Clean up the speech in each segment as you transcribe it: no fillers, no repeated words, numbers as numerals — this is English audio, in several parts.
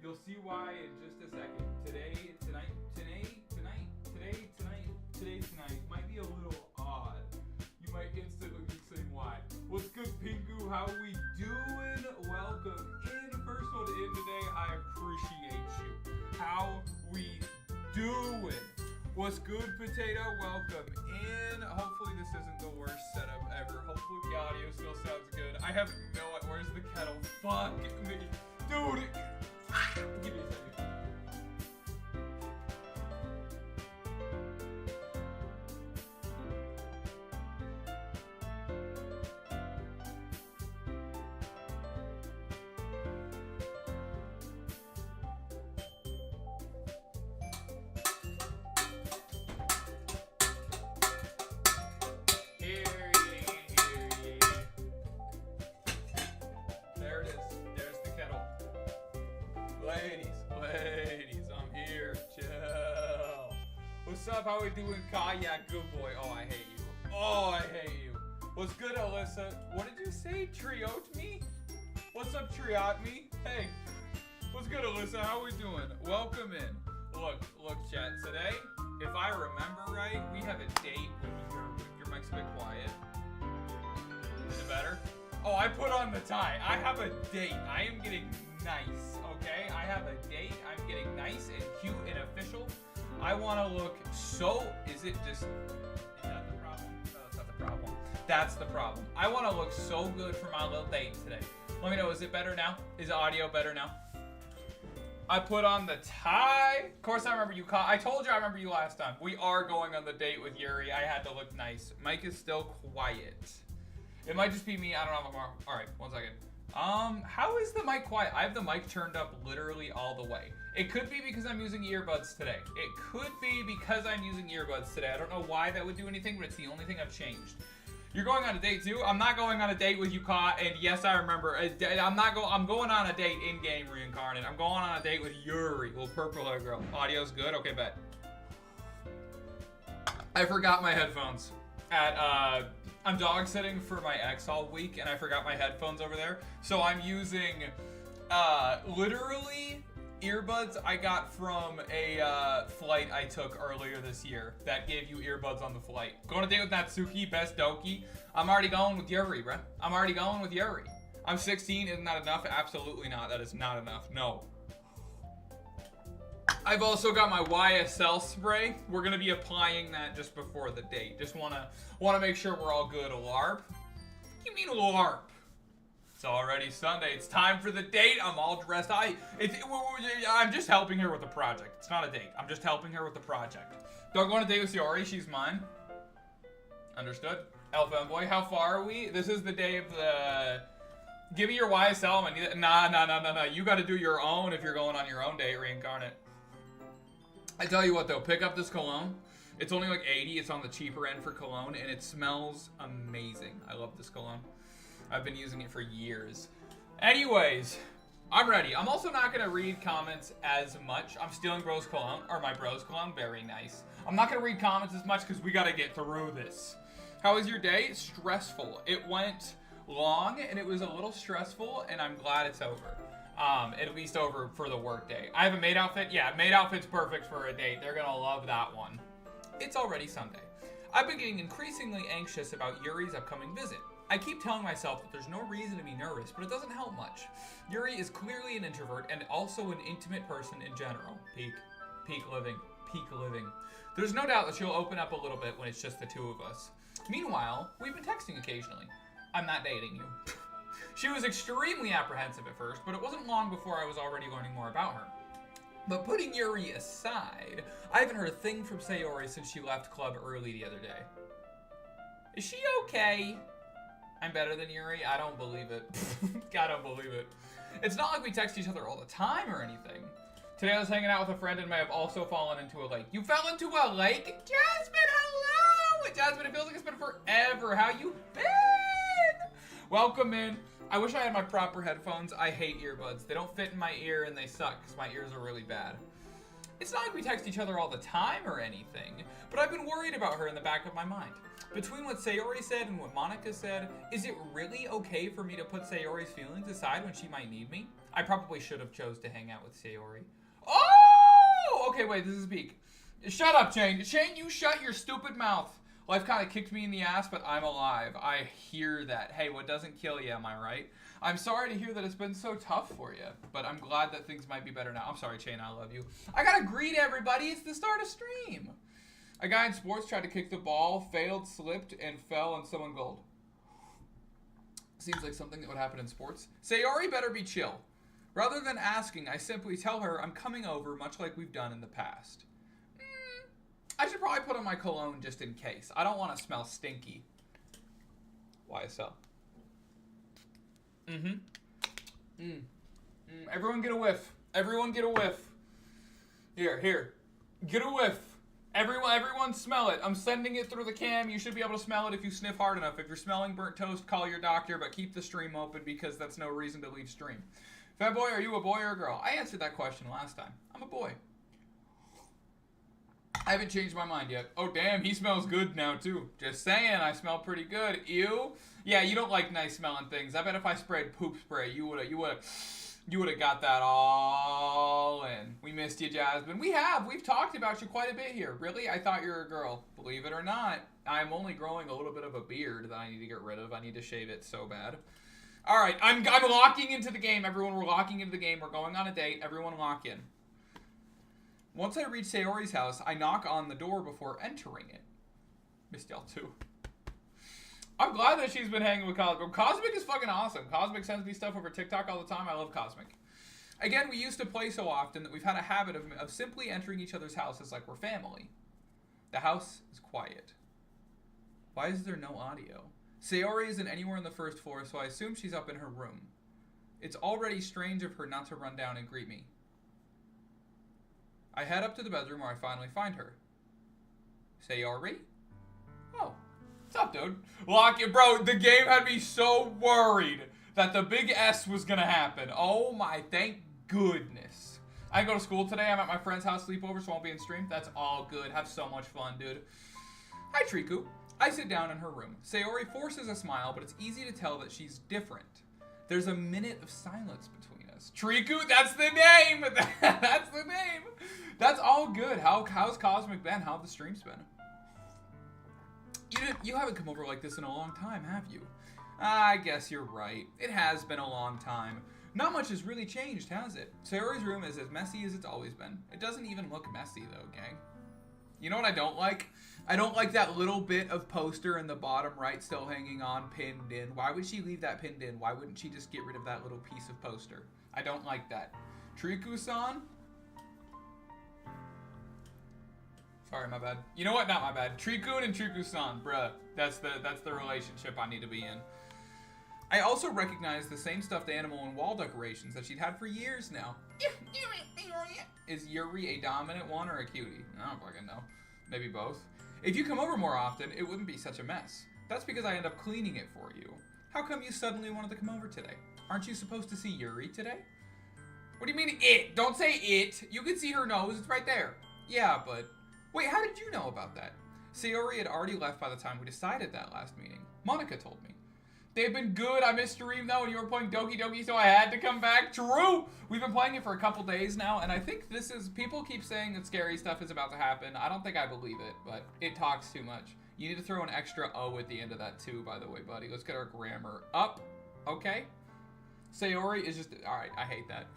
You'll see why in just a second. Tonight might be a little odd. You might instantly be saying why. What's good, Pingu? How we doing? Welcome in. First one in today. I appreciate you. How we doing? What's good, Potato? Welcome in. Hopefully this isn't the worst setup ever. Hopefully the audio still sounds good. I have no idea. Where's the kettle? Fuck me. Dude. Give me a second. Ladies, I'm here. Chill. What's up? How we doing, Kayak? Good boy. Oh, I hate you. Oh, I hate you. What's good, Alyssa? What did you say? Triote me? What's up, Triote me? Hey. What's good, Alyssa? How we doing? Welcome in. Look, chat. Today, if I remember right, we have a date with your mic's a bit quiet. Is it better? Oh, I put on the tie. I have a date. I am getting nice, okay? I have a date. I'm getting nice and cute and official. I want to look so... Is that the problem? No, that's not the problem. That's the problem. I want to look so good for my little date today. Let me know, is it better now? Is the audio better now? I put on the tie. Of course, I remember you. I told you I remember you last time. We are going on the date with Yuri. I had to look nice. Mike is still quiet. It might just be me. I don't know if I'm... All right, 1 second. How is the mic quiet? I have the mic turned up literally all the way. It could be because I'm using earbuds today. It could be because I'm using earbuds today. I don't know why that would do anything, but it's the only thing I've changed. You're going on a date too? I'm not going on a date with you, and yes, I remember. I'm going on a date in-game reincarnate. I'm going on a date with Yuri, little purple hair girl. Audio's good? Okay, bet. I forgot my headphones I'm dog sitting for my ex all week, and I forgot my headphones over there. So I'm using, literally earbuds I got from a flight I took earlier this year that gave you earbuds on the flight. Going to date with Natsuki, best Doki. I'm already going with Yuri, bruh. I'm already going with Yuri. I'm 16, isn't that enough? Absolutely not. That is not enough. No. I've also got my YSL spray. We're gonna be applying that just before the date. Just wanna make sure we're all good. LARP? What do you mean LARP? It's already Sunday. It's time for the date. I'm all dressed. I'm just helping her with the project. It's not a date. I'm just helping her with the project. Do I go on a date with Yori? She's mine. Understood. Elf Boy, how far are we? This is the day of the... Give me your YSL. Nah. You gotta do your own if you're going on your own date, reincarnate. I tell you what though, pick up this cologne. It's only like 80, it's on the cheaper end for cologne, and it smells amazing. I love this cologne. I've been using it for years. Anyways, I'm ready. I'm also not gonna read comments as much. I'm stealing bros cologne, or my bros cologne, very nice. I'm not gonna read comments as much because we gotta get through this. How was your day? Stressful. It went long and it was a little stressful, and I'm glad it's over. At least over for the work day. I have a maid outfit. Yeah, maid outfit's perfect for a date. They're gonna love that one. It's already Sunday. I've been getting increasingly anxious about Yuri's upcoming visit. I keep telling myself that there's no reason to be nervous, but it doesn't help much. Yuri is clearly an introvert and also an intimate person in general. Peak living. There's no doubt that she'll open up a little bit when it's just the two of us. Meanwhile, we've been texting occasionally. I'm not dating you. She was extremely apprehensive at first, but it wasn't long before I was already learning more about her. But putting Yuri aside, I haven't heard a thing from Sayori since she left club early the other day. Is she okay? I'm better than Yuri? I don't believe it. I don't believe it. It's not like we text each other all the time or anything. Today I was hanging out with a friend and may have also fallen into a lake. You fell into a lake? Jasmine, hello! Jasmine, it feels like it's been forever. How you been? Welcome in. I wish I had my proper headphones. I hate earbuds. They don't fit in my ear and they suck because my ears are really bad. It's not like we text each other all the time or anything, but I've been worried about her in the back of my mind. Between what Sayori said and what Monica said, is it really okay for me to put Sayori's feelings aside when she might need me? I probably should have chose to hang out with Sayori. Oh! Okay, wait, this is peak. Shut up, Shane. Shane, you shut your stupid mouth. Life kind of kicked me in the ass, but I'm alive. I hear that. Hey, what doesn't kill you, am I right? I'm sorry to hear that it's been so tough for you, but I'm glad that things might be better now. I'm sorry, Shane, I love you. I gotta greet everybody. It's the start of stream. A guy in sports tried to kick the ball, failed, slipped, and fell, and someone gold. Seems like something that would happen in sports. Sayori better be chill. Rather than asking, I simply tell her I'm coming over, much like we've done in the past. I should probably put on my cologne just in case. I don't want to smell stinky. YSL. Everyone get a whiff. Everyone get a whiff. Here. Get a whiff. Everyone smell it. I'm sending it through the cam. You should be able to smell it if you sniff hard enough. If you're smelling burnt toast, call your doctor, but keep the stream open because that's no reason to leave stream. Fat boy, are you a boy or a girl? I answered that question last time. I'm a boy. I haven't changed my mind yet. Oh, damn, he smells good now, too. Just saying, I smell pretty good. Ew. Yeah, you don't like nice smelling things. I bet if I sprayed poop spray, you would've got that all in. We missed you, Jasmine. We've talked about you quite a bit here. Really? I thought you were a girl. Believe it or not, I'm only growing a little bit of a beard that I need to get rid of. I need to shave it so bad. All right, I'm locking into the game, everyone. We're locking into the game. We're going on a date. Everyone lock in. Once I reach Sayori's house, I knock on the door before entering it. Missed y'all too. I'm glad that she's been hanging with Cosmic. Cosmic is fucking awesome. Cosmic sends me stuff over TikTok all the time. I love Cosmic. Again, we used to play so often that we've had a habit of simply entering each other's houses like we're family. The house is quiet. Why is there no audio? Sayori isn't anywhere on the first floor, so I assume she's up in her room. It's already strange of her not to run down and greet me. I head up to the bedroom where I finally find her. Sayori? Oh, what's up, dude? Lock it, bro. The game had me so worried that the big S was gonna happen. Oh my, thank goodness. I go to school today. I'm at my friend's house sleepover, so I won't be in stream. That's all good. Have so much fun, dude. Hi, Triku. I sit down in her room. Sayori forces a smile, but it's easy to tell that she's different. There's a minute of silence between us. Triku, that's the name! That's the name! That's all good. How's Cosmic been? How've the streams been? You haven't come over like this in a long time, have you? I guess you're right. It has been a long time. Not much has really changed, has it? Sayori's room is as messy as it's always been. It doesn't even look messy, though, gang. You know what I don't like? I don't like that little bit of poster in the bottom right still hanging on, pinned in. Why would she leave that pinned in? Why wouldn't she just get rid of that little piece of poster? I don't like that. Triku-san? Sorry, my bad. You know what? Not my bad. Triku and Triku-san, bruh. That's the relationship I need to be in. I also recognize the same stuffed animal and wall decorations that she'd had for years now. Is Yuri a dominant one or a cutie? I don't fucking know. Maybe both. If you come over more often, it wouldn't be such a mess. That's because I end up cleaning it for you. How come you suddenly wanted to come over today? Aren't you supposed to see Yuri today? What do you mean it? Don't say it. You can see her nose. It's right there. Yeah, but... Wait, how did you know about that? Sayori had already left by the time we decided that last meeting. Monica told me. They've been good. I missed stream though, and you were playing Doki Doki, so I had to come back. True! We've been playing it for a couple days now, and I think this is... People keep saying that scary stuff is about to happen. I don't think I believe it, but it talks too much. You need to throw an extra O at the end of that too, by the way, buddy. Let's get our grammar up. Okay? Sayori is just... Alright, I hate that.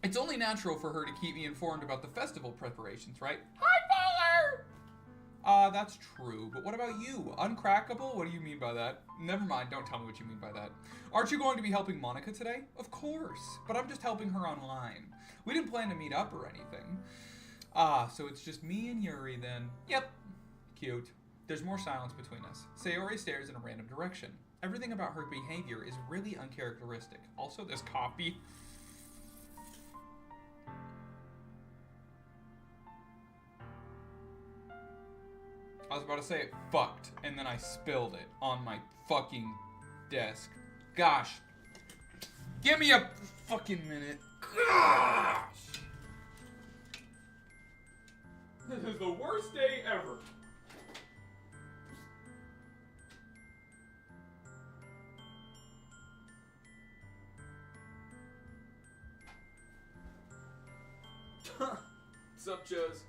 It's only natural for her to keep me informed about the festival preparations, right? Hi, Baller! That's true, but what about you? Uncrackable? What do you mean by that? Never mind, don't tell me what you mean by that. Aren't you going to be helping Monica today? Of course, but I'm just helping her online. We didn't plan to meet up or anything. So it's just me and Yuri then. Yep. Cute. There's more silence between us. Sayori stares in a random direction. Everything about her behavior is really uncharacteristic. Also, this coffee. I was about to say it fucked, and then I spilled it on my fucking desk. Gosh. Give me a fucking minute. Gosh. This is the worst day ever. What's up, Joes?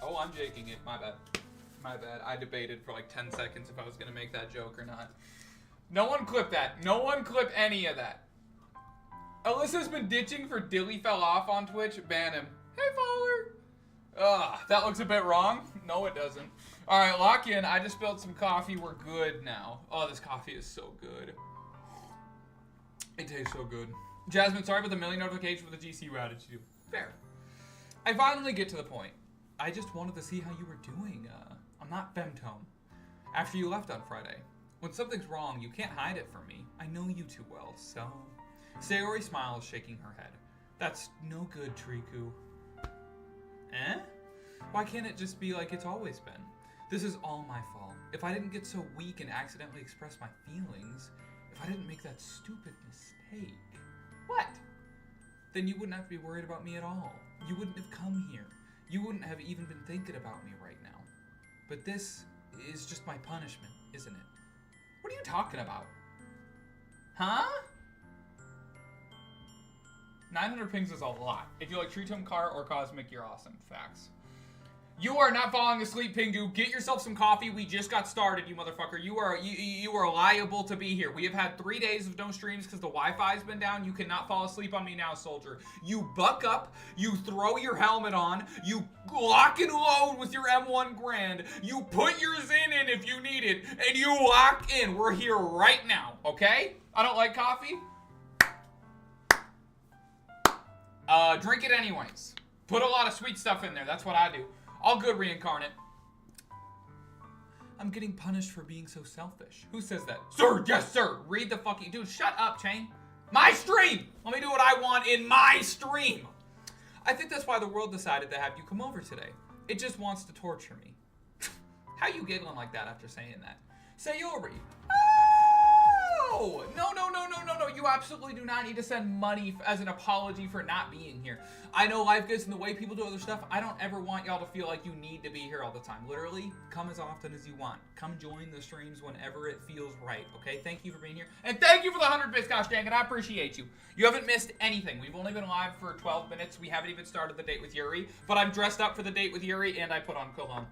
Oh, I'm jaking it. My bad. My bad. I debated for like 10 seconds if I was going to make that joke or not. No one clip that. No one clip any of that. Alyssa's been ditching for Dilly fell off on Twitch. Ban him. Hey, follower. Ugh, that looks a bit wrong. No, it doesn't. All right, lock in. I just spilled some coffee. We're good now. Oh, this coffee is so good. It tastes so good. Jasmine, sorry about the million notifications for the GC outage. Fair. I finally get to the point. I just wanted to see how you were doing. I'm not femtone. After you left on Friday. When something's wrong, you can't hide it from me. I know you too well, so... Sayori smiles, shaking her head. That's no good, Triku. Eh? Why can't it just be like it's always been? This is all my fault. If I didn't get so weak and accidentally express my feelings, if I didn't make that stupid mistake... What? Then you wouldn't have to be worried about me at all. You wouldn't have come here. You wouldn't have even been thinking about me right now. But this is just my punishment, isn't it? What are you talking about? Huh? 900 pings is a lot. If you like Tree Tome Car or Cosmic, you're awesome. Facts. You are not falling asleep, Pingu. Get yourself some coffee. We just got started, you motherfucker. You are liable to be here. We have had 3 days of no streams because the Wi-Fi's been down. You cannot fall asleep on me now, soldier. You buck up. You throw your helmet on. You lock and load with your M1 Grand. You put yours in if you need it. And you lock in. We're here right now, okay? I don't like coffee. Drink it anyways. Put a lot of sweet stuff in there. That's what I do. All good, Reincarnate. I'm getting punished for being so selfish. Who says that? Sir, yes, sir. Read the fucking... Dude, shut up, Chain. My stream! Let me do what I want in my stream! I think that's why the world decided to have you come over today. It just wants to torture me. How you giggling like that after saying that? Sayori. Oh! No. You absolutely do not need to send money as an apology for not being here. I know life gets in the way, people do other stuff. I don't ever want y'all to feel like you need to be here all the time. Literally, come as often as you want. Come join the streams whenever it feels right, okay? Thank you for being here. And thank you for the 100 bits, gosh dang it. I appreciate you. You haven't missed anything. We've only been live for 12 minutes. We haven't even started the date with Yuri. But I'm dressed up for the date with Yuri, and I put on cologne.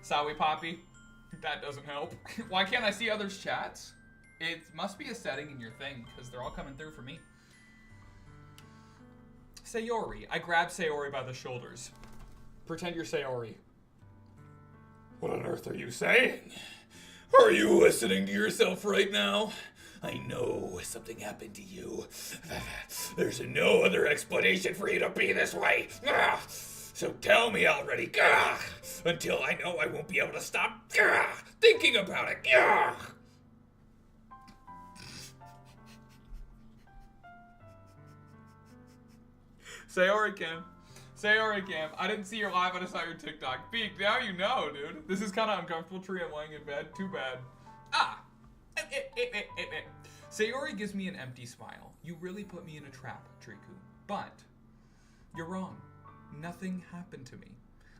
Sawi Poppy. That doesn't help. Why can't I see others' chats? It must be a setting in your thing, because they're all coming through for me. Sayori. I grab Sayori by the shoulders. Pretend you're Sayori. What on earth are you saying? Are you listening to yourself right now? I know something happened to you. There's no other explanation for you to be this way. So tell me already. Until I know I won't be able to stop thinking about it. Sayori Cam. I didn't see your live, I just saw your TikTok. Peek, now you know, dude. This is kind of uncomfortable. Tree, I'm laying in bed. Too bad. Sayori gives me an empty smile. You really put me in a trap, Triku. But you're wrong. Nothing happened to me.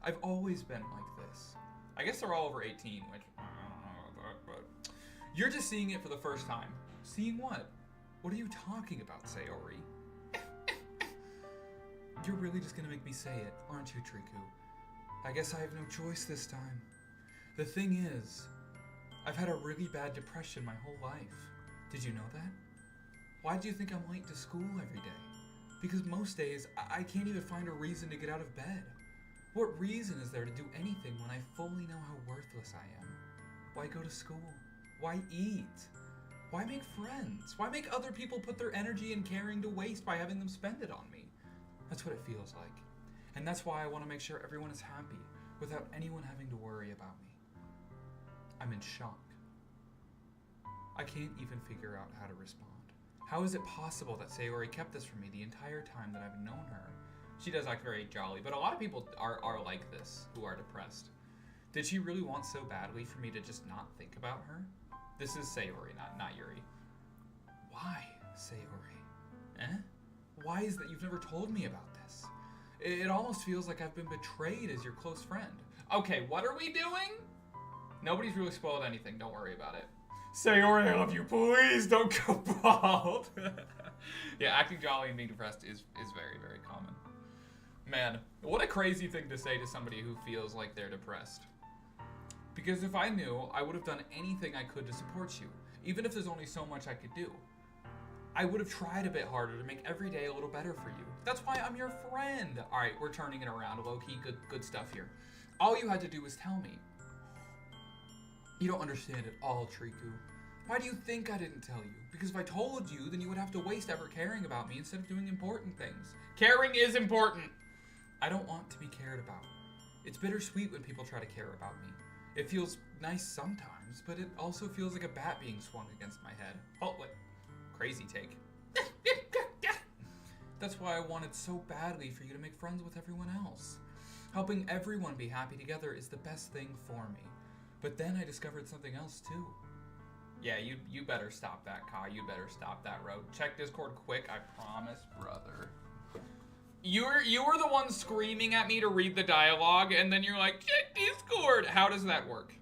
I've always been like this. I guess they're all over 18, which I don't know about, but you're just seeing it for the first time. Seeing what? What are you talking about, Sayori? You're really just gonna make me say it, aren't you, Triku? I guess I have no choice this time. The thing is, I've had a really bad depression my whole life. Did you know that? Why do you think I'm late to school every day? Because most days, I can't even find a reason to get out of bed. What reason is there to do anything when I fully know how worthless I am? Why go to school? Why eat? Why make friends? Why make other people put their energy and caring to waste by having them spend it on me? That's what it feels like. And that's why I want to make sure everyone is happy without anyone having to worry about me. I'm in shock. I can't even figure out how to respond. How is it possible that Sayori kept this from me the entire time that I've known her? She does act very jolly, but a lot of people are like this, who are depressed. Did she really want so badly for me to just not think about her? This is Sayori, not Yuri. Why, Sayori? Eh? why is that you've never told me about this? It almost feels like I've been betrayed as your close friend. Okay, what are we doing? Nobody's really spoiled anything. Don't worry about it. Sayori, I love you. Please don't go bald. Yeah, acting jolly and being depressed is very, very common. Man, what a crazy thing to say to somebody who feels like they're depressed. Because if I knew, I would have done anything I could to support you. Even if there's only so much I could do. I would have tried a bit harder to make every day a little better for you. That's why I'm your friend. All right, we're turning it around. Low-key, good stuff here. All you had to do was tell me. You don't understand at all, Triku. Why do you think I didn't tell you? Because if I told you, then you would have to waste ever caring about me instead of doing important things. Caring is important. I don't want to be cared about. It's bittersweet when people try to care about me. It feels nice sometimes, but it also feels like a bat being swung against my head. Oh, what? Crazy take. That's why I wanted so badly for you to make friends with everyone else. Helping everyone be happy together is the best thing for me. But then I discovered something else too. Yeah, you better stop that, Kai. You better stop that, Rogue. Check Discord quick, I promise, brother. You were the one screaming at me to read the dialogue, and then you're like, check Discord. How does that work?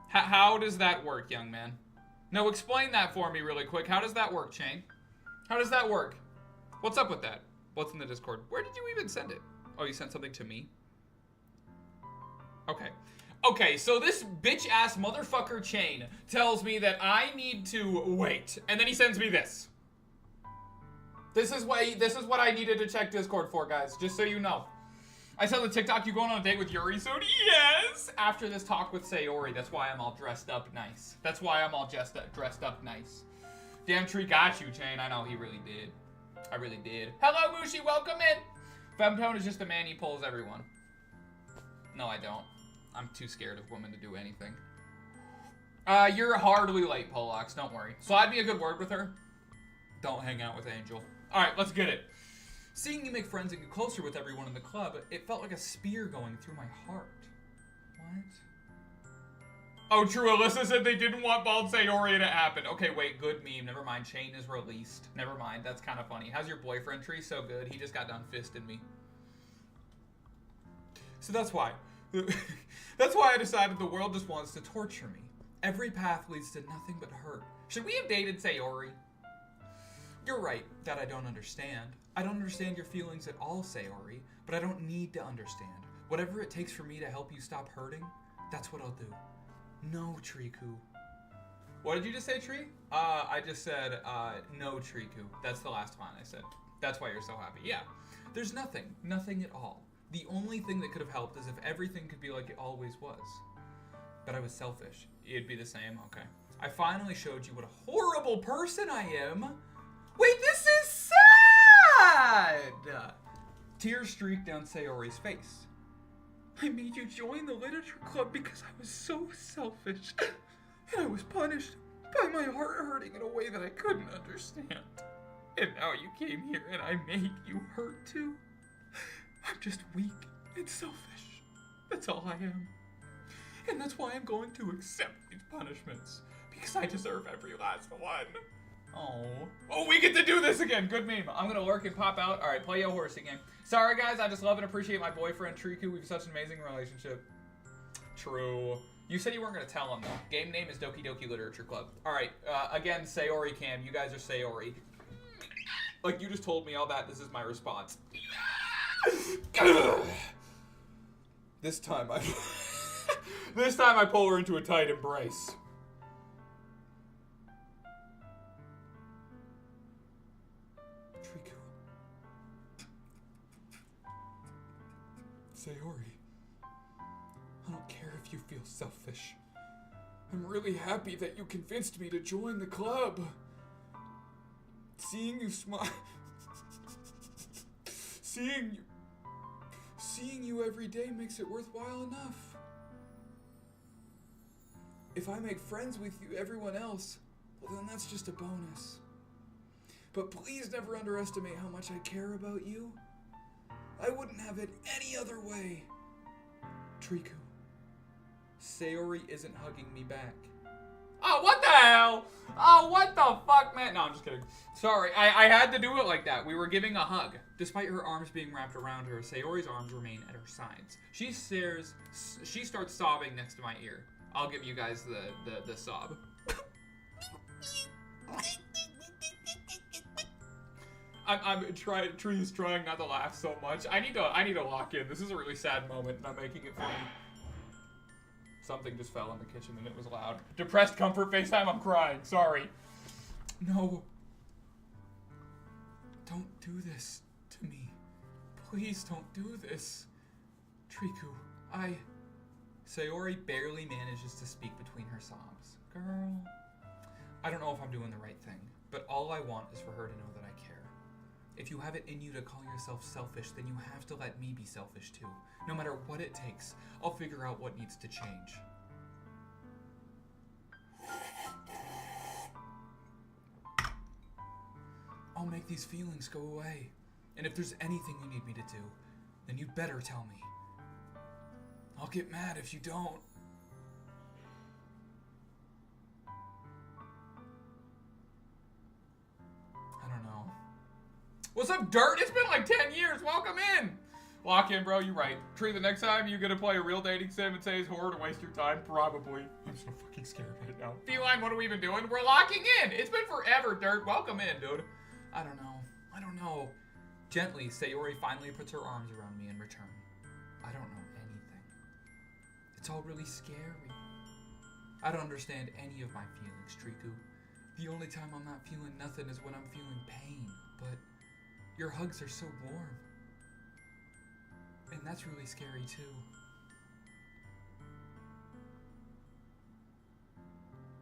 How does that work, young man? No, explain that for me really quick. How does that work, Chain? How does that work? What's up with that? What's in the Discord? Where did you even send it? Oh, you sent something to me? Okay. Okay, so this bitch-ass motherfucker Chain tells me that I need to wait, and then he sends me this. This is what I needed to check Discord for, guys, just so you know. I saw the TikTok, you going on a date with Yuri soon? Yes! After this talk with Sayori, that's why I'm all dressed up nice. That's why I'm all just dressed up nice. Damn Tree got you, Chain. I know, he really did. I really did. Hello, Mushi, welcome in! Femtone is just a man, he pulls everyone. No, I don't. I'm too scared of women to do anything. You're hardly late, Polox, don't worry. Slide me a good word with her. Don't hang out with Angel. Alright, let's get it. Seeing you make friends and get closer with everyone in the club, it felt like a spear going through my heart. What? Oh, true, Alyssa said they didn't want Bald Sayori to happen. Okay, wait, good meme. Never mind, Chain is released. Never mind, that's kind of funny. How's your boyfriend, Tree? So good. He just got done fisting me. So that's why. That's why I decided the world just wants to torture me. Every path leads to nothing but hurt. Should we have dated Sayori? You're right that I don't understand. I don't understand your feelings at all, Sayori, but I don't need to understand. Whatever it takes for me to help you stop hurting, that's what I'll do. No, Triku. What did you just say, Tree? I just said, no, Triku. That's the last one I said. That's why you're so happy. Yeah. There's nothing at all. The only thing that could have helped is if everything could be like it always was. But I was selfish. It'd be the same? Okay. I finally showed you what a horrible person I am. Wait, this is sad! Tears streaked down Sayori's face. I made you join the literature club because I was so selfish. And I was punished by my heart hurting in a way that I couldn't understand. And now you came here and I made you hurt too. I'm just weak and selfish. That's all I am. And that's why I'm going to accept these punishments. Because I deserve every last one. Oh, we get to do this again. Good meme. I'm gonna lurk and pop out. All right, play your horsey game. Sorry, guys. I just love and appreciate my boyfriend, Triku. We have such an amazing relationship. True. You said you weren't gonna tell him, though. Game name is Doki Doki Literature Club. All right, again, Sayori Cam. You guys are Sayori. Like, you just told me all that. This is my response. This time I pull her into a tight embrace. Sayori, I don't care if you feel selfish. I'm really happy that you convinced me to join the club. Seeing you smile, seeing you every day makes it worthwhile enough. If I make friends with you, everyone else, well then that's just a bonus. But please never underestimate how much I care about you. I wouldn't have it any other way. Triku. Sayori isn't hugging me back. Oh, what the hell? Oh, what the fuck, man? No, I'm just kidding. Sorry, I had to do it like that. We were giving a hug. Despite her arms being wrapped around her, Sayori's arms remain at her sides. She starts sobbing next to my ear. I'll give you guys the sob. Tree's trying not to laugh so much. I need to lock in. This is a really sad moment, and I'm making it funny. Something just fell in the kitchen and it was loud. Depressed comfort FaceTime, I'm crying. Sorry. No. Don't do this to me. Please don't do this. Triku, Sayori barely manages to speak between her sobs. Girl, I don't know if I'm doing the right thing, but all I want is for her to know that I care. If you have it in you to call yourself selfish, then you have to let me be selfish too. No matter what it takes, I'll figure out what needs to change. I'll make these feelings go away. And if there's anything you need me to do, then you'd better tell me. I'll get mad if you don't. I don't know. What's up, Dirt? It's been like 10 years. Welcome in. Lock in, bro. You're right. Tree, the next time you're going to play a real dating sim and say it's horror to waste your time, probably. I'm so fucking scared right now. Feline, what are we even doing? We're locking in. It's been forever, Dirt. Welcome in, dude. I don't know. Gently, Sayori finally puts her arms around me in return. I don't know anything. It's all really scary. I don't understand any of my feelings, Triku. The only time I'm not feeling nothing is when I'm feeling pain, but your hugs are so warm. And that's really scary too.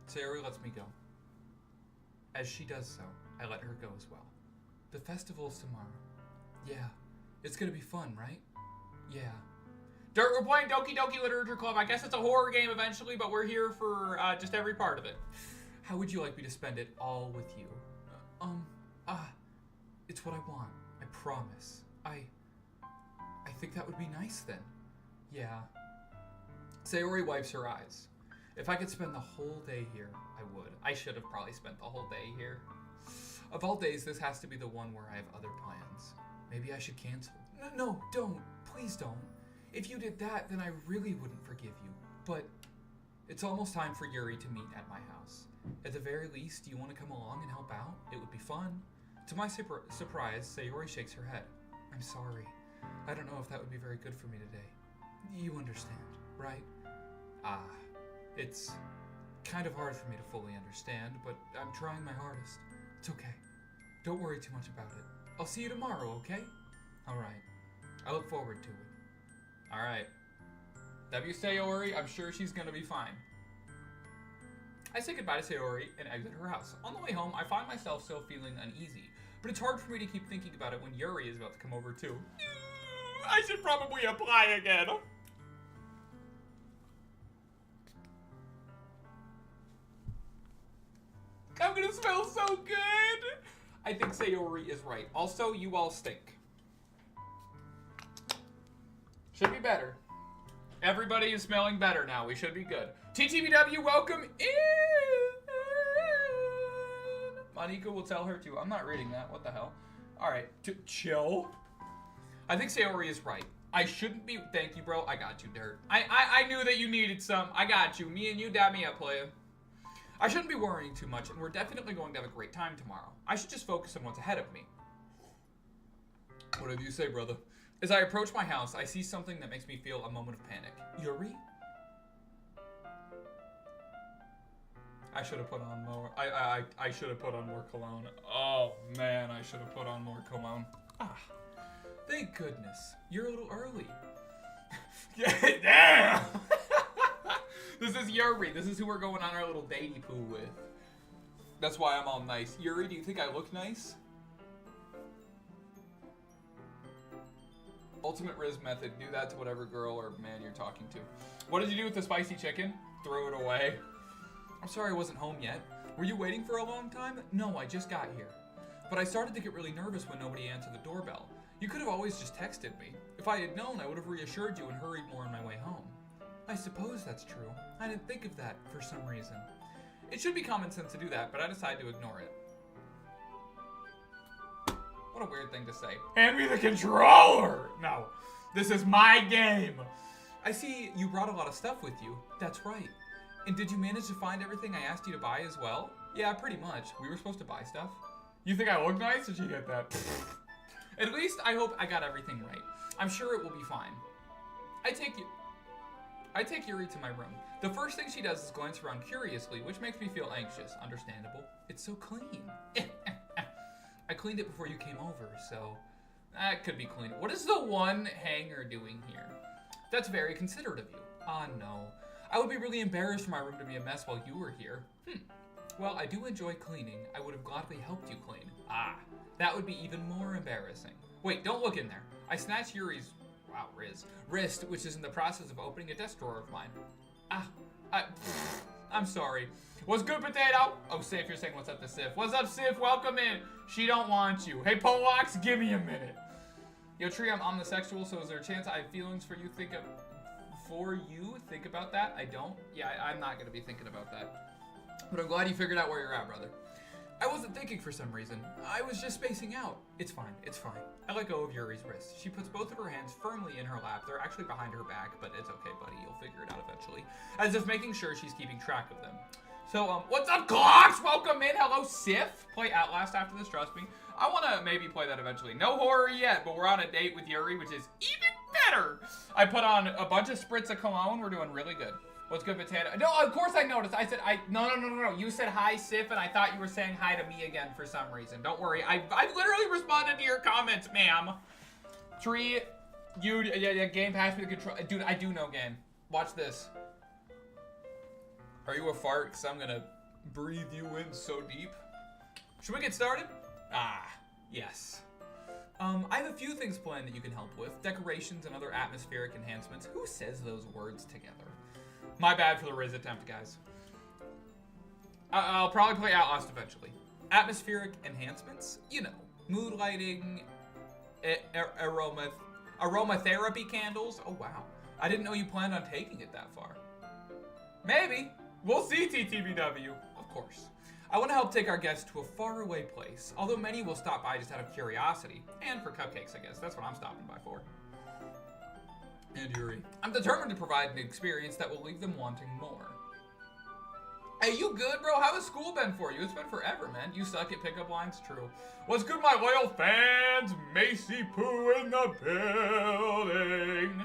Sayori lets me go. As she does so, I let her go as well. The festival's tomorrow. Yeah, it's gonna be fun, right? Yeah. Dirt, we're playing Doki Doki Literature Club. I guess it's a horror game eventually, but we're here for just every part of it. How would you like me to spend it all with you? It's what I want. I promise. I think that would be nice then. Yeah. Sayori wipes her eyes. If I could spend the whole day here, I would. I should have probably spent the whole day here. Of all days, this has to be the one where I have other plans. Maybe I should cancel. No, don't. Please don't. If you did that, then I really wouldn't forgive you. But it's almost time for Yuri to meet at my house. At the very least, do you want to come along and help out? It would be fun. To my surprise, Sayori shakes her head. I'm sorry. I don't know if that would be very good for me today. You understand, right? It's kind of hard for me to fully understand, but I'm trying my hardest. It's okay. Don't worry too much about it. I'll see you tomorrow, okay? Alright. I look forward to it. Alright. W Sayori, I'm sure she's gonna be fine. I say goodbye to Sayori and exit her house. On the way home, I find myself still feeling uneasy, but it's hard for me to keep thinking about it when Yuri is about to come over too. I should probably apply again. I'm gonna smell so good! I think Sayori is right. Also, you all stink. Should be better. Everybody is smelling better now. We should be good. TTBW, welcome in! Monika will tell her to. I'm not reading that. What the hell? Alright, chill. I think Sayori is right. I shouldn't be... Thank you, bro. I got you, Dirt. I knew that you needed some. I got you. Me and you, dab me up, playa. I shouldn't be worrying too much, and we're definitely going to have a great time tomorrow. I should just focus on what's ahead of me. Whatever you say, brother. As I approach my house, I see something that makes me feel a moment of panic. Yuri? I should have put on more. I should have put on more cologne. Oh, man, I should have put on more cologne. Thank goodness. You're a little early. Damn! This is Yuri. This is who we're going on our little datey poo with. That's why I'm all nice. Yuri, do you think I look nice? Ultimate Riz method. Do that to whatever girl or man you're talking to. What did you do with the spicy chicken? Throw it away. I'm sorry I wasn't home yet. Were you waiting for a long time? No, I just got here. But I started to get really nervous when nobody answered the doorbell. You could have always just texted me. If I had known, I would have reassured you and hurried more on my way home. I suppose that's true. I didn't think of that for some reason. It should be common sense to do that, but I decided to ignore it. What a weird thing to say. Hand me the controller! No, this is my game. I see you brought a lot of stuff with you. That's right. And did you manage to find everything I asked you to buy as well? Yeah, pretty much. We were supposed to buy stuff. You think I look nice? Did you get that? At least I hope I got everything right. I'm sure it will be fine. I take Yuri to my room. The first thing she does is glance around curiously, which makes me feel anxious. Understandable. It's so clean. I cleaned it before you came over, so that could be clean. What is the one hanger doing here? That's very considerate of you. Ah, no. I would be really embarrassed for my room to be a mess while you were here. Well, I do enjoy cleaning. I would have gladly helped you clean. Ah, that would be even more embarrassing. Wait, don't look in there. I snatched Yuri's, wrist, which is in the process of opening a desk drawer of mine. I'm sorry. What's good, potato? Oh, Sif, you're saying what's up to Sif. What's up, Sif? Welcome in. She don't want you. Hey, Polox, give me a minute. Yo, Tree, I'm omnisexual, so is there a chance I have feelings for you? Think about that? I don't? Yeah, I'm not gonna be thinking about that. But I'm glad you figured out where you're at, brother. I wasn't thinking for some reason. I was just spacing out. It's fine, it's fine. I let go of Yuri's wrist. She puts both of her hands firmly in her lap. They're actually behind her back, but it's okay, buddy. You'll figure it out eventually. As if making sure she's keeping track of them. So, what's up, Clocks? Welcome in. Hello, Sif. Play Outlast after this, trust me. I want to maybe play that eventually. No horror yet, but we're on a date with Yuri, which is even better. I put on a bunch of spritz of cologne. We're doing really good. What's good, potato? No, of course I noticed. I said, no. You said hi, Sif, and I thought you were saying hi to me again for some reason. Don't worry. I've literally responded to your comments, ma'am. Tree, game passed me the control. Dude, I do know game. Watch this. Are you a fart? Because I'm going to breathe you in so deep. Should we get started? Yes. I have a few things planned that you can help with. Decorations and other atmospheric enhancements. Who says those words together? My bad for the Riz attempt, guys. I'll probably play Outlast eventually. Atmospheric enhancements? You know, mood lighting, aromatherapy candles. Oh, wow. I didn't know you planned on taking it that far. Maybe. We'll see, TTBW. Of course. I want to help take our guests to a faraway place, although many will stop by just out of curiosity. And for cupcakes, I guess. That's what I'm stopping by for. And Yuri. I'm determined to provide an experience that will leave them wanting more. Hey, you good, bro? How has school been for you? It's been forever, man. You suck at pickup lines? True. What's good, my loyal fans? Macy Poo in the building.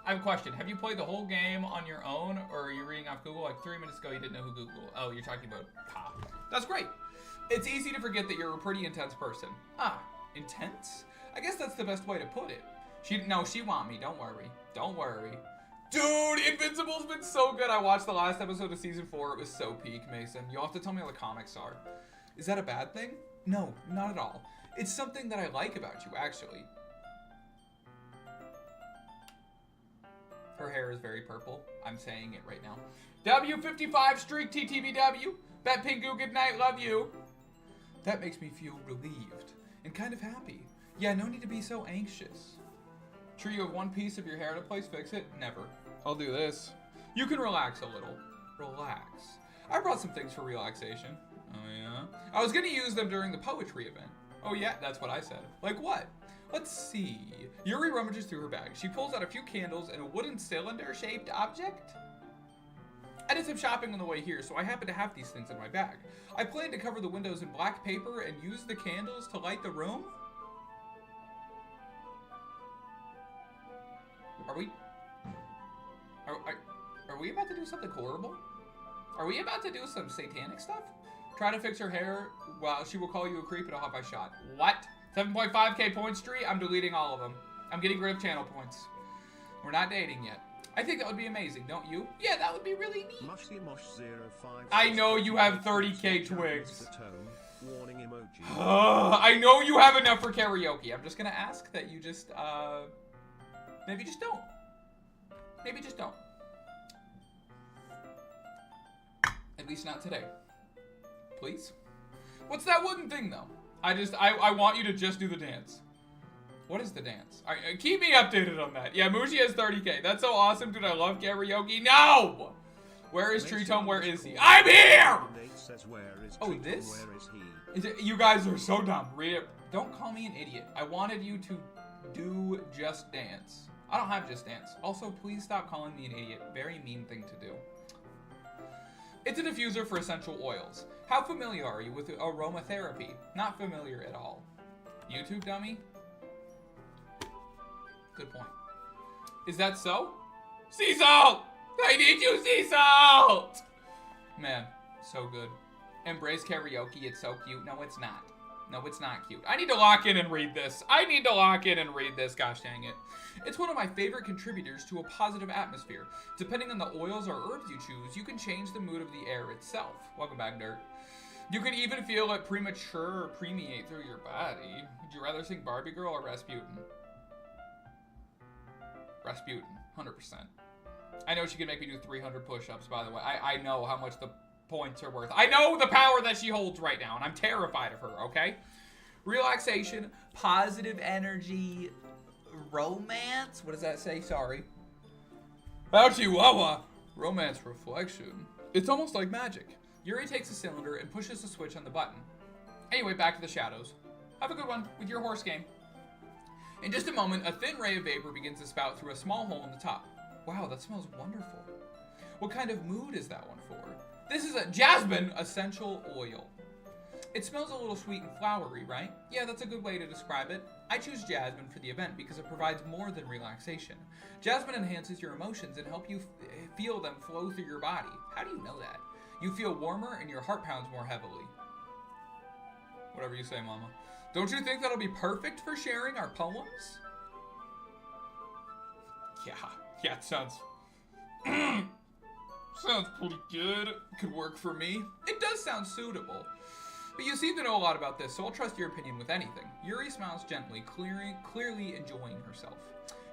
I have a question. Have you played the whole game on your own, or are you reading off Google? Like 3 minutes ago, you didn't know who Google. Oh, you're talking about Pop. That's great. It's easy to forget that you're a pretty intense person. Intense? I guess that's the best way to put it. She want me. Don't worry. Don't worry. Dude, Invincible's been so good. I watched the last episode of season 4. It was so peak, Mason. You'll have to tell me how the comics are. Is that a bad thing? No, not at all. It's something that I like about you, actually. Her hair is very purple. I'm saying it right now. W55 streak TTBW. Bet Pingu, good night. Love you. That makes me feel relieved and kind of happy. Yeah, no need to be so anxious. Sure you have one piece of your hair to place, fix it? Never. I'll do this. You can relax a little. Relax. I brought some things for relaxation. Oh yeah? I was gonna use them during the poetry event. Oh yeah, that's what I said. Like what? Let's see. Yuri rummages through her bag. She pulls out a few candles and a wooden cylinder-shaped object. I did some shopping on the way here, so I happen to have these things in my bag. I plan to cover the windows in black paper and use the candles to light the room. Are we about to do something horrible? Are we about to do some satanic stuff? Try to fix her hair while she will call you a creep and I'll have my shot. What? 7.5k points tree? I'm deleting all of them. I'm getting rid of channel points. We're not dating yet. I think that would be amazing, don't you? Yeah, that would be really neat. I know you have 30k twigs. I know you have enough for karaoke. I'm just gonna ask that you just, maybe just don't. Maybe just don't. At least not today. Please? What's that wooden thing, though? I want you to just do the dance. What is the dance? Keep me updated on that. Yeah, Muji has 30k. That's so awesome, dude. I love karaoke. No! Where is Treetone? Where is he? I'm here! Oh, this? You guys are so dumb. Read it. Don't call me an idiot. I wanted you to do Just Dance. I don't have Just Dance. Also, please stop calling me an idiot. Very mean thing to do. It's a diffuser for essential oils. How familiar are you with aromatherapy? Not familiar at all. YouTube dummy? Good point. Is that so? Sea salt! I need you, sea salt! Man, so good. Embrace karaoke, it's so cute. No, it's not. No, it's not cute. I need to lock in and read this. Gosh dang it. It's one of my favorite contributors to a positive atmosphere. Depending on the oils or herbs you choose, you can change the mood of the air itself. Welcome back, Dirt. You can even feel it premature or permeate through your body. Would you rather sing Barbie Girl or Rasputin? Rasputin, 100%. I know she can make me do 300 push-ups, by the way. I know how much the points are worth. I know the power that she holds right now, and I'm terrified of her, okay? Relaxation, positive energy, romance? What does that say? Sorry. Chihuahua. Romance reflection. It's almost like magic. Yuri takes a cylinder and pushes the switch on the button. Anyway, back to the shadows. Have a good one with your horse game. In just a moment, a thin ray of vapor begins to spout through a small hole in the top. Wow, that smells wonderful. What kind of mood is that one for? This is a jasmine essential oil. It smells a little sweet and flowery, right? Yeah, that's a good way to describe it. I choose jasmine for the event because it provides more than relaxation. Jasmine enhances your emotions and help you feel them flow through your body. How do you know that? You feel warmer and your heart pounds more heavily. Whatever you say, Mama. Don't you think that'll be perfect for sharing our poems? Yeah, it sounds... sounds pretty good. Could work for me. It does sound suitable. But you seem to know a lot about this, so I'll trust your opinion with anything. Yuri smiles gently, clearly enjoying herself.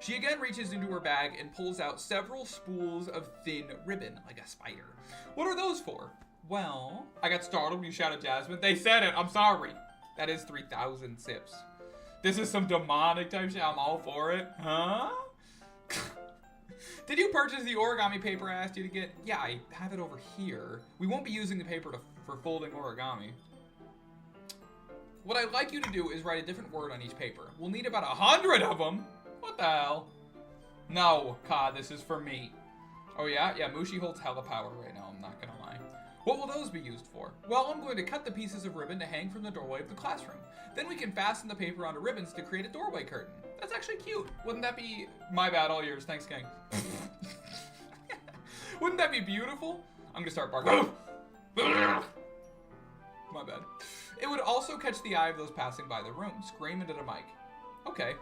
She again reaches into her bag and pulls out several spools of thin ribbon, like a spider. What are those for? Well, I got startled when you shouted Jasmine. They said it, I'm sorry. That is 3,000 sips. This is some demonic type shit. I'm all for it. Huh? Did you purchase the origami paper I asked you to get? Yeah, I have it over here. We won't be using the paper for folding origami. What I'd like you to do is write a different word on each paper. We'll need about 100 of them. What the hell? No, Ka, this is for me. Oh yeah? Yeah, Mushi holds hella power right now, I'm not gonna lie. What will those be used for? Well, I'm going to cut the pieces of ribbon to hang from the doorway of the classroom. Then we can fasten the paper onto ribbons to create a doorway curtain. That's actually cute. Wouldn't that be... My bad, all yours. Thanks, gang. Wouldn't that be beautiful? I'm gonna start barking. My bad. It would also catch the eye of those passing by the room. Scream into the mic. Okay.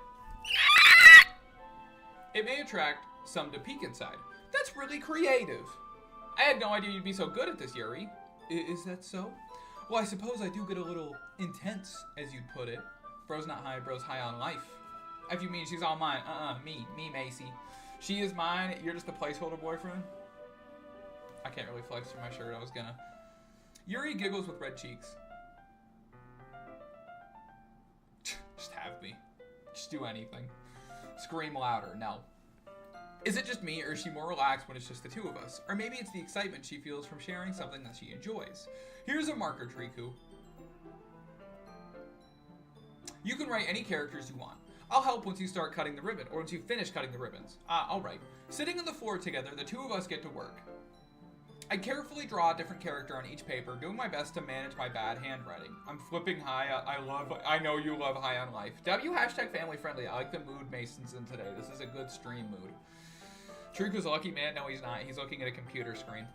It may attract some to peek inside. That's really creative. I had no idea you'd be so good at this, Yuri. Is that so? Well, I suppose I do get a little intense, as you'd put it. Bro's not high, bro's high on life. If you mean she's all mine. Me, Macy. She is mine, you're just a placeholder boyfriend? I can't really flex through my shirt, I was gonna. Yuri giggles with red cheeks. Just have me. Just do anything. Scream louder, no. Is it just me, or is she more relaxed when it's just the two of us? Or maybe it's the excitement she feels from sharing something that she enjoys. Here's a marker, Triku. You can write any characters you want. I'll help once you start cutting the ribbon, or once you finish cutting the ribbons. All right. Sitting on the floor together, the two of us get to work. I carefully draw a different character on each paper, doing my best to manage my bad handwriting. I'm flipping high. I know you love High on Life. W hashtag family friendly. I like the mood Mason's in today. This is a good stream mood. Triku's a lucky man. No, he's not. He's looking at a computer screen.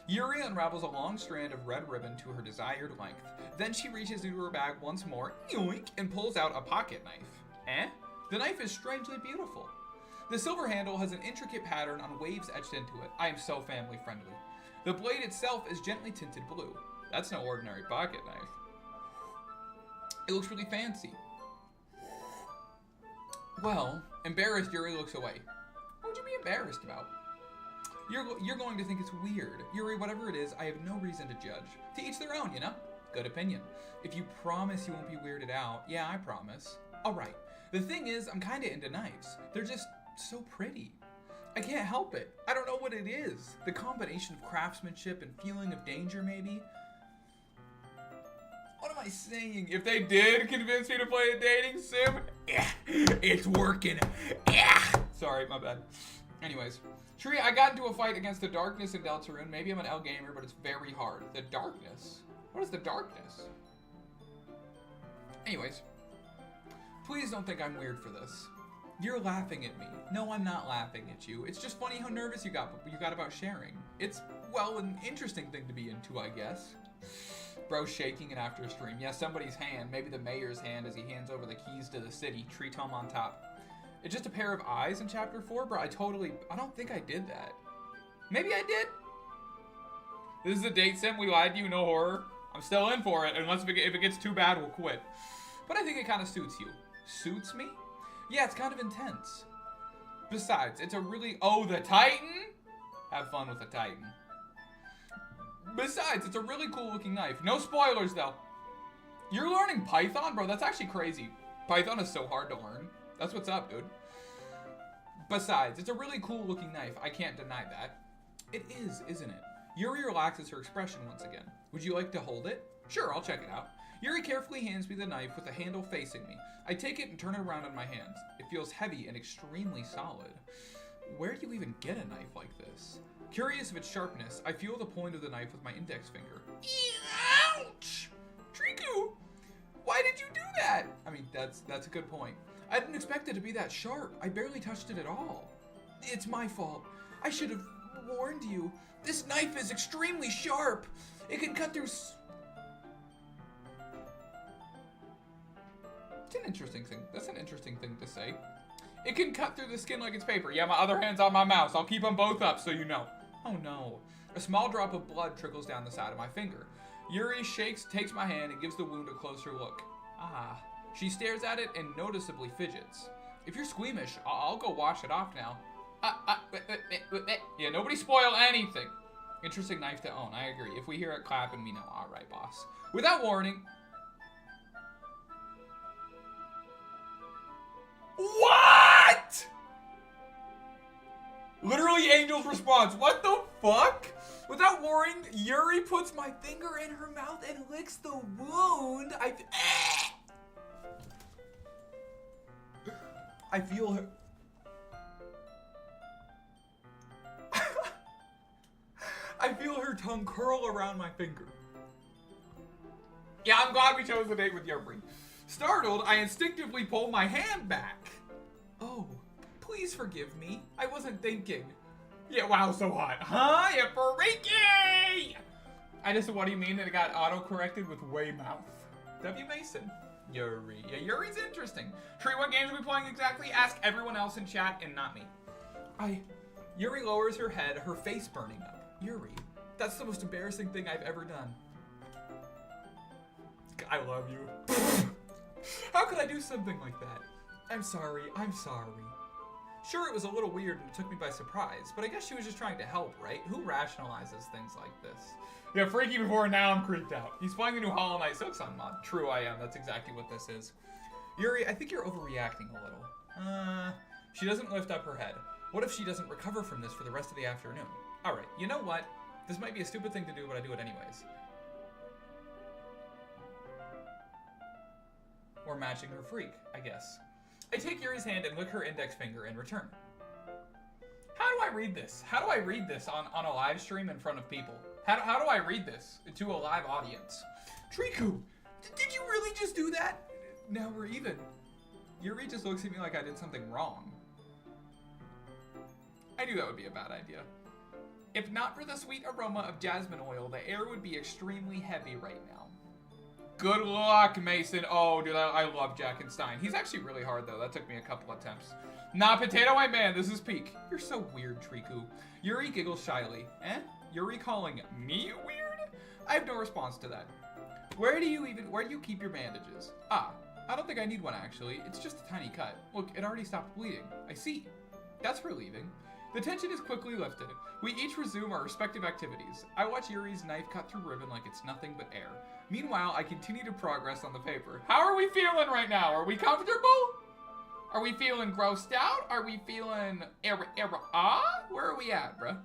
Yuri unravels a long strand of red ribbon to her desired length. Then she reaches into her bag once more, yoink, and pulls out a pocket knife. Eh? The knife is strangely beautiful. The silver handle has an intricate pattern on waves etched into it. I am so family friendly. The blade itself is gently tinted blue. That's no ordinary pocket knife. It looks really fancy. Well, embarrassed, Yuri looks away. What would you be embarrassed about? You're going to think it's weird. Yuri, whatever it is, I have no reason to judge. To each their own, you know? Good opinion. If you promise you won't be weirded out, yeah, I promise. Alright. The thing is, I'm kinda into knives. They're just so pretty. I can't help it. I don't know what it is. The combination of craftsmanship and feeling of danger, maybe. What am I saying? If they did convince me to play a dating sim, yeah, it's working. Yeah. Sorry, my bad. Anyways, Tree, I got into a fight against the darkness in Deltarune. Maybe I'm an L gamer, but it's very hard. The darkness? What is the darkness? Anyways, please don't think I'm weird for this. You're laughing at me. No, I'm not laughing at you. It's just funny how nervous you got about sharing. It's, well, an interesting thing to be into, I guess. Bro shaking it after a stream. Yeah, somebody's hand, maybe the mayor's hand as he hands over the keys to the city, tree tome on top. It's just a pair of eyes in chapter 4, bro. I don't think I did that. Maybe I did. This is a date sim, we lied to you, no horror. I'm still in for it, unless if it gets too bad, we'll quit. But I think it kind of suits you. Suits me? Yeah, it's kind of intense. Besides, it's a really... Oh, the Titan? Have fun with the Titan. Besides, it's a really cool looking knife. No spoilers, though. You're learning Python? Bro, that's actually crazy. Python is so hard to learn. That's what's up, dude. Besides, it's a really cool looking knife. I can't deny that. It is, isn't it? Yuri relaxes her expression once again. Would you like to hold it? Sure, I'll check it out. Yuri carefully hands me the knife with the handle facing me. I take it and turn it around in my hands. It feels heavy and extremely solid. Where do you even get a knife like this? Curious of its sharpness, I feel the point of the knife with my index finger. Ouch! Triku! Why did you do that? I mean, that's a good point. I didn't expect it to be that sharp. I barely touched it at all. It's my fault. I should have warned you. This knife is extremely sharp. It can cut through... It's an interesting thing. That's an interesting thing to say. It can cut through the skin like it's paper. Yeah, my other hand's on my mouse. I'll keep them both up so you know. Oh no. A small drop of blood trickles down the side of my finger. Yuri takes my hand and gives the wound a closer look. Ah. She stares at it and noticeably fidgets. If you're squeamish, I'll go wash it off now. Yeah, nobody spoil anything. Interesting knife to own, I agree. If we hear it clapping, we know. Alright, boss. Without warning... What?! Literally Angel's response. What the fuck? Without warning, Yuri puts my finger in her mouth and licks the wound. I feel her... I feel her tongue curl around my finger. Yeah, I'm glad we chose the date with Yuri. Startled, I instinctively pull my hand back. Oh, please forgive me. I wasn't thinking. Yeah, wow, so hot. Huh? You freaky! What do you mean that it got auto-corrected with way mouth? W. Mason. Yuri. Yeah, Yuri's interesting. Tree, what games are we playing exactly? Ask everyone else in chat and not me. Yuri lowers her head, her face burning up. Yuri, that's the most embarrassing thing I've ever done. I love you. How could I do something like that? I'm sorry. Sure, it was a little weird and it took me by surprise, but I guess she was just trying to help, right? Who rationalizes things like this? Yeah, freaky before, now I'm creeped out. He's playing the new Hollow Knight Silksong mod. True, I am. That's exactly what this is. Yuri, I think you're overreacting a little. She doesn't lift up her head. What if she doesn't recover from this for the rest of the afternoon? Alright, you know what? This might be a stupid thing to do, but I do it anyways. Or matching her freak, I guess. I take Yuri's hand and lick her index finger in return. How do I read this? How do I read this on a live stream in front of people? How do I read this to a live audience? Triku, did you really just do that? Now we're even. Yuri just looks at me like I did something wrong. I knew that would be a bad idea. If not for the sweet aroma of jasmine oil, the air would be extremely heavy right now. Good luck, Mason. Oh, dude, I love Jack and Stein. He's actually really hard, though. That took me a couple attempts. Nah, Potato White Man, this is peak. You're so weird, Triku. Yuri giggles shyly. Eh? Yuri calling me weird? I have no response to that. Where do you keep your bandages? Ah, I don't think I need one, actually. It's just a tiny cut. Look, it already stopped bleeding. I see. That's relieving. The tension is quickly lifted. We each resume our respective activities. I watch Yuri's knife cut through ribbon like it's nothing but air. Meanwhile, I continue to progress on the paper. How are we feeling right now? Are we comfortable? Are we feeling grossed out? Are we feeling where are we at, bruh?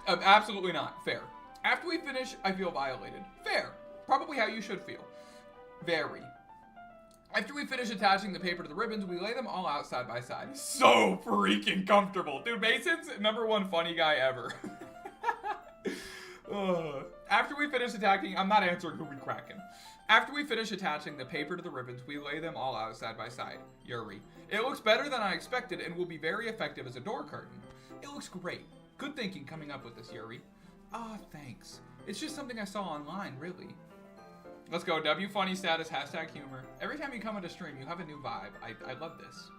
Absolutely not. Fair. After we finish, I feel violated. Fair. Probably how you should feel. Very. After we finish attaching the paper to the ribbons, we lay them all out side by side. So freaking comfortable. Dude, Mason's #1 funny guy ever. After we finish attaching, I'm not answering who we cracking. After we finish attaching the paper to the ribbons, we lay them all out side by side. Yuri. It looks better than I expected and will be very effective as a door curtain. It looks great. Good thinking coming up with this, Yuri. Ah, thanks. It's just something I saw online, really. Let's go. W funny status, #humor. Every time you come into stream, you have a new vibe. I love this.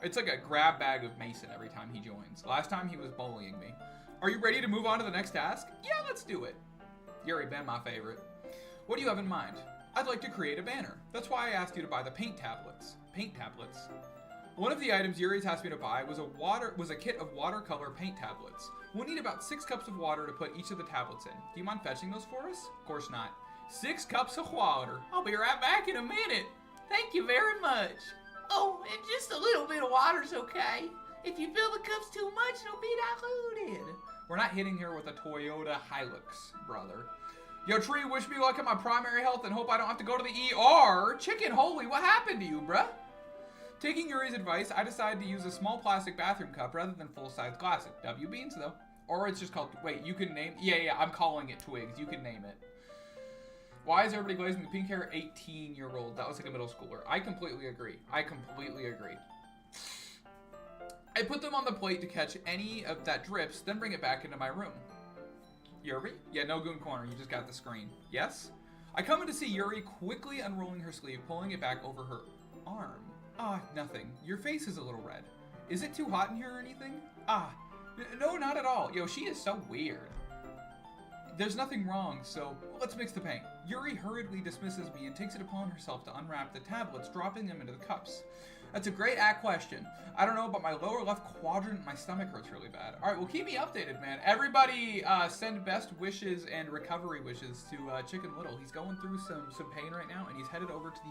It's like a grab bag of Mason every time he joins. Last time he was bullying me. Are you ready to move on to the next task? Yeah, let's do it. Yuri, been my favorite. What do you have in mind? I'd like to create a banner. That's why I asked you to buy the paint tablets. Paint tablets? One of the items Yuri's asked me to buy was a kit of watercolor paint tablets. We'll need about 6 cups of water to put each of the tablets in. Do you mind fetching those for us? Of course not. 6 cups of water. I'll be right back in a minute. Thank you very much. Oh, and just a little bit of water's okay. If you fill the cups too much, it'll be diluted. We're not hitting here with a Toyota Hilux, brother. Yo, Tree, wish me luck in my primary health and hope I don't have to go to the ER. Chicken Holy, what happened to you, bruh? Taking Yuri's advice, I decided to use a small plastic bathroom cup rather than full-size classic. W beans, though. Or it's just called, wait, you can name, yeah, I'm calling it Twigs. You can name it. Why is everybody glazing the pink hair? 18-year-old. That was like a middle schooler. I completely agree. I put them on the plate to catch any of that drips, then bring it back into my room. Yuri? Yeah, no goon corner. You just got the screen. Yes? I come in to see Yuri quickly unrolling her sleeve, pulling it back over her arm. Ah, nothing. Your face is a little red. Is it too hot in here or anything? Ah, no, not at all. Yo, she is so weird. There's nothing wrong, so let's mix the paint. Yuri hurriedly dismisses me and takes it upon herself to unwrap the tablets, dropping them into the cups. That's a great question. I don't know, but my lower left quadrant, my stomach hurts really bad. All right, well, keep me updated, man. Everybody send best wishes and recovery wishes to Chicken Little. He's going through some pain right now, and he's headed over to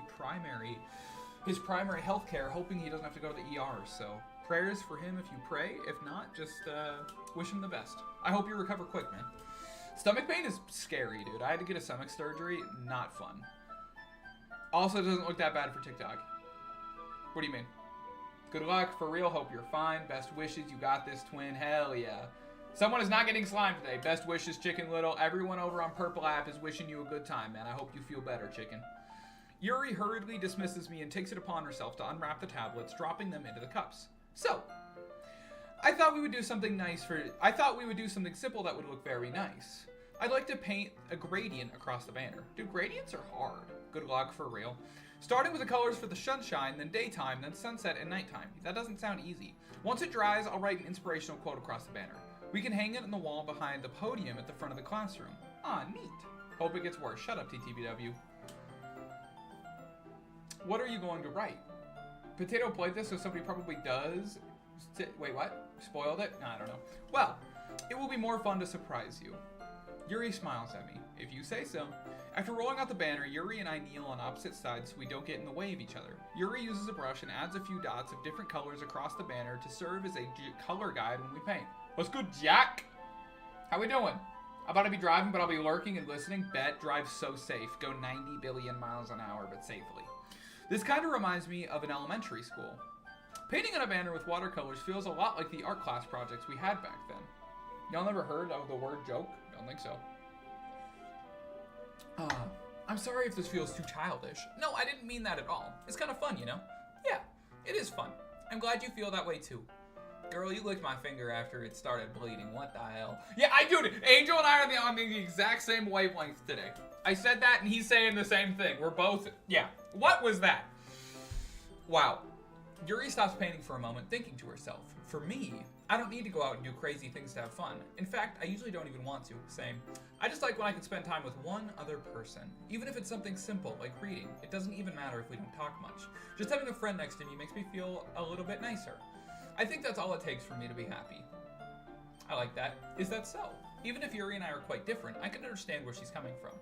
his primary health care, hoping he doesn't have to go to the ER. So prayers for him if you pray. If not, just wish him the best. I hope you recover quick, man. Stomach pain is scary, dude. I had to get a stomach surgery. Not fun. Also, it doesn't look that bad for TikTok. What do you mean? Good luck, for real. Hope you're fine. Best wishes. You got this, twin. Hell yeah. Someone is not getting slime today. Best wishes, Chicken Little. Everyone over on Purple App is wishing you a good time, man. I hope you feel better, Chicken. Yuri hurriedly dismisses me and takes it upon herself to unwrap the tablets, dropping them into the cups. So, I thought we would do something simple that would look very nice. I'd like to paint a gradient across the banner. Dude, gradients are hard. Good luck, for real. Starting with the colors for the sunshine, then daytime, then sunset and nighttime. That doesn't sound easy. Once it dries, I'll write an inspirational quote across the banner. We can hang it on the wall behind the podium at the front of the classroom. Ah, neat. Hope it gets worse. Shut up, TTBW. What are you going to write? Potato played this, so somebody probably does. Wait, what? Spoiled it? No, I don't know. Well, it will be more fun to surprise you. Yuri smiles at me. If you say so. After rolling out the banner, Yuri and I kneel on opposite sides so we don't get in the way of each other. Yuri uses a brush and adds a few dots of different colors across the banner to serve as a color guide when we paint. What's good, Jack? How we doing? I'm about to be driving, but I'll be lurking and listening. Bet, drive so safe. Go 90 billion miles an hour, but safely. This kind of reminds me of an elementary school. Painting on a banner with watercolors feels a lot like the art class projects we had back then. Y'all never heard of the word joke? Don't think so. I'm sorry if this feels too childish. No, I didn't mean that at all. It's kind of fun, you know? Yeah, it is fun. I'm glad you feel that way too. Girl, you licked my finger after it started bleeding. What the hell? Yeah, I do. Angel and I are on the exact same wavelength today. I said that and he's saying the same thing. We're both, yeah. What was that? Wow. Yuri stops painting for a moment, thinking to herself. For me, I don't need to go out and do crazy things to have fun. In fact, I usually don't even want to. Same. I just like when I can spend time with one other person. Even if it's something simple, like reading. It doesn't even matter if we don't talk much. Just having a friend next to me makes me feel a little bit nicer. I think that's all it takes for me to be happy. I like that. Is that so? Even if Yuri and I are quite different, I can understand where she's coming from.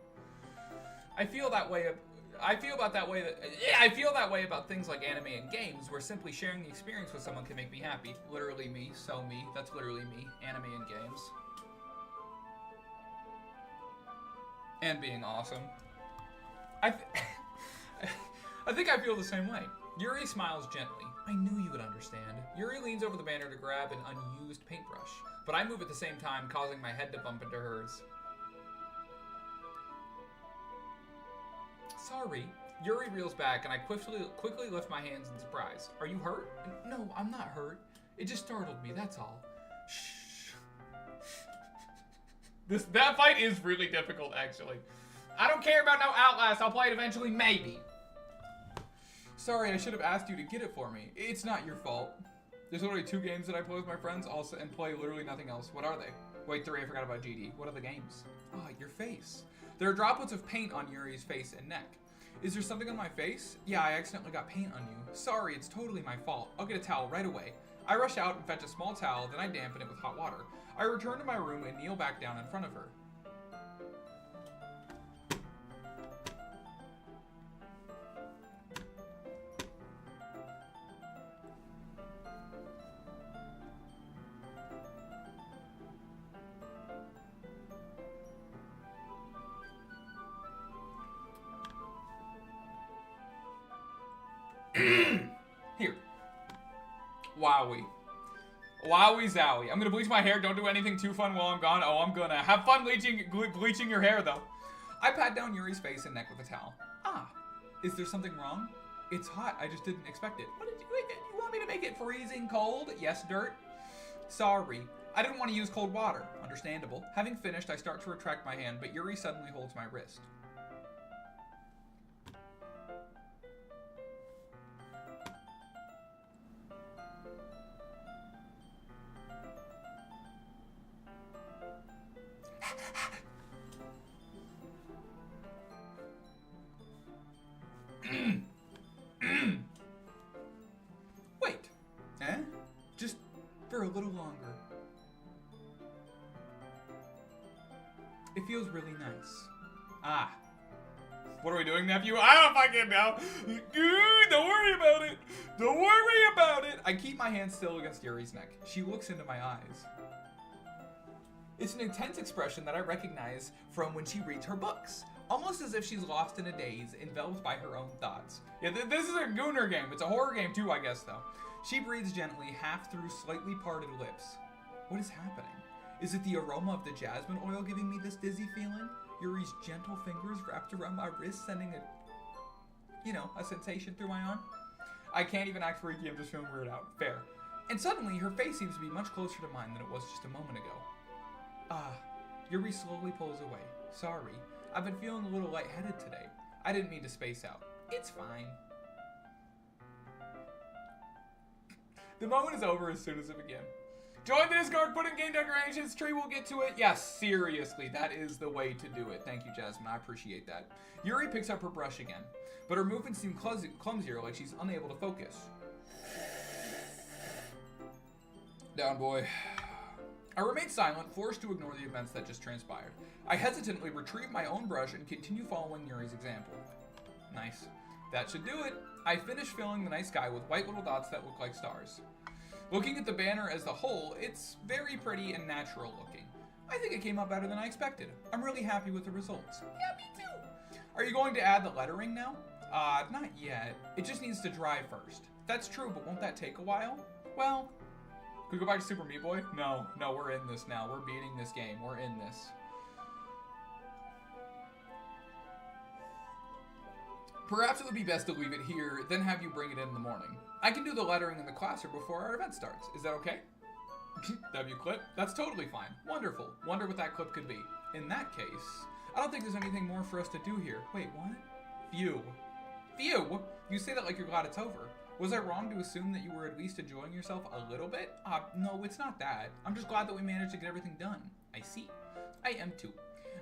I feel that way I feel about that way that yeah, I feel that way about things like anime and games, where simply sharing the experience with someone can make me happy. Literally me, so me. That's literally me. Anime and games. And being awesome. I think I feel the same way. Yuri smiles gently. I knew you would understand. Yuri leans over the banner to grab an unused paintbrush, but I move at the same time, causing my head to bump into hers. Sorry. Yuri reels back, and I quickly lift my hands in surprise. Are you hurt? No, I'm not hurt. It just startled me, that's all. Shh. That fight is really difficult, actually. I don't care about no Outlast. I'll play it eventually, maybe. Sorry, I should have asked you to get it for me. It's not your fault. There's literally 2 games that I play with my friends also and play literally nothing else. What are they? Wait, 3, I forgot about GD. What are the games? Ah, your face. There are droplets of paint on Yuri's face and neck. Is there something on my face? Yeah, I accidentally got paint on you. Sorry, it's totally my fault. I'll get a towel right away. I rush out and fetch a small towel, then I dampen it with hot water. I return to my room and kneel back down in front of her. Here. Wowie. Wowie zowie. I'm gonna bleach my hair. Don't do anything too fun while I'm gone. Oh, I'm gonna. Have fun bleaching your hair, though. I pat down Yuri's face and neck with a towel. Ah. Is there something wrong? It's hot. I just didn't expect it. What did you want me to make it freezing cold? Yes, dirt. Sorry. I didn't want to use cold water. Understandable. Having finished, I start to retract my hand, but Yuri suddenly holds my wrist. Wait. Eh? Just for a little longer. It feels really nice. Ah. What are we doing, nephew? I don't fucking know. Don't worry about it. Don't worry about it. I keep my hand still against Yuri's neck. She looks into my eyes. It's an intense expression that I recognize from when she reads her books. Almost as if she's lost in a daze, enveloped by her own thoughts. Yeah, this is a Gooner game. It's a horror game too, I guess, though. She breathes gently, half through slightly parted lips. What is happening? Is it the aroma of the jasmine oil giving me this dizzy feeling? Yuri's gentle fingers wrapped around my wrist, sending a sensation through my arm? I can't even act freaky, I'm just feeling weirded out. Fair. And suddenly, her face seems to be much closer to mine than it was just a moment ago. Ah. Yuri slowly pulls away. Sorry. I've been feeling a little lightheaded today. I didn't mean to space out. It's fine. The moment is over as soon as it began. Join the Discord, put in game decorations, tree, we'll get to it. Yes, seriously, that is the way to do it. Thank you, Jasmine, I appreciate that. Yuri picks up her brush again, but her movements seem clumsier, like she's unable to focus. Down, boy. I remain silent, forced to ignore the events that just transpired. I hesitantly retrieve my own brush and continue following Yuri's example. Nice. That should do it. I finish filling the night sky with white little dots that look like stars. Looking at the banner as the whole, it's very pretty and natural looking. I think it came out better than I expected. I'm really happy with the results. Yeah, me too. Are you going to add the lettering now? Not yet. It just needs to dry first. That's true, but won't that take a while? Well, could we go back to Super Meat Boy? No, we're in this now. We're beating this game. We're in this. Perhaps it would be best to leave it here, then have you bring it in the morning. I can do the lettering in the classroom before our event starts. Is that okay? W clip? That's totally fine. Wonderful. Wonder what that clip could be. In that case, I don't think there's anything more for us to do here. Wait, what? Phew. Phew? You say that like you're glad it's over. Was I wrong to assume that you were at least enjoying yourself a little bit? No, it's not that. I'm just glad that we managed to get everything done. I see. I am too.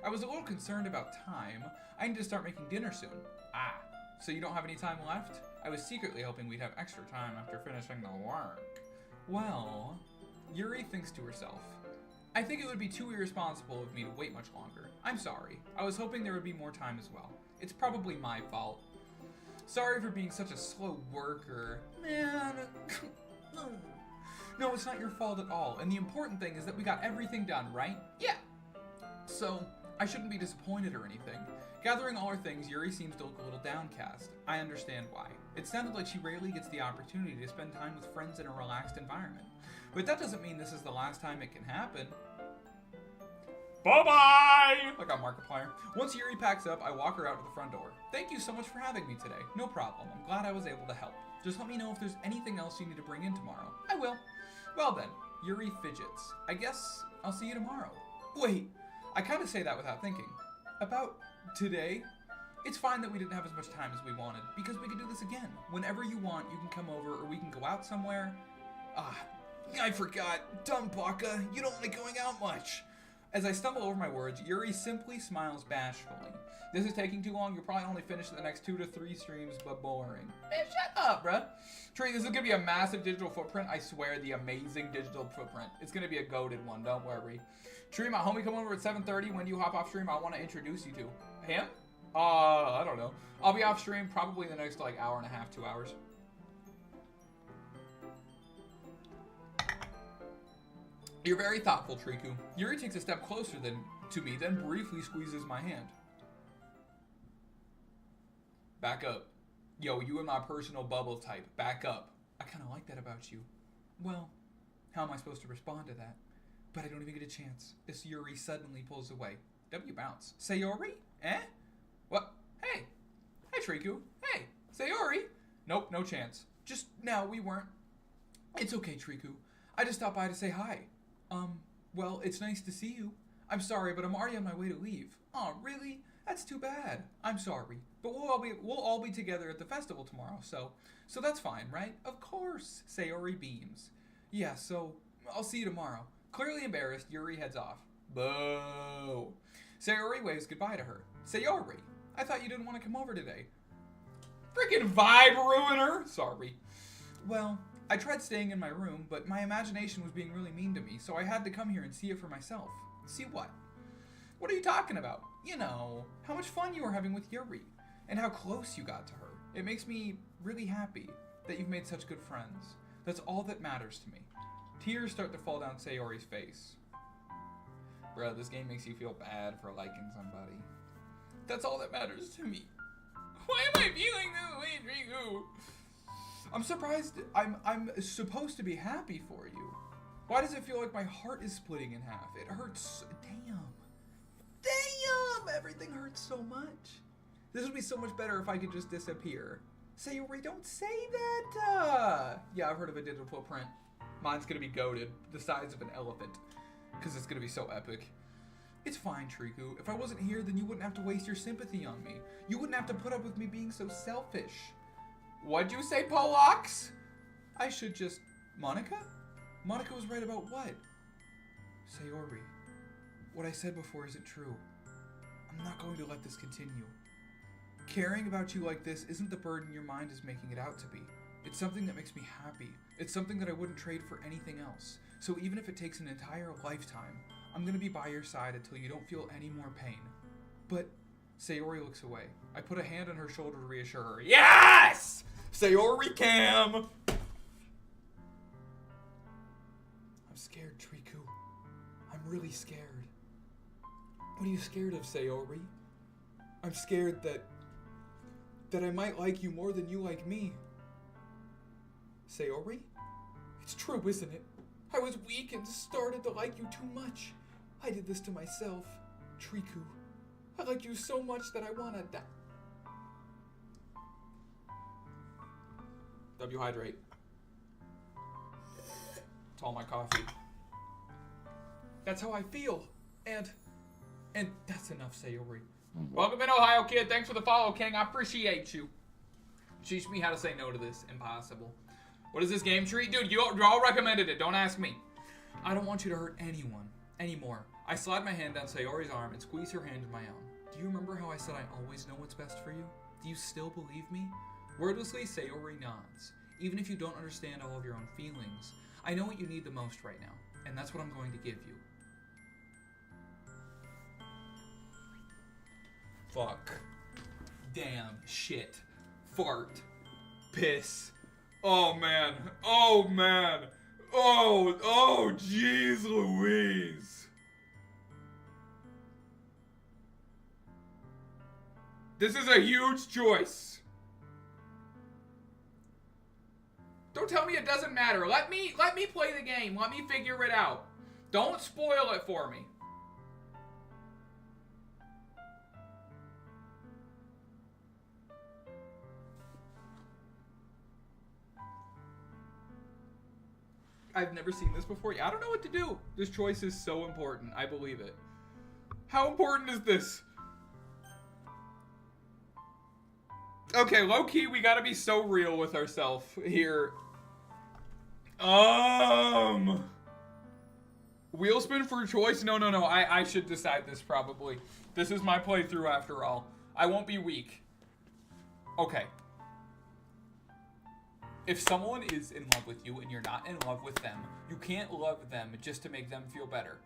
I was a little concerned about time. I need to start making dinner soon. Ah, so you don't have any time left? I was secretly hoping we'd have extra time after finishing the work. Well, Yuri thinks to herself. I think it would be too irresponsible of me to wait much longer. I'm sorry. I was hoping there would be more time as well. It's probably my fault. Sorry for being such a slow worker. Man. No, it's not your fault at all. And the important thing is that we got everything done, right? Yeah. So, I shouldn't be disappointed or anything. Gathering all her things, Yuri seems to look a little downcast. I understand why. It sounded like she rarely gets the opportunity to spend time with friends in a relaxed environment. But that doesn't mean this is the last time it can happen. Bye-bye! Like on Markiplier. Once Yuri packs up, I walk her out to the front door. Thank you so much for having me today. No problem. I'm glad I was able to help. Just let me know if there's anything else you need to bring in tomorrow. I will. Well then, Yuri fidgets. I guess I'll see you tomorrow. Wait, I kind of say that without thinking. About today? It's fine that we didn't have as much time as we wanted, because we can do this again. Whenever you want, you can come over, or we can go out somewhere. I forgot. Dumb baka, you don't like going out much. As I stumble over my words, Yuri simply smiles bashfully. This is taking too long. You'll probably only finish the next 2 to 3 streams, but boring. Man, shut up, bruh. Tree, this is gonna be a massive digital footprint. I swear, the amazing digital footprint. It's gonna be a goated one, don't worry. Tree, my homie come over at 7:30. When you hop off stream, I want to introduce you to him. I don't know. I'll be off stream probably in the next like hour and a half, 2 hours. You're very thoughtful, Triku. Yuri takes a step closer to me, then briefly squeezes my hand. Back up. Yo, you and my personal bubble type. Back up. I kind of like that about you. Well, how am I supposed to respond to that? But I don't even get a chance. As Yuri suddenly pulls away. W bounce. Sayori? Eh? What? Hey. Hey, Triku. Hey. Sayori? Nope, no chance. Just now, we weren't. It's okay, Triku. I just stopped by to say hi. Well, it's nice to see you. I'm sorry, but I'm already on my way to leave. Oh, really? That's too bad. I'm sorry. But we'll all be together at the festival tomorrow, so that's fine, right? Of course, Sayori beams. Yeah, so I'll see you tomorrow. Clearly embarrassed, Yuri heads off. Boo! Sayori waves goodbye to her. Sayori, I thought you didn't want to come over today. Freaking vibe ruiner! Sorry. Well, I tried staying in my room, but my imagination was being really mean to me, so I had to come here and see it for myself. See what? What are you talking about? You know, how much fun you were having with Yuri, and how close you got to her. It makes me really happy that you've made such good friends. That's all that matters to me. Tears start to fall down Sayori's face. Bro, this game makes you feel bad for liking somebody. That's all that matters to me. Why am I feeling this way, Riku? I'm surprised. I'm supposed to be happy for you. Why does it feel like my heart is splitting in half? It hurts. Damn. Everything hurts so much. This would be so much better if I could just disappear. Sayori, don't say that. Yeah, I've heard of a digital footprint. Mine's gonna be goated, the size of an elephant, because it's gonna be so epic. It's fine, Triku. If I wasn't here, then you wouldn't have to waste your sympathy on me. You wouldn't have to put up with me being so selfish. What'd you say, Polox? I should just... Monica? Monica was right about what? Sayori, what I said before isn't true. I'm not going to let this continue. Caring about you like this isn't the burden your mind is making it out to be. It's something that makes me happy. It's something that I wouldn't trade for anything else. So even if it takes an entire lifetime, I'm gonna be by your side until you don't feel any more pain. But Sayori looks away. I put a hand on her shoulder to reassure her. Yes! Sayori Cam! I'm scared, Triku. I'm really scared. What are you scared of, Sayori? I'm scared that I might like you more than you like me. Sayori? It's true, isn't it? I was weak and started to like you too much. I did this to myself. Triku, I like you so much that I wanna die. W hydrate. It's all my coffee. That's how I feel. And that's enough, Sayori. Welcome in, Ohio Kid. Thanks for the follow, King. I appreciate you. Teach me how to say no to this. Impossible. What is this game treat? Dude, you all recommended it. Don't ask me. I don't want you to hurt anyone anymore. I slide my hand down Sayori's arm and squeeze her hand in my own. Do you remember how I said I always know what's best for you? Do you still believe me? Wordlessly, Sayori nods. Even if you don't understand all of your own feelings, I know what you need the most right now, and that's what I'm going to give you. Fuck. Damn. Shit. fart, piss. Oh man. Oh man. Oh, jeez Louise. This is a huge choice. Don't tell me it doesn't matter. Let me play the game. Let me figure it out. Don't spoil it for me. I've never seen this before. I don't know what to do. This choice is so important. I believe it. How important is this? Okay, low-key, we gotta be so real with ourselves here. Wheel spin for choice? No. I should decide this probably. This is my playthrough after all. I won't be weak. Okay. If someone is in love with you and you're not in love with them, you can't love them just to make them feel better.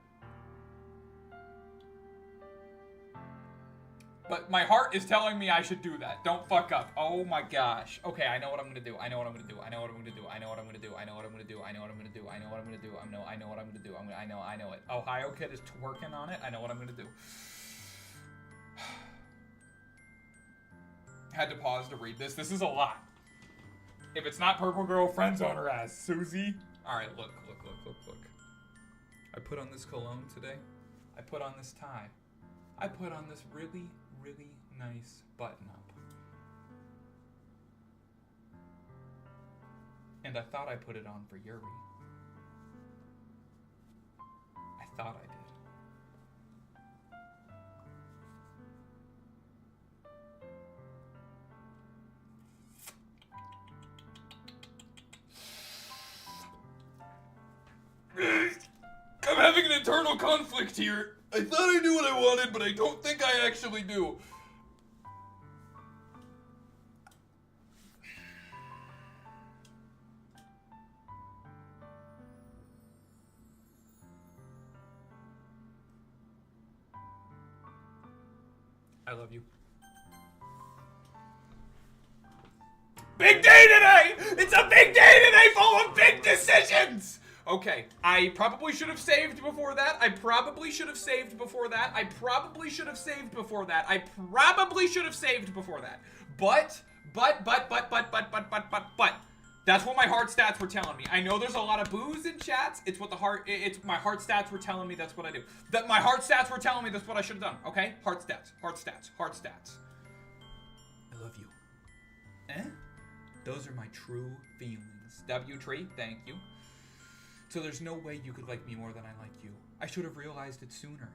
But my heart is telling me I should do that. Don't fuck up. Oh my gosh. Okay, I know what I'm gonna do. I know what I'm gonna do. I know what I'm gonna do. I know what I'm gonna do. I know what I'm gonna do. I know what I'm gonna do. I know what I'm gonna do. I know what I'm gonna do. I know it. Ohio Kid is twerking on it. I know what I'm gonna do. Had to pause to read this. This is a lot. If it's not Purple Girl, friends on her ass. Susie. Alright, look. I put on this cologne today. I put on this tie. I put on this really nice button-up. And I thought I put it on for Yuri. I thought I did. I'm having an internal conflict here. I thought I knew what I wanted, but I don't think I actually do. I love you. Big day today! It's a big day today full of big decisions! Okay, I probably should have saved before that. I probably should have saved before that. I probably should have saved before that. I probably should have saved before that. But. That's what my heart stats were telling me. I know there's a lot of boos in chats. It's what it's my heart stats were telling me that's what I do. That my heart stats were telling me that's what I should have done. Okay? Heart stats. I love you. Those are my true feelings. W Tree, thank you. So there's no way you could like me more than I like you. I should have realized it sooner.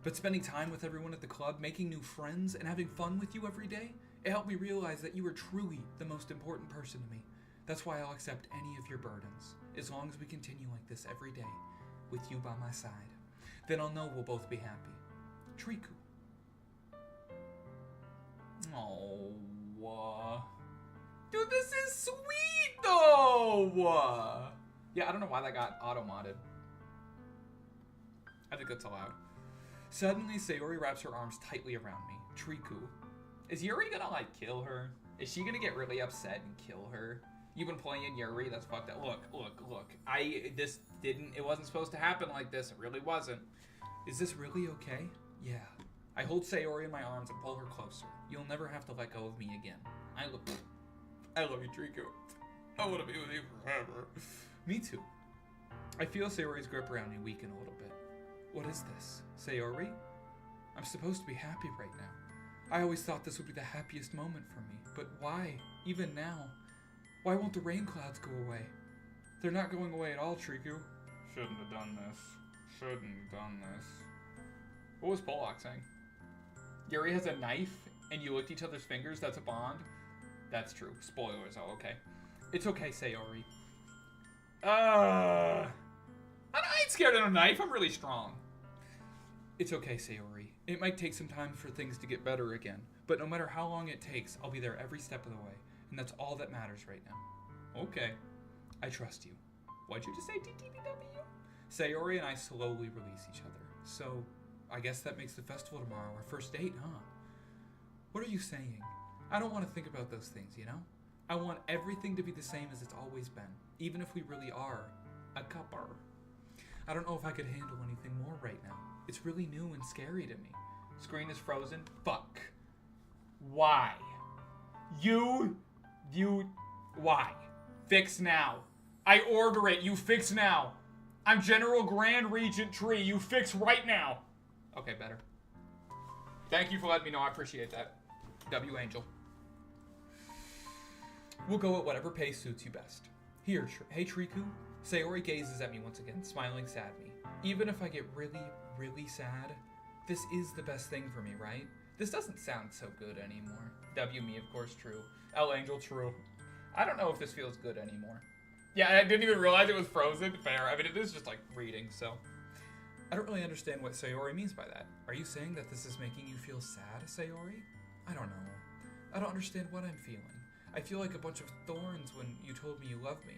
But spending time with everyone at the club, making new friends, and having fun with you every day, it helped me realize that you are truly the most important person to me. That's why I'll accept any of your burdens, as long as we continue like this every day, with you by my side. Then I'll know we'll both be happy. Triku. Oh, dude, this is sweet, though! Yeah, I don't know why that got auto-modded. I think that's allowed. Suddenly, Sayori wraps her arms tightly around me. Triku. Is Yuri gonna, like, kill her? Is she gonna get really upset and kill her? You've been playing Yuri? That's fucked up. Look. It wasn't supposed to happen like this. It really wasn't. Is this really okay? Yeah. I hold Sayori in my arms and pull her closer. You'll never have to let go of me again. I love you, Triku. I want to be with you forever. Me too. I feel Sayori's grip around me weaken a little bit. What is this? Sayori? I'm supposed to be happy right now. I always thought this would be the happiest moment for me. But why? Even now? Why won't the rain clouds go away? They're not going away at all, Triku. Shouldn't have done this. What was Pollock saying? Yuri has a knife and you licked each other's fingers? That's a bond? That's true. Spoilers. Oh, okay. It's okay, Sayori. I ain't scared of a knife. I'm really strong. It's okay, Sayori. It might take some time for things to get better again, but no matter how long it takes, I'll be there every step of the way, and that's all that matters right now. Okay. I trust you. What'd you just say, TTBW? Sayori and I slowly release each other. So, I guess that makes the festival tomorrow our first date, huh? What are you saying? I don't want to think about those things, you know? I want everything to be the same as it's always been, even if we really are a couple. I don't know if I could handle anything more right now. It's really new and scary to me. Screen is frozen. Fuck. Why? Why? Fix now. I order it. You fix now. I'm General Grand Regent Tree. You fix right now. Okay, better. Thank you for letting me know. I appreciate that. W Angel. We'll go at whatever pace suits you best. Here, hey Triku. Sayori gazes at me once again, smiling sadly. Even if I get really, really sad, this is the best thing for me, right? This doesn't sound so good anymore. W me, of course, true. L Angel, true. I don't know if this feels good anymore. Yeah, I didn't even realize it was frozen. Fair. I mean, it is just like reading, so. I don't really understand what Sayori means by that. Are you saying that this is making you feel sad, Sayori? I don't know. I don't understand what I'm feeling. I feel like a bunch of thorns when you told me you love me.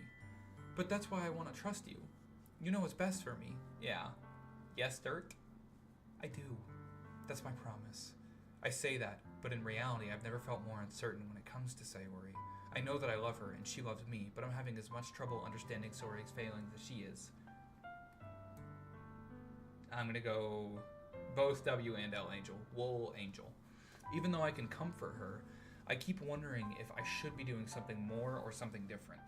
But that's why I want to trust you. You know what's best for me. Yeah. Yes, Dirt? I do. That's my promise. I say that, but in reality, I've never felt more uncertain when it comes to Sayori. I know that I love her and she loves me, but I'm having as much trouble understanding Sayori's failings as she is. I'm gonna go both W and L Angel. Wool Angel. Even though I can comfort her, I keep wondering if I should be doing something more or something different.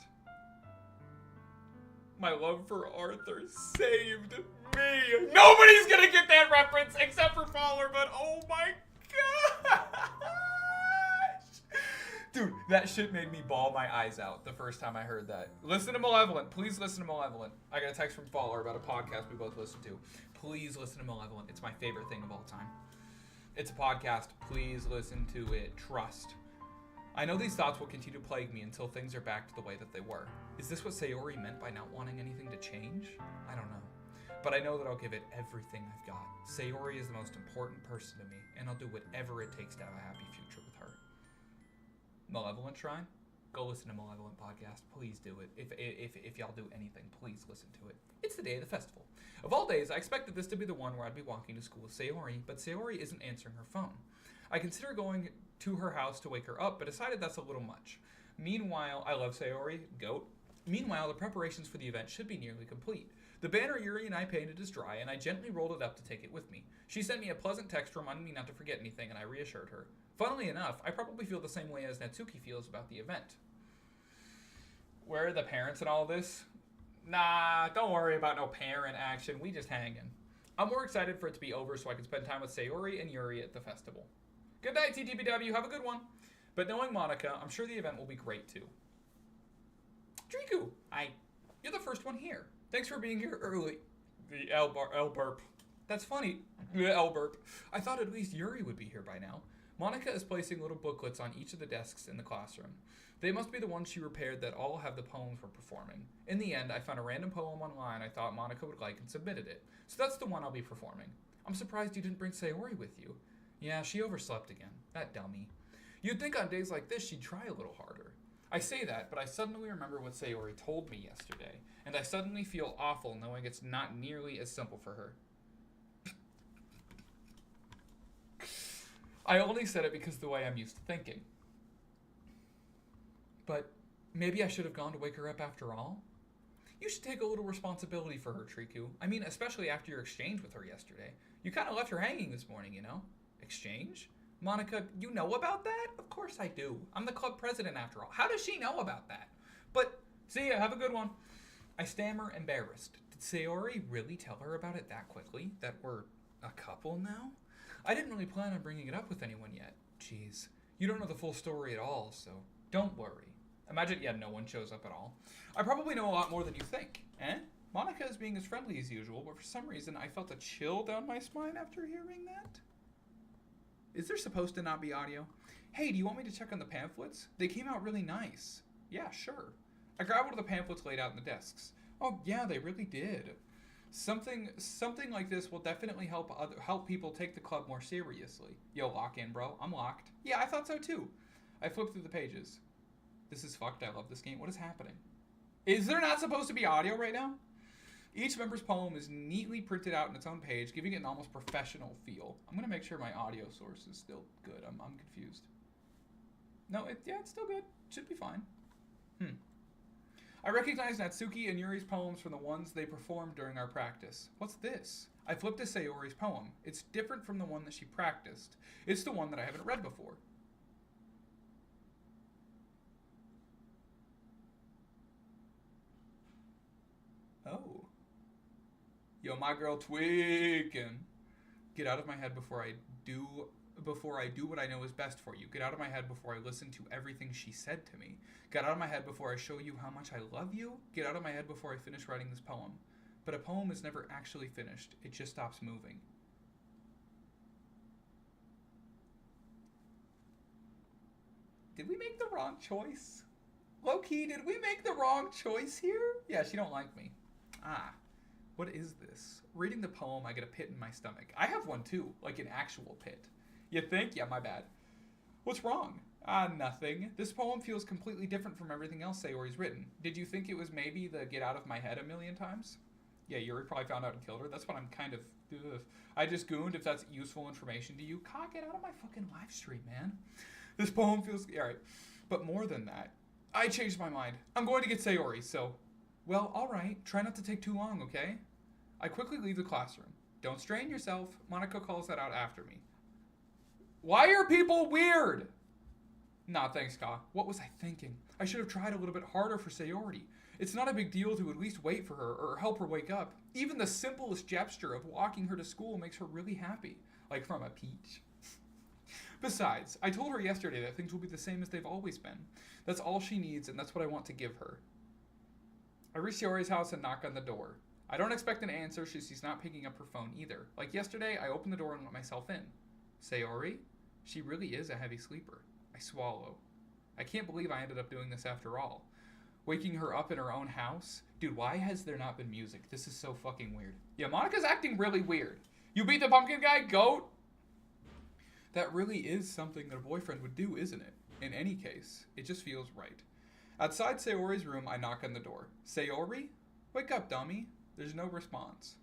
My love for Arthur saved me. Nobody's gonna get that reference except for Fowler, but oh my gosh. Dude, that shit made me bawl my eyes out the first time I heard that. Listen to Malevolent. Please listen to Malevolent. I got a text from Fowler about a podcast we both listen to. Please listen to Malevolent. It's my favorite thing of all time. It's a podcast. Please listen to it. Trust. I know these thoughts will continue to plague me until things are back to the way that they were. Is this what Sayori meant by not wanting anything to change? I don't know. But I know that I'll give it everything I've got. Sayori is the most important person to me, and I'll do whatever it takes to have a happy future with her. Malevolent Shrine? Go listen to Malevolent Podcast. Please do it. If y'all do anything, please listen to it. It's the day of the festival. Of all days, I expected this to be the one where I'd be walking to school with Sayori, but Sayori isn't answering her phone. I consider going to her house to wake her up, but decided that's a little much. Meanwhile, I love Sayori, goat. Meanwhile, the preparations for the event should be nearly complete. The banner Yuri and I painted is dry, and I gently rolled it up to take it with me. She sent me a pleasant text reminding me not to forget anything, and I reassured her. Funnily enough, I probably feel the same way as Natsuki feels about the event. Where are the parents in all this? Nah, don't worry about no parent action. We just hanging. I'm more excited for it to be over so I can spend time with Sayori and Yuri at the festival. Good night, TTBW. Have a good one. But knowing Monica, I'm sure the event will be great too. Driku, you're the first one here. Thanks for being here early. The L burp. That's funny. The L burp. I thought at least Yuri would be here by now. Monica is placing little booklets on each of the desks in the classroom. They must be the ones she repaired that all have the poems we're performing. In the end, I found a random poem online I thought Monica would like and submitted it. So that's the one I'll be performing. I'm surprised you didn't bring Sayori with you. Yeah, she overslept again. That dummy. You'd think on days like this she'd try a little harder. I say that, but I suddenly remember what Sayori told me yesterday, and I suddenly feel awful knowing it's not nearly as simple for her. I only said it because of the way I'm used to thinking. But maybe I should have gone to wake her up after all? You should take a little responsibility for her, Triku. I mean, especially after your exchange with her yesterday. You kind of left her hanging this morning, you know? Exchange? Monica, you know about that? Of course I do. I'm the club president after all. How does she know about that? But, see ya, have a good one. I stammer, embarrassed. Did Sayori really tell her about it that quickly? That we're a couple now? I didn't really plan on bringing it up with anyone yet. Jeez. You don't know the full story at all, so don't worry. Imagine, no one shows up at all. I probably know a lot more than you think. Monica is being as friendly as usual, but for some reason I felt a chill down my spine after hearing that. Is there supposed to not be audio? Hey, do you want me to check on the pamphlets? They came out really nice. Yeah, sure. I grabbed one of the pamphlets laid out in the desks. Oh, yeah, they really did. Something like this will definitely help people take the club more seriously. Yo, lock in, bro. I'm locked. Yeah, I thought so too. I flipped through the pages. This is fucked. I love this game. What is happening? Is there not supposed to be audio right now? Each member's poem is neatly printed out in its own page, giving it an almost professional feel. I'm going to make sure my audio source is still good. I'm confused. No, it's still good. Should be fine. I recognize Natsuki and Yuri's poems from the ones they performed during our practice. What's this? I flipped to Sayori's poem. It's different from the one that she practiced. It's the one that I haven't read before. Oh. Yo, my girl tweaking. Get out of my head before I do what I know is best for you. Get out of my head before I listen to everything she said to me. Get out of my head before I show you how much I love you. Get out of my head before I finish writing this poem. But a poem is never actually finished. It just stops moving. Did we make the wrong choice? Low-key, did we make the wrong choice here? Yeah, she don't like me. Ah, what is this? Reading the poem, I get a pit in my stomach. I have one too, like an actual pit. You think? Yeah, my bad. What's wrong? Nothing. This poem feels completely different from everything else Sayori's written. Did you think it was maybe the get out of my head a million times? Yeah, Yuri probably found out and killed her. That's what I'm kind of... Ugh. I just gooned if that's useful information to you. Get out of my fucking live stream, man. This poem feels... Alright. But more than that, I changed my mind. I'm going to get Sayori, so... Well, alright. Try not to take too long, okay? I quickly leave the classroom. Don't strain yourself. Monica calls that out after me. Why are people weird? Nah, thanks, Ka. What was I thinking? I should have tried a little bit harder for Sayori. It's not a big deal to at least wait for her or help her wake up. Even the simplest gesture of walking her to school makes her really happy. Like from a peach. Besides, I told her yesterday that things will be the same as they've always been. That's all she needs, and that's what I want to give her. I reach Sayori's house and knock on the door. I don't expect an answer. She's not picking up her phone either. Like yesterday, I opened the door and let myself in. Sayori? She really is a heavy sleeper. I swallow. I can't believe I ended up doing this after all. Waking her up in her own house? Dude, why has there not been music? This is so fucking weird. Yeah, Monica's acting really weird. You beat the pumpkin guy, goat? That really is something that a boyfriend would do, isn't it? In any case, it just feels right. Outside Sayori's room, I knock on the door. Sayori? Wake up, dummy. There's no response.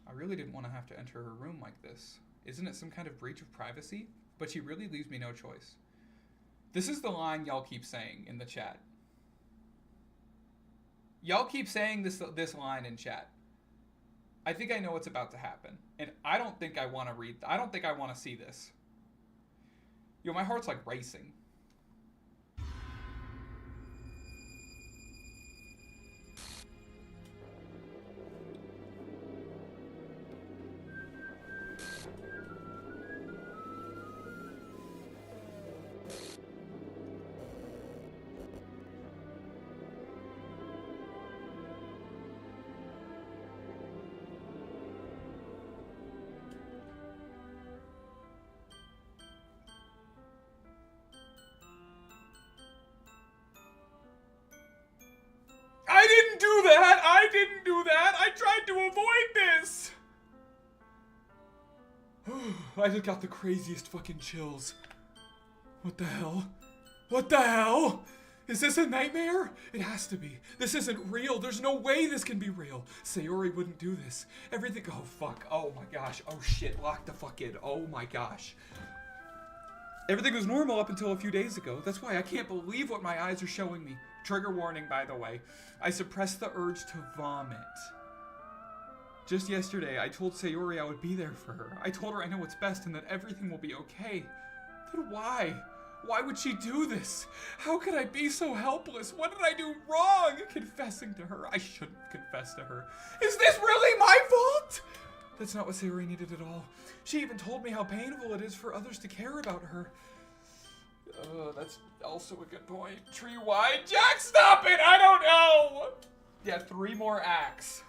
I really didn't want to have to enter her room like this. Isn't it some kind of breach of privacy? But she really leaves me no choice. This is the line y'all keep saying in the chat. Y'all keep saying this line in chat. I think I know what's about to happen. And I don't think I want to see this. Yo, my heart's like racing. I didn't do that. I tried to avoid this. I just got the craziest fucking chills. What the hell? What the hell? Is this a nightmare? It has to be. This isn't real. There's no way this can be real. Sayori wouldn't do this. Everything. Oh, fuck. Oh, my gosh. Oh, shit. Lock the fuck in. Oh, my gosh. Everything was normal up until a few days ago. That's why I can't believe what my eyes are showing me. Trigger warning, by the way. I suppressed the urge to vomit. Just yesterday, I told Sayori I would be there for her. I told her I know what's best and that everything will be okay. Then why? Why would she do this? How could I be so helpless? What did I do wrong? Confessing to her. I shouldn't confess to her. Is this really my fault? That's not what Sayori needed at all. She even told me how painful it is for others to care about her. That's also a good point. Tree wide. Jack, stop it! I don't know! Yeah, 3 more acts.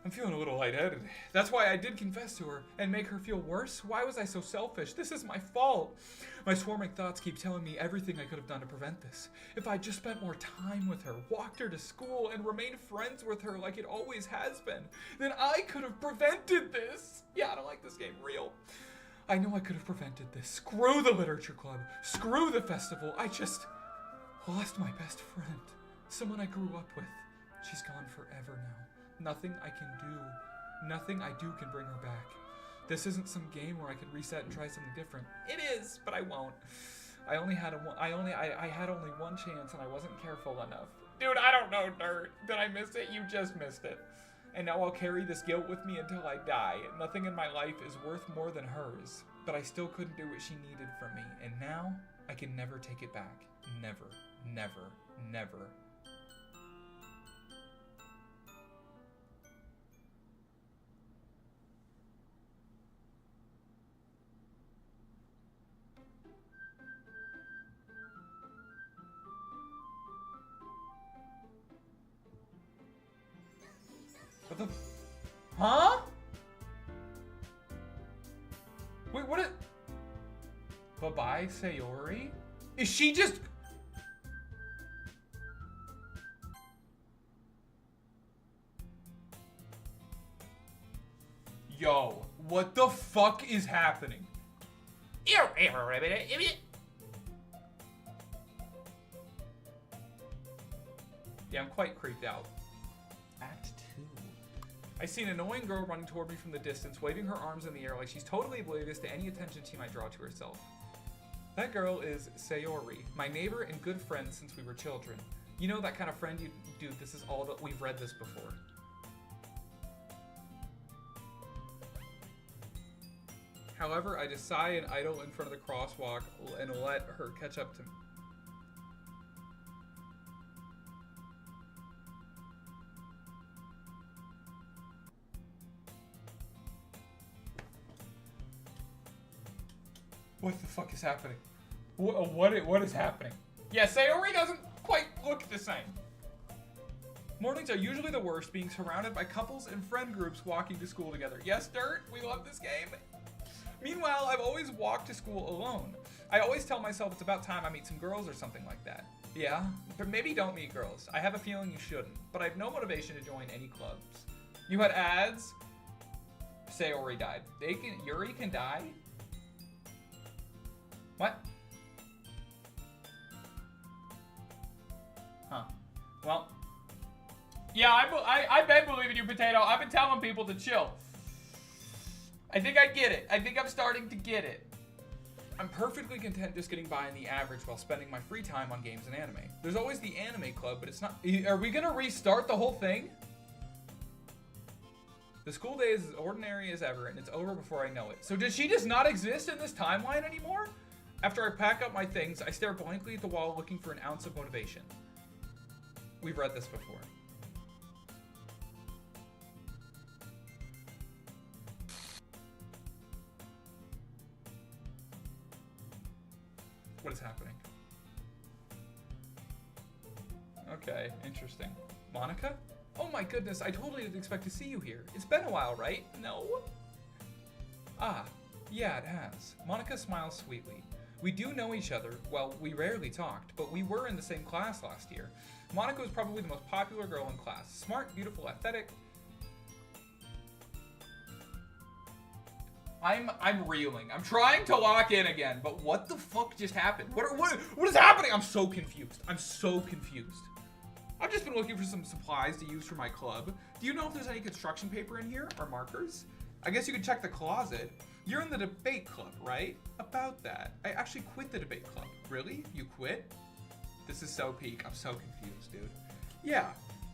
I'm feeling a little lightheaded. That's why I did confess to her and make her feel worse. Why was I so selfish? This is my fault. My swarming thoughts keep telling me everything I could have done to prevent this. If I just spent more time with her, walked her to school, and remained friends with her like it always has been, then I could have prevented this. Yeah, I don't like this game real. I know I could have prevented this. Screw the literature club. Screw the festival. I just lost my best friend. Someone I grew up with. She's gone forever now. Nothing I do can bring her back. This isn't some game where I can reset and try something different. It is, but I won't. I had only one chance and I wasn't careful enough. Dude, I don't know, Dirt. Did I miss it? You just missed it. And now I'll carry this guilt with me until I die. Nothing in my life is worth more than hers. But I still couldn't do what she needed from me. And now, I can never take it back. Never, never, never. What the? Huh? Wait, what is? Bye-bye, Sayori? Is she just? Yo, what the fuck is happening? Yeah, I'm quite creeped out. Act 2. I see an annoying girl running toward me from the distance, waving her arms in the air like she's totally oblivious to any attention she might draw to herself. That girl is Sayori, my neighbor and good friend since we were children. You know that kind of friend you... Dude, this is all that... We've read this before. However, I just sigh and idle in front of the crosswalk and let her catch up to me. What the fuck is happening? What is happening? Yeah, Sayori doesn't quite look the same. Mornings are usually the worst, being surrounded by couples and friend groups walking to school together. Yes, Dirt, we love this game. Meanwhile, I've always walked to school alone. I always tell myself it's about time I meet some girls or something like that. Yeah, but maybe don't meet girls. I have a feeling you shouldn't, but I have no motivation to join any clubs. You had ads? Sayori died. Yuri can die? What? Huh. Well. Yeah, I've been believing you, Potato. I've been telling people to chill. I think I get it. I think I'm starting to get it. I'm perfectly content just getting by in the average while spending my free time on games and anime. There's always the anime club, but it's not... Are we gonna restart the whole thing? The school day is as ordinary as ever, and it's over before I know it. So does she just not exist in this timeline anymore? After I pack up my things, I stare blankly at the wall looking for an ounce of motivation. We've read this before. What is happening? Okay, interesting. Monica? Oh my goodness, I totally didn't expect to see you here. It's been a while, right? No? Ah, yeah, it has. Monica smiles sweetly. We do know each other. Well, we rarely talked, but we were in the same class last year. Monica was probably the most popular girl in class. Smart, beautiful, athletic. I'm reeling. I'm trying to lock in again, but what the fuck just happened? What is happening? I'm so confused. I'm so confused. I've just been looking for some supplies to use for my club. Do you know if there's any construction paper in here or markers? I guess you could check the closet. You're in the debate club, right? About that. I actually quit the debate club. Really? You quit? This is so peak. I'm so confused, dude. Yeah.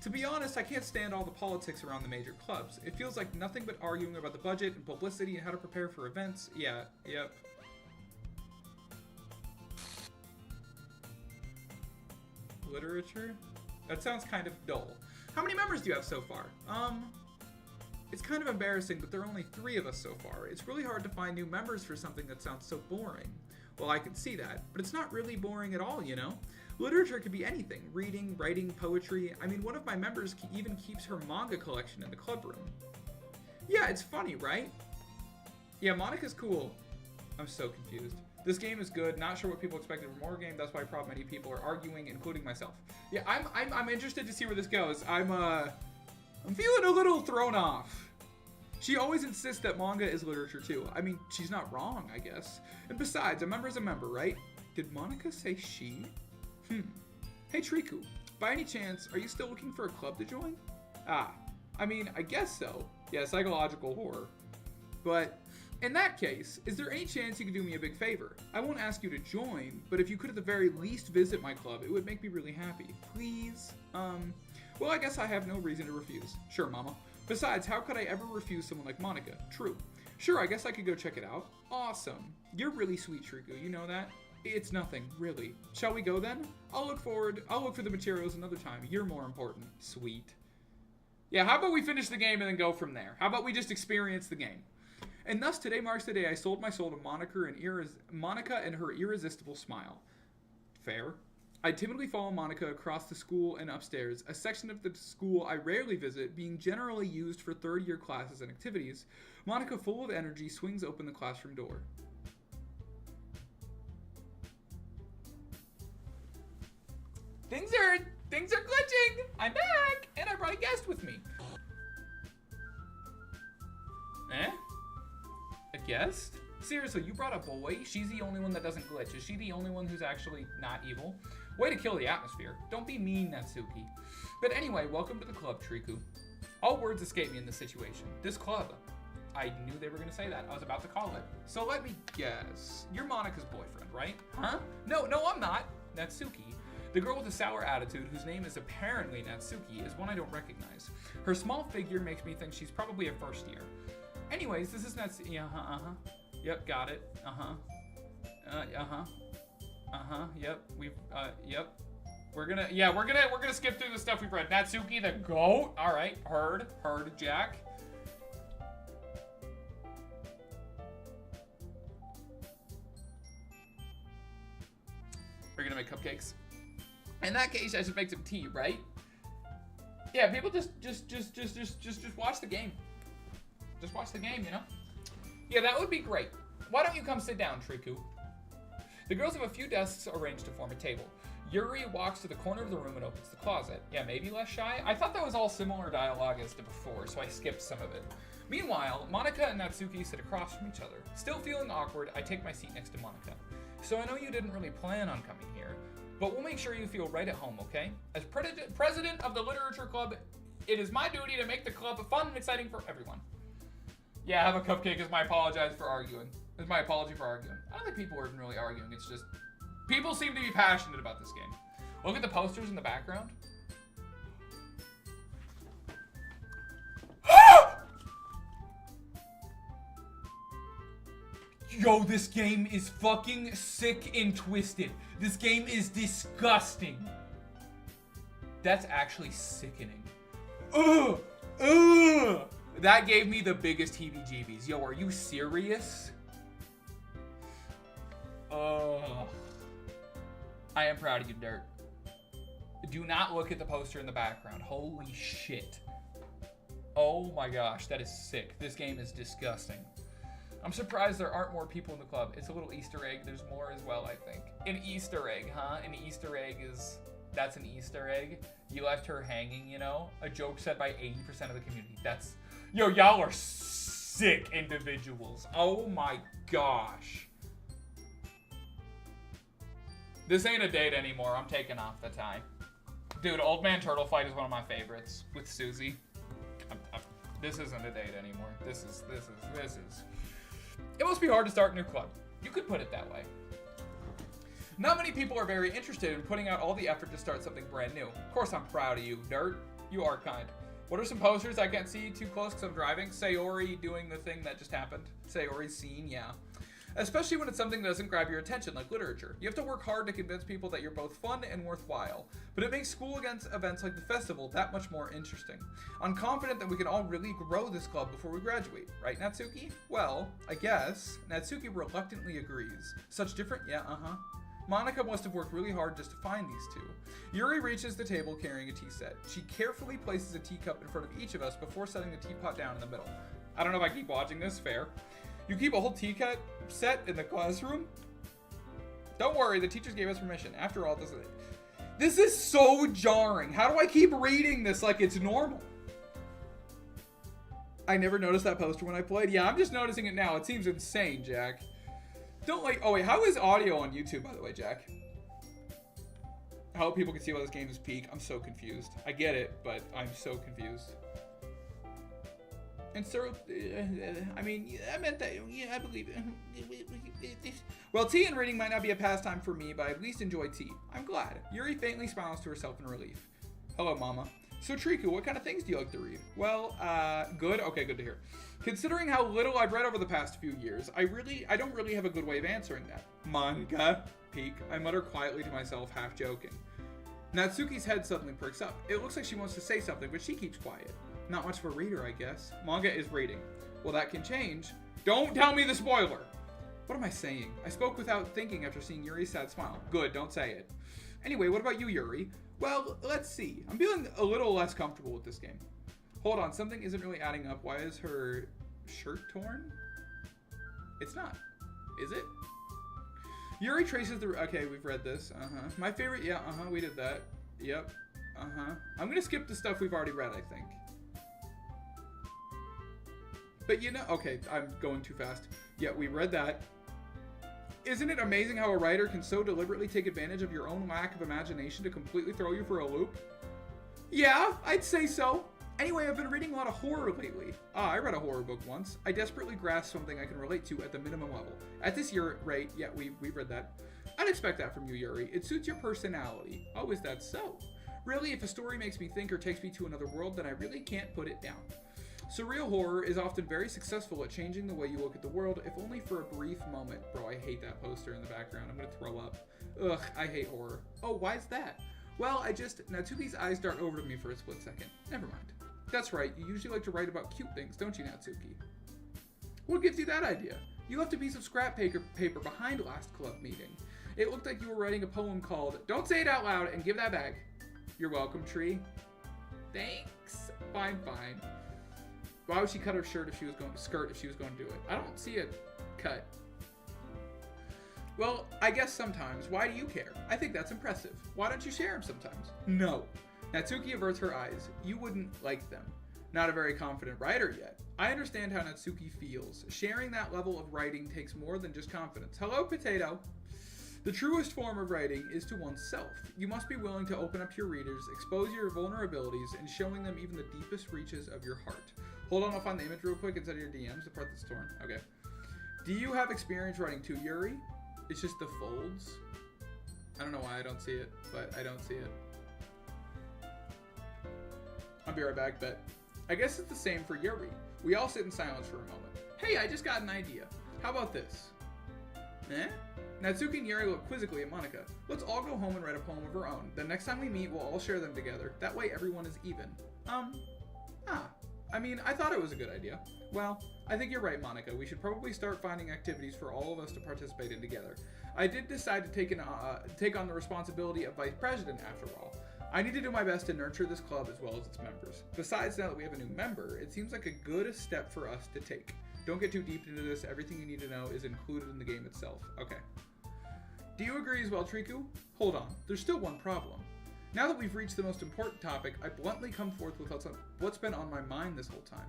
To be honest, I can't stand all the politics around the major clubs. It feels like nothing but arguing about the budget and publicity and how to prepare for events. Yeah, yep. Literature? That sounds kind of dull. How many members do you have so far? It's kind of embarrassing, but there are only 3 of us so far. It's really hard to find new members for something that sounds so boring. Well, I can see that, but it's not really boring at all, you know? Literature could be anything. Reading, writing, poetry. I mean, one of my members even keeps her manga collection in the club room. Yeah, it's funny, right? Yeah, Monica's cool. I'm so confused. This game is good. Not sure what people expected from more game. That's why probably many people are arguing, including myself. Yeah, I'm interested to see where this goes. I'm feeling a little thrown off. She always insists that manga is literature too. I mean, she's not wrong, I guess. And besides, a member is a member, right? Did Monica say she? Hey Triku, by any chance, are you still looking for a club to join? Ah, I mean, I guess so. Yeah, psychological horror. But In that case, is there any chance you could do me a big favor? I won't ask you to join, but if you could at the very least visit my club, it would make me really happy. Please? Well, I guess I have no reason to refuse. Sure, Mama. Besides, how could I ever refuse someone like Monica? True. Sure, I guess I could go check it out. Awesome. You're really sweet, Triku, you know that? It's nothing, really. Shall we go then? I'll look for the materials another time. You're more important. Sweet. Yeah, how about we finish the game and then go from there? How about we just experience the game? And thus, today marks the day I sold my soul to Monica and her irresistible smile. Fair. I timidly follow Monica across the school and upstairs, a section of the school I rarely visit, being generally used for third-year classes and activities. Monica, full of energy, swings open the classroom door. Things are glitching! I'm back! And I brought a guest with me. Eh? A guest? Seriously, you brought a boy? She's the only one that doesn't glitch. Is she the only one who's actually not evil? Way to kill the atmosphere. Don't be mean, Natsuki. But anyway, welcome to the club, Triku. All words escape me in this situation. This club. I knew they were going to say that. I was about to call it. So let me guess. You're Monica's boyfriend, right? Huh? No, I'm not. Natsuki. The girl with the sour attitude, whose name is apparently Natsuki, is one I don't recognize. Her small figure makes me think she's probably a first year. Anyways, this is Natsuki. Yep, got it. Yep. Yep. We're gonna skip through the stuff we've read. Natsuki the goat. All right. Heard, Jack. We're gonna make cupcakes. In that case, I should make some tea, right? Yeah, people just watch the game. Just watch the game, you know? Yeah, that would be great. Why don't you come sit down, Triku? The girls have a few desks arranged to form a table. Yuri walks to the corner of the room and opens the closet. Yeah, maybe less shy? I thought that was all similar dialogue as to before, so I skipped some of it. Meanwhile, Monica and Natsuki sit across from each other. Still feeling awkward, I take my seat next to Monica. So I know you didn't really plan on coming here, but we'll make sure you feel right at home, okay? As president of the Literature Club, it is my duty to make the club fun and exciting for everyone. Yeah, have a cupcake is my apology for arguing. I don't think people are really arguing. It's just people seem to be passionate about this game. Look at the posters in the background. Yo, this game is fucking sick and twisted. This game is disgusting. That's actually sickening. Ugh! That gave me the biggest heebie-jeebies. Yo, are you serious? I am proud of you, Dirt. Do not look at the poster in the background. Holy shit. Oh my gosh, that is sick. This game is disgusting. I'm surprised there aren't more people in the club. It's a little Easter egg. There's more as well, I think. An Easter egg, huh? An Easter egg is... That's an Easter egg. You left her hanging, you know? A joke said by 80% of the community. That's... Yo, y'all are sick individuals. Oh my gosh. This ain't a date anymore. I'm taking off the tie. Dude, Old Man Turtle Fight is one of my favorites with Susie. This isn't a date anymore. This is. It must be hard to start a new club. You could put it that way. Not many people are very interested in putting out all the effort to start something brand new. Of course, I'm proud of you, nerd. You are kind. What are some posters? I can't see too close because I'm driving. Sayori doing the thing that just happened. Sayori's scene, yeah. Especially when it's something that doesn't grab your attention, like literature. You have to work hard to convince people that you're both fun and worthwhile. But it makes school events like the festival that much more interesting. I'm confident that we can all really grow this club before we graduate. Right, Natsuki? Well, I guess. Natsuki reluctantly agrees. Such different... Yeah, Monica must have worked really hard just to find these two. Yuri reaches the table carrying a tea set. She carefully places a teacup in front of each of us before setting the teapot down in the middle. I don't know if I keep watching this, fair. You keep a whole teacup set in the classroom? Don't worry, the teachers gave us permission. After all, this is so jarring. How do I keep reading this like it's normal? I never noticed that poster when I played. Yeah, I'm just noticing it now. It seems insane, Jack. Don't like... Oh, wait. How is audio on YouTube, by the way, Jack? I hope people can see why this game is peak. I'm so confused. I get it, but I'm so confused. And so, I mean, I meant that. Yeah, I believe it. Well, tea and reading might not be a pastime for me, but I at least enjoy tea. I'm glad. Yuri faintly smiles to herself in relief. Hello, Mama. So, Triku, what kind of things do you like to read? Well, good. Okay, good to hear. Considering how little I've read over the past few years, I don't really have a good way of answering that. Manga. Peek. I mutter quietly to myself, half joking. Natsuki's head suddenly perks up. It looks like she wants to say something, but she keeps quiet. Not much of a reader, I guess. Manga is reading. Well, that can change. Don't tell me the spoiler! What am I saying? I spoke without thinking after seeing Yuri's sad smile. Good, don't say it. Anyway, what about you, Yuri? Well, let's see. I'm feeling a little less comfortable with this game. Hold on, something isn't really adding up. Why is her shirt torn? It's not. Is it? Yuri traces the... Okay, we've read this. My favorite... Yeah, we did that. Yep. I'm gonna skip the stuff we've already read, I think. But you know... Okay, I'm going too fast. Yeah, we read that. Isn't it amazing how a writer can so deliberately take advantage of your own lack of imagination to completely throw you for a loop? Yeah, I'd say so. Anyway, I've been reading a lot of horror lately. I read a horror book once. I desperately grasped something I can relate to at the minimum level. At this rate, yeah, we read that. I'd expect that from you, Yuri. It suits your personality. Oh, is that so? Really, if a story makes me think or takes me to another world, then I really can't put it down. Surreal horror is often very successful at changing the way you look at the world, if only for a brief moment. Bro, I hate that poster in the background. I'm gonna throw up. Ugh, I hate horror. Oh, why is that? Well, Natsuki's eyes dart over to me for a split second. Never mind. That's right, you usually like to write about cute things, don't you, Natsuki? What gives you that idea? You left a piece of scrap paper behind last club meeting. It looked like you were writing a poem called, Don't Say It Out Loud and Give That Back. You're welcome, Tree. Thanks. Fine. Why would she cut her skirt if she was going to do it? I don't see a cut. Well, I guess sometimes. Why do you care? I think that's impressive. Why don't you share them sometimes? No. Natsuki averts her eyes. You wouldn't like them. Not a very confident writer yet. I understand how Natsuki feels. Sharing that level of writing takes more than just confidence. Hello, potato. The truest form of writing is to oneself. You must be willing to open up to your readers, expose your vulnerabilities, and showing them even the deepest reaches of your heart. Hold on, I'll find the image real quick inside of your DMs, the part that's torn. Okay. Do you have experience writing too, Yuri? It's just the folds. I don't know why I don't see it, but I don't see it. I'll be right back, but I guess it's the same for Yuri. We all sit in silence for a moment. Hey, I just got an idea. How about this? Natsuki and Yuri look quizzically at Monica. Let's all go home and write a poem of our own. Then next time we meet, we'll all share them together. That way everyone is even. I mean, I thought it was a good idea. Well, I think you're right, Monica. We should probably start finding activities for all of us to participate in together. I did decide to take on the responsibility of vice president after all. I need to do my best to nurture this club as well as its members. Besides, now that we have a new member, it seems like a good step for us to take. Don't get too deep into this. Everything you need to know is included in the game itself. Okay. Do you agree as well, Triku? Hold on. There's still one problem. Now that we've reached the most important topic, I bluntly come forth with what's been on my mind this whole time.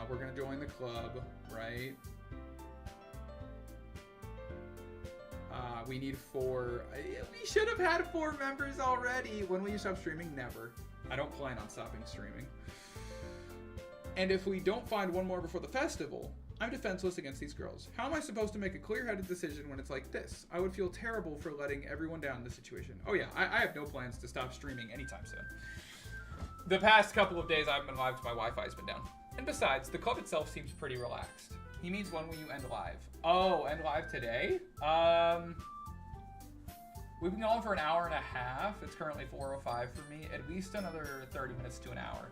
We're gonna join the club, right? We need 4. We should have had 4 members already. When will you stop streaming? Never. I don't plan on stopping streaming. And if we don't find one more before the festival, I'm defenseless against these girls. How am I supposed to make a clear-headed decision when it's like this? I would feel terrible for letting everyone down in this situation. Oh yeah, I have no plans to stop streaming anytime soon. The past couple of days I've been live, my Wi-Fi's been down. And besides, the club itself seems pretty relaxed. He means when will you end live? Oh, end live today? We've been going for an hour and a half. It's currently 4:05 for me. At least another 30 minutes to an hour.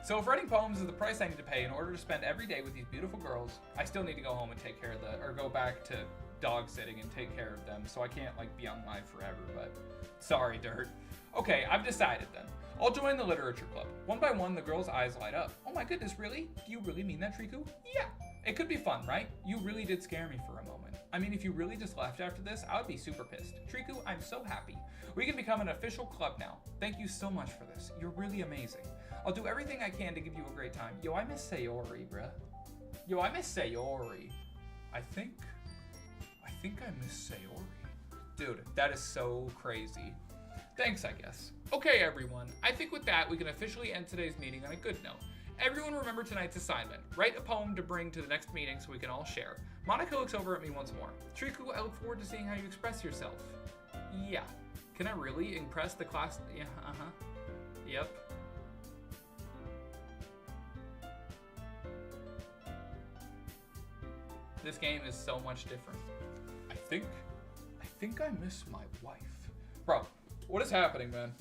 So if writing poems is the price I need to pay in order to spend every day with these beautiful girls, I still need to go home and take care of or go back to dog sitting and take care of them. So I can't be on live forever, but sorry, Dirt. Okay, I've decided then. I'll join the literature club. One by one, the girls' eyes light up. Oh my goodness, really? Do you really mean that, Triku? Yeah. It could be fun, right? You really did scare me for a moment. I mean, if you really just left after this, I would be super pissed. Triku, I'm so happy. We can become an official club now. Thank you so much for this. You're really amazing. I'll do everything I can to give you a great time. Yo, I miss Sayori, bruh. Yo, I miss Sayori. I think I miss Sayori. Dude, that is so crazy. Thanks, I guess. Okay, everyone. I think with that, we can officially end today's meeting on a good note. Everyone remember tonight's assignment. Write a poem to bring to the next meeting so we can all share. Monica looks over at me once more. Triku, I look forward to seeing how you express yourself. Yeah. Can I really impress the class? Yeah, Yep. This game is so much different. I think I miss my wife. Bro, what is happening, man?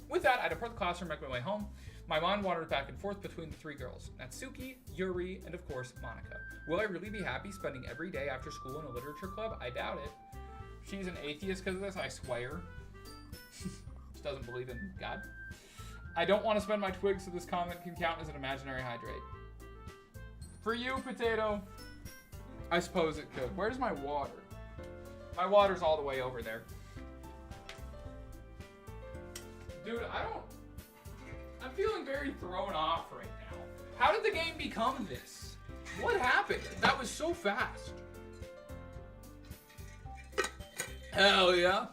With that, I depart the classroom, make my way home. My mind wanders back and forth between the three girls, Natsuki, Yuri, and of course, Monica. Will I really be happy spending every day after school in a literature club? I doubt it. She's an atheist because of this, I swear. She doesn't believe in God. I don't want to spend my twigs so this comment can count as an imaginary hydrate. For you, Potato, I suppose it could. Where's my water? My water's all the way over there. Dude, I'm feeling very thrown off right now. How did the game become this? What happened? That was so fast. Hell yeah.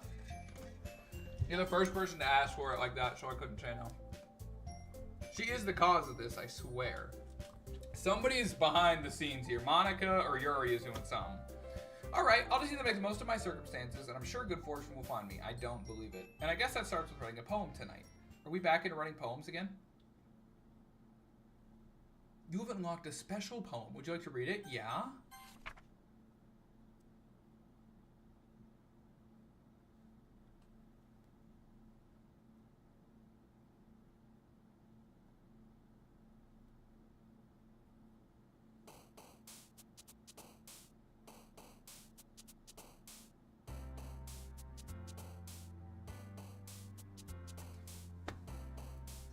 You're the first person to ask for it like that, so I couldn't say no. She is the cause of this, I swear. Somebody's behind the scenes here. Monica or Yuri is doing something. Alright, I'll just need to make the most of my circumstances, and I'm sure good fortune will find me. I don't believe it. And I guess that starts with writing a poem tonight. Are we back into writing poems again? You have unlocked a special poem. Would you like to read it? Yeah?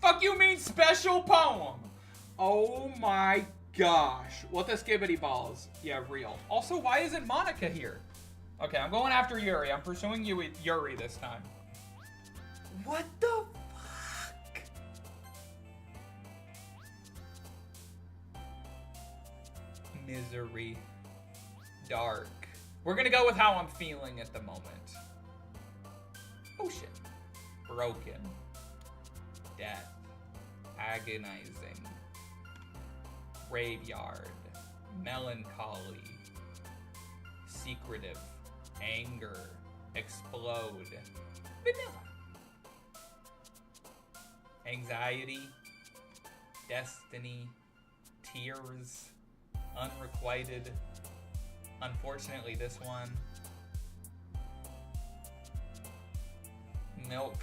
Fuck you mean special poem? Oh my gosh. What the skibbity balls? Yeah, real. Also, why isn't Monica here? Okay, I'm going after Yuri. I'm pursuing Yuri this time. What the fuck? Misery. Dark. We're gonna go with how I'm feeling at the moment. Oh shit. Broken. Death. Agonizing. Graveyard. Melancholy. Secretive. Anger. Explode. Vanilla. Anxiety. Destiny. Tears. Unrequited. Unfortunately, this one. Milk.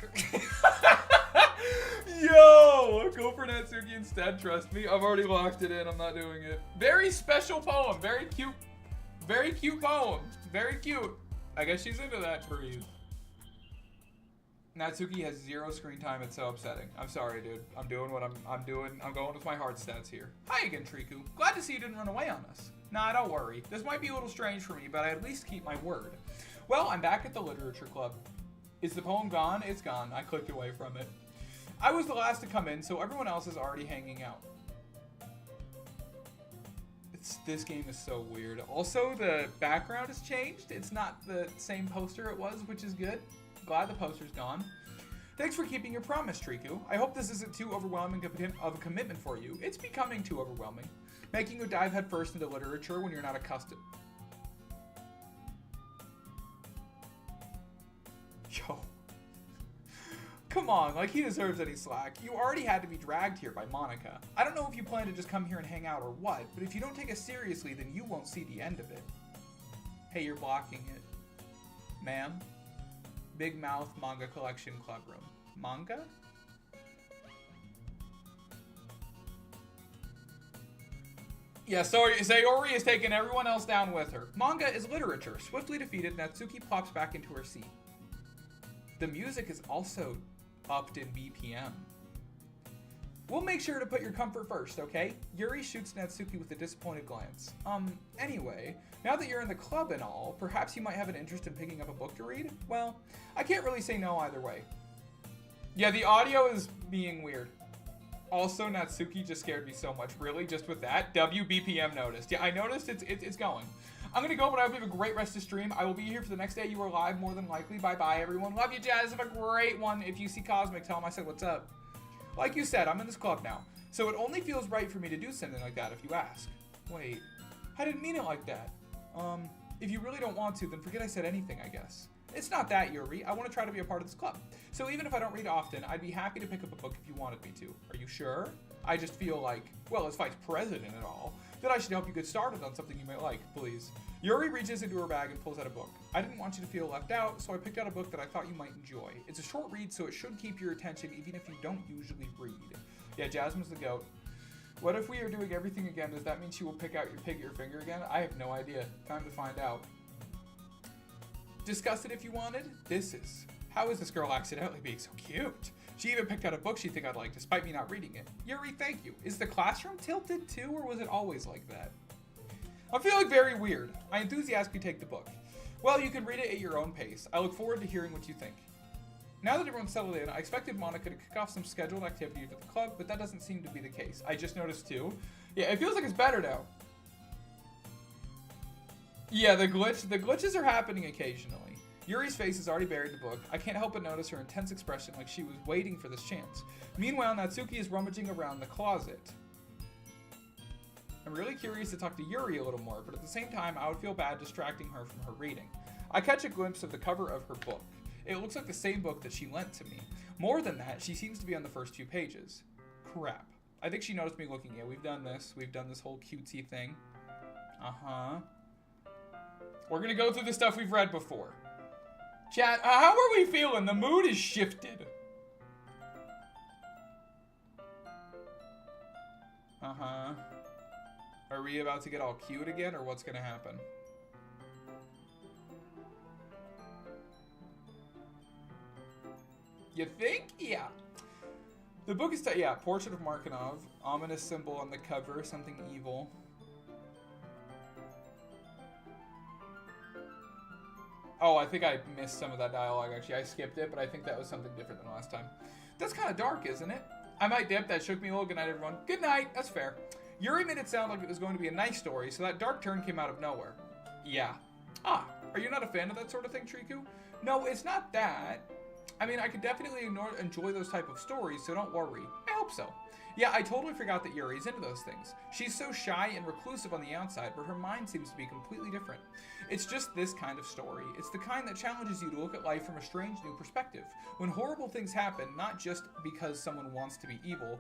Yo! Go for Natsuki instead, trust me. I've already locked it in. I'm not doing it. Very special poem. Very cute. Very cute poem. Very cute. I guess she's into that breed. Natsuki has 0 screen time. It's so upsetting. I'm sorry, dude. I'm doing what I'm doing. I'm going with my heart stats here. Hi again, Triku. Glad to see you didn't run away on us. Nah, don't worry. This might be a little strange for me, but I at least keep my word. Well, I'm back at the literature club. Is the poem gone? It's gone. I clicked away from it. I was the last to come in, so everyone else is already hanging out. This game is so weird. Also, the background has changed. It's not the same poster it was, which is good. Glad the poster's gone. Thanks for keeping your promise, Triku. I hope this isn't too overwhelming of a commitment for you. It's becoming too overwhelming. Making you dive headfirst into literature when you're not accustomed. Yo. Come on, like he deserves any slack. You already had to be dragged here by Monica. I don't know if you plan to just come here and hang out or what, but if you don't take us seriously, then you won't see the end of it. Hey, you're blocking it. Ma'am? Big Mouth Manga Collection Club Room. Manga? Yeah, Sayori is taking everyone else down with her. Manga is literature. Swiftly defeated, Natsuki plops back into her seat. The music is also upped in BPM. We'll make sure to put your comfort first, okay? Yuri shoots Natsuki with a disappointed glance. Anyway, now that you're in the club and all, perhaps you might have an interest in picking up a book to read? Well, I can't really say no either way. Yeah, the audio is being weird. Also, Natsuki just scared me so much. Really? Just with that? WBPM noticed. Yeah, I noticed it's going. I'm gonna go, but I hope you have a great rest of the stream. I will be here for the next day you are live, more than likely. Bye-bye, everyone. Love you, Jazz. Have a great one. If you see Cosmic, tell him I said what's up. Like you said, I'm in this club now, so it only feels right for me to do something like that if you ask. Wait, I didn't mean it like that. If you really don't want to, then forget I said anything, I guess. It's not that, Yuri. I want to try to be a part of this club. So even if I don't read often, I'd be happy to pick up a book if you wanted me to. Are you sure? I just feel like, well, as vice president and all, that I should help you get started on something you might like, please. Yuri reaches into her bag and pulls out a book. I didn't want you to feel left out, so I picked out a book that I thought you might enjoy. It's a short read, so it should keep your attention even if you don't usually read. Yeah, Jasmine's the goat. What if we are doing everything again? Does that mean she will pick out your pig at your finger again? I have no idea. Time to find out. Discuss it if you wanted. How is this girl accidentally being so cute? She even picked out a book she think I'd like, despite me not reading it. Yuri, thank you. Is the classroom tilted too, or was it always like that? I'm feeling very weird. I enthusiastically take the book. Well, you can read it at your own pace. I look forward to hearing what you think. Now that everyone's settled in, I expected Monica to kick off some scheduled activity for the club, but that doesn't seem to be the case. I just noticed too. Yeah, it feels like it's better now. Yeah, the glitches are happening occasionally. Yuri's face has already buried the book. I can't help but notice her intense expression like she was waiting for this chance. Meanwhile, Natsuki is rummaging around the closet. I'm really curious to talk to Yuri a little more, but at the same time, I would feel bad distracting her from her reading. I catch a glimpse of the cover of her book. It looks like the same book that she lent to me. More than that, she seems to be on the first few pages. Crap. I think she noticed me looking. Yeah, we've done this. We've done this whole cutesy thing. Uh-huh. We're gonna go through the stuff we've read before. Chat, how are we feeling? The mood is shifted. Uh-huh. Are we about to get all cute again, or what's gonna happen? You think? Yeah. The book is, yeah, Portrait of Markinov. Ominous symbol on the cover, something evil. Oh, I think I missed some of that dialogue, actually. I skipped it, but I think that was something different than last time. That's kind of dark, isn't it? I might dip. That shook me a little. Good night, everyone. Good night. That's fair. Yuri made it sound like it was going to be a nice story, so that dark turn came out of nowhere. Yeah. Ah, are you not a fan of that sort of thing, Triku? No, it's not that. I mean, I could definitely enjoy those type of stories, so don't worry. I hope so. Yeah, I totally forgot that Yuri's into those things. She's so shy and reclusive on the outside, but her mind seems to be completely different. It's just this kind of story. It's the kind that challenges you to look at life from a strange new perspective. When horrible things happen, not just because someone wants to be evil.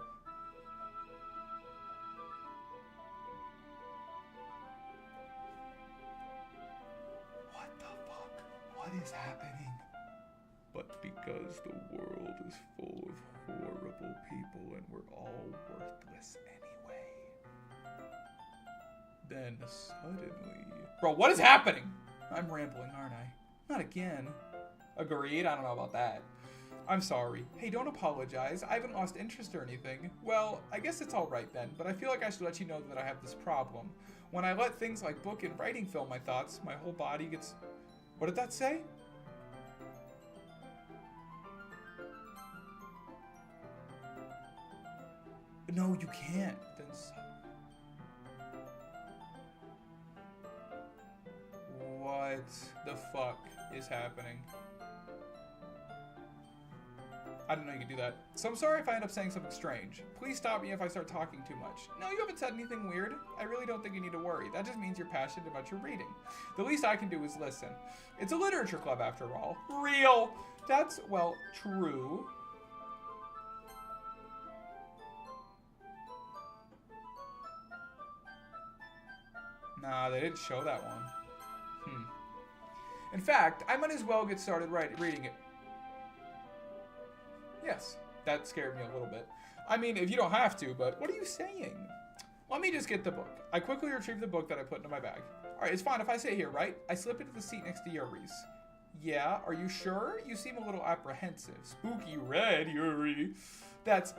What the fuck? What is happening? But because the world is full of horrible people and we're all worthless anyway. Then suddenly... Bro, what is happening? I'm rambling, aren't I? Not again. Agreed? I don't know about that. I'm sorry. Hey, don't apologize. I haven't lost interest or anything. Well, I guess it's alright then, but I feel like I should let you know that I have this problem. When I let things like book and writing fill my thoughts, my whole body gets... What did that say? No, you can't. Then what the fuck is happening? I didn't know you could do that. So I'm sorry if I end up saying something strange. Please stop me if I start talking too much. No, you haven't said anything weird. I really don't think you need to worry. That just means you're passionate about your reading. The least I can do is listen. It's a literature club after all. Real. That's, well, true. Nah, they didn't show that one. In fact, I might as well get started reading it. Yes, that scared me a little bit. I mean, if you don't have to, but what are you saying? Let me just get the book. I quickly retrieve the book that I put into my bag. Alright, it's fine if I sit here, right? I slip into the seat next to Yuri's. Yeah, are you sure? You seem a little apprehensive. Spooky red, Yuri.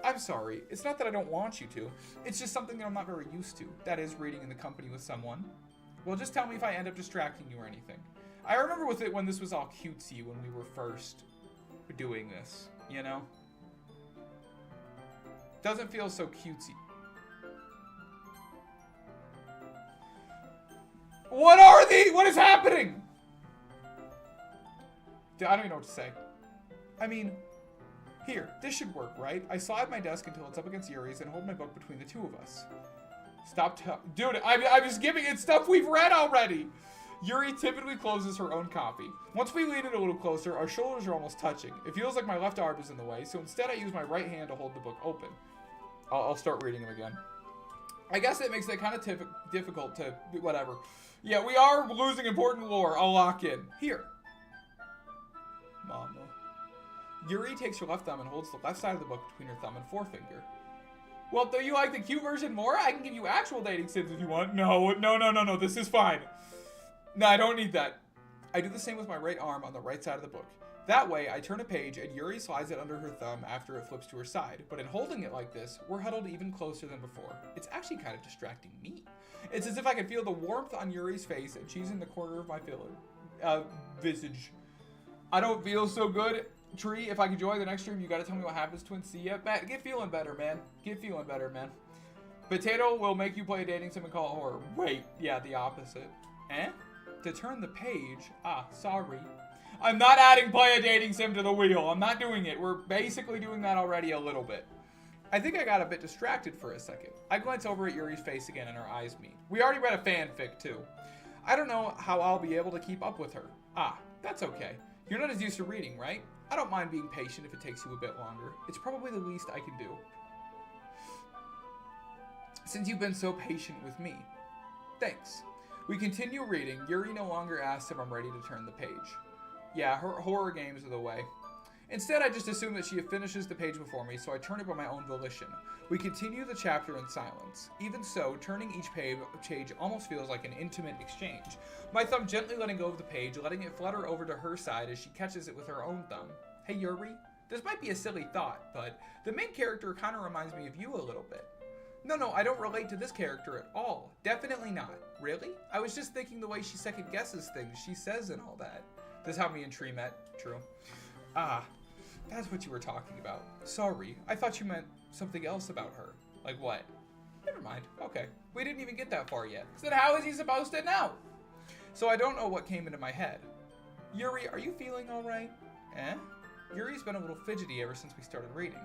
I'm sorry. It's not that I don't want you to. It's just something that I'm not very used to. That is reading in the company with someone. Well, just tell me if I end up distracting you or anything. I remember with it when this was all cutesy when we were first doing this, you know? Doesn't feel so cutesy. What is happening? I don't even know what to say. I mean, here, this should work, right? I slide my desk until it's up against Yuri's and hold my book between the two of us. Dude, I'm just giving it stuff we've read already. Yuri typically closes her own copy. Once we lean in a little closer, our shoulders are almost touching. It feels like my left arm is in the way, so instead I use my right hand to hold the book open. I'll start reading him again. I guess it makes it kind of difficult to, whatever. Yeah, we are losing important lore. I'll lock in. Here. Mama. Yuri takes her left thumb and holds the left side of the book between her thumb and forefinger. Well, do you like the cute version more? I can give you actual dating sims if you want. No, this is fine. No, I don't need that. I do the same with my right arm on the right side of the book. That way, I turn a page and Yuri slides it under her thumb after it flips to her side. But in holding it like this, we're huddled even closer than before. It's actually kind of distracting me. It's as if I can feel the warmth on Yuri's face and she's in the corner of my visage. I don't feel so good. Tree, if I can join the next stream, you gotta tell me what happens to see ya. Get feeling better, man. Get feeling better, man. Potato will make you play a dating sim and call it horror. Wait, yeah, the opposite. Eh? To turn the page. Sorry. I'm not adding play a dating sim to the wheel. I'm not doing it. We're basically doing that already a little bit. I think I got a bit distracted for a second. I glance over at Yuri's face again and our eyes meet. We already read a fanfic too. I don't know how I'll be able to keep up with her. That's okay. You're not as used to reading, right? I don't mind being patient if it takes you a bit longer. It's probably the least I can do. Since you've been so patient with me. Thanks. We continue reading. Yuri no longer asks if I'm ready to turn the page. Yeah, her horror games are the way. Instead, I just assume that she finishes the page before me, so I turn it by my own volition. We continue the chapter in silence. Even so, turning each page almost feels like an intimate exchange. My thumb gently letting go of the page, letting it flutter over to her side as she catches it with her own thumb. Hey Yuri, this might be a silly thought, but the main character kind of reminds me of you a little bit. No, I don't relate to this character at all. Definitely not. Really? I was just thinking the way she second guesses things she says and all that. This is how me and Tree met. True. That's what you were talking about. Sorry, I thought you meant something else about her. Like what? Never mind. Okay. We didn't even get that far yet. So then how is he supposed to know? So I don't know what came into my head. Yuri, are you feeling alright? Eh? Yuri's been a little fidgety ever since we started reading.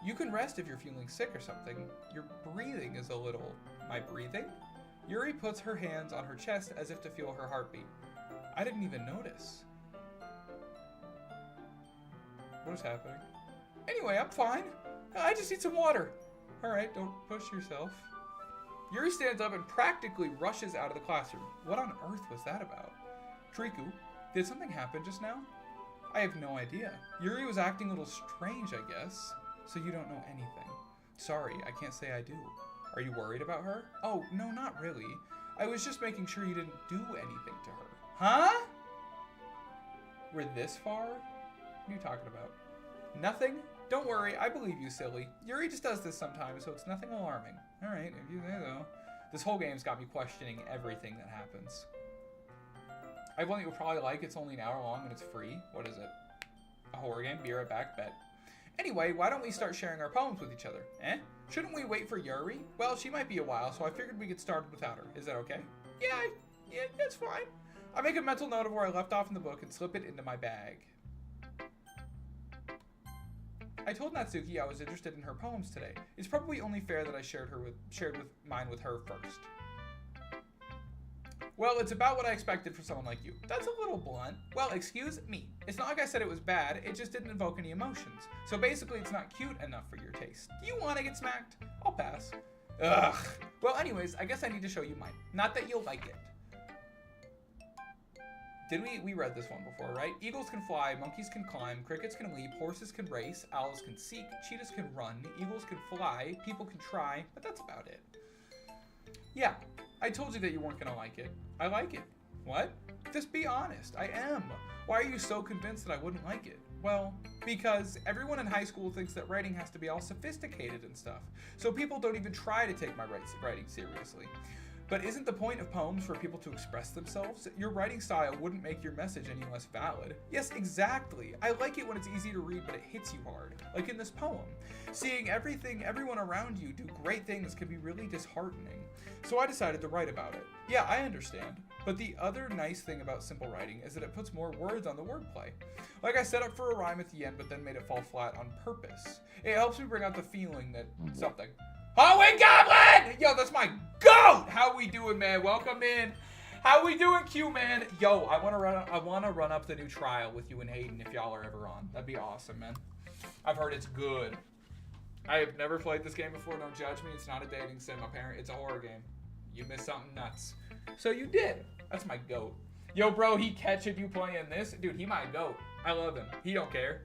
You can rest if you're feeling sick or something. Your breathing is a little... My breathing? Yuri puts her hands on her chest as if to feel her heartbeat. I didn't even notice. What is happening? Anyway, I'm fine. I just need some water. Alright, don't push yourself. Yuri stands up and practically rushes out of the classroom. What on earth was that about? Triku, did something happen just now? I have no idea. Yuri was acting a little strange, I guess. So you don't know anything. Sorry, I can't say I do. Are you worried about her? Oh, no, not really. I was just making sure you didn't do anything to her. Huh? We're this far? What are you talking about? Nothing? Don't worry, I believe you, silly. Yuri just does this sometimes, so it's nothing alarming. Alright, if you say so. This whole game's got me questioning everything that happens. I have one that you'll probably like. It's only an hour long and it's free. What is it? A horror game? Be right back, bet. Anyway, why don't we start sharing our poems with each other? Eh? Shouldn't we wait for Yuri? Well, she might be a while, so I figured we could start without her. Is that okay? Yeah, that's fine. I make a mental note of where I left off in the book and slip it into my bag. I told Natsuki I was interested in her poems today. It's probably only fair that I shared mine with her first. Well, it's about what I expected for someone like you. That's a little blunt. Well, excuse me. It's not like I said it was bad, it just didn't evoke any emotions. So basically, it's not cute enough for your taste. Do you want to get smacked? I'll pass. Ugh. Well, anyways, I guess I need to show you mine. Not that you'll like it. We read this one before, right? Eagles can fly, monkeys can climb, crickets can leap, horses can race, owls can seek, cheetahs can run, eagles can fly, people can try, but that's about it. Yeah, I told you that you weren't gonna like it. I like it. What? Just be honest, I am. Why are you so convinced that I wouldn't like it? Well, because everyone in high school thinks that writing has to be all sophisticated and stuff, so people don't even try to take my writing seriously. But isn't the point of poems for people to express themselves? Your writing style wouldn't make your message any less valid. Yes, exactly. I like it when it's easy to read, but it hits you hard. Like in this poem. Seeing everyone around you do great things can be really disheartening. So I decided to write about it. Yeah, I understand. But the other nice thing about simple writing is that it puts more words on the wordplay. Like I set up for a rhyme at the end, but then made it fall flat on purpose. It helps me bring out the feeling that something. Halloween Goblin! Yo, that's my goat! How we doing, man? Welcome in. How we doing, Q, man? Yo, I want to run up the new trial with you and Hayden if y'all are ever on. That'd be awesome, man. I've heard it's good. I have never played this game before. Don't judge me. It's not a dating sim, apparently. It's a horror game. You missed something nuts. So you did. That's my goat. Yo, bro, he catching you playing this? Dude, he my goat. I love him. He don't care.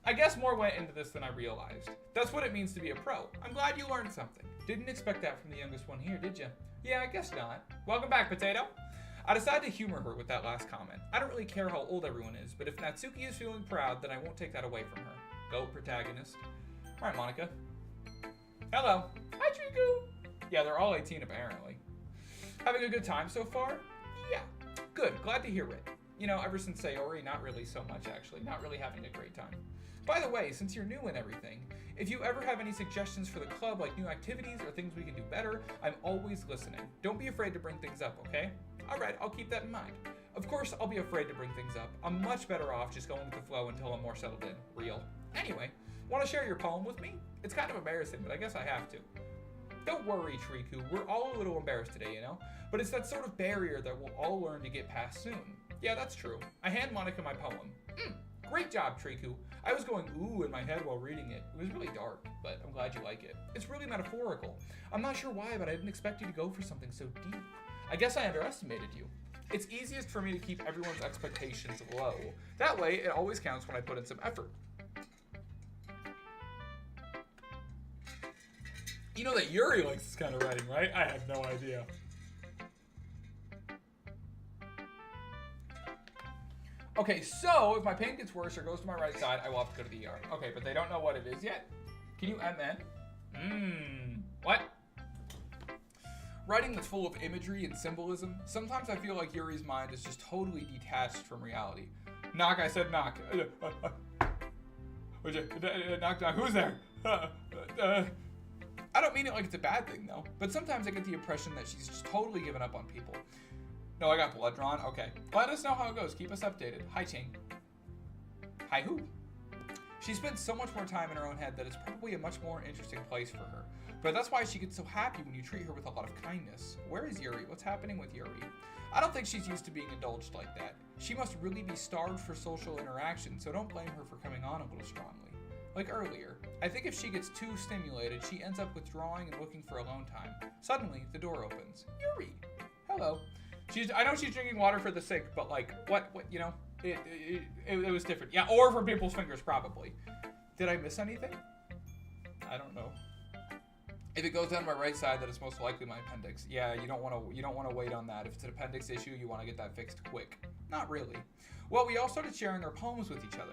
I guess more went into this than I realized. That's what it means to be a pro. I'm glad you learned something. Didn't expect that from the youngest one here, did you? Yeah, I guess not. Welcome back, Potato. I decided to humor her with that last comment. I don't really care how old everyone is, but if Natsuki is feeling proud, then I won't take that away from her. Goat protagonist. All right, Monica. Hello. Hi, Triku. Yeah, they're all 18 apparently. Having a good time so far? Yeah. Good. Glad to hear it. You know, ever since Sayori, not really so much actually. Not really having a great time. By the way, since you're new and everything, if you ever have any suggestions for the club, like new activities or things we can do better, I'm always listening. Don't be afraid to bring things up, okay? Alright, I'll keep that in mind. Of course, I'll be afraid to bring things up. I'm much better off just going with the flow until I'm more settled in. Real. Anyway, want to share your poem with me? It's kind of embarrassing, but I guess I have to. Don't worry, Triku. We're all a little embarrassed today, you know? But it's that sort of barrier that we'll all learn to get past soon. Yeah, that's true. I hand Monica my poem. Great job, Triku. I was going ooh in my head while reading it. It was really dark, but I'm glad you like it. It's really metaphorical. I'm not sure why, but I didn't expect you to go for something so deep. I guess I underestimated you. It's easiest for me to keep everyone's expectations low. That way, it always counts when I put in some effort. You know that Yuri likes this kind of writing, right? I have no idea. Okay, so if my pain gets worse or goes to my right side, I will have to go to the ER. Okay, but they don't know what it is yet. Can you MN? What? Writing that's full of imagery and symbolism. Sometimes I feel like Yuri's mind is just totally detached from reality. Knock, I said knock. Knock, knock. Who's there? I don't mean it like it's a bad thing, though. But sometimes I get the impression that she's just totally given up on people. No, I got blood drawn. Okay. Let us know how it goes. Keep us updated. Hi, Ching. Hi, who? She spends so much more time in her own head that it's probably a much more interesting place for her. But that's why she gets so happy when you treat her with a lot of kindness. Where is Yuri? What's happening with Yuri? I don't think she's used to being indulged like that. She must really be starved for social interaction, so don't blame her for coming on a little strongly. Like earlier, I think if she gets too stimulated, she ends up withdrawing and looking for alone time. Suddenly, the door opens. Yuri! Hello. I know she's drinking water for the sick, but like, what, you know, it was different. Yeah, or for people's fingers, probably. Did I miss anything? I don't know. If it goes down my right side, that is most likely my appendix. Yeah, you don't want to wait on that. If it's an appendix issue, you want to get that fixed quick. Not really. Well, we all started sharing our poems with each other.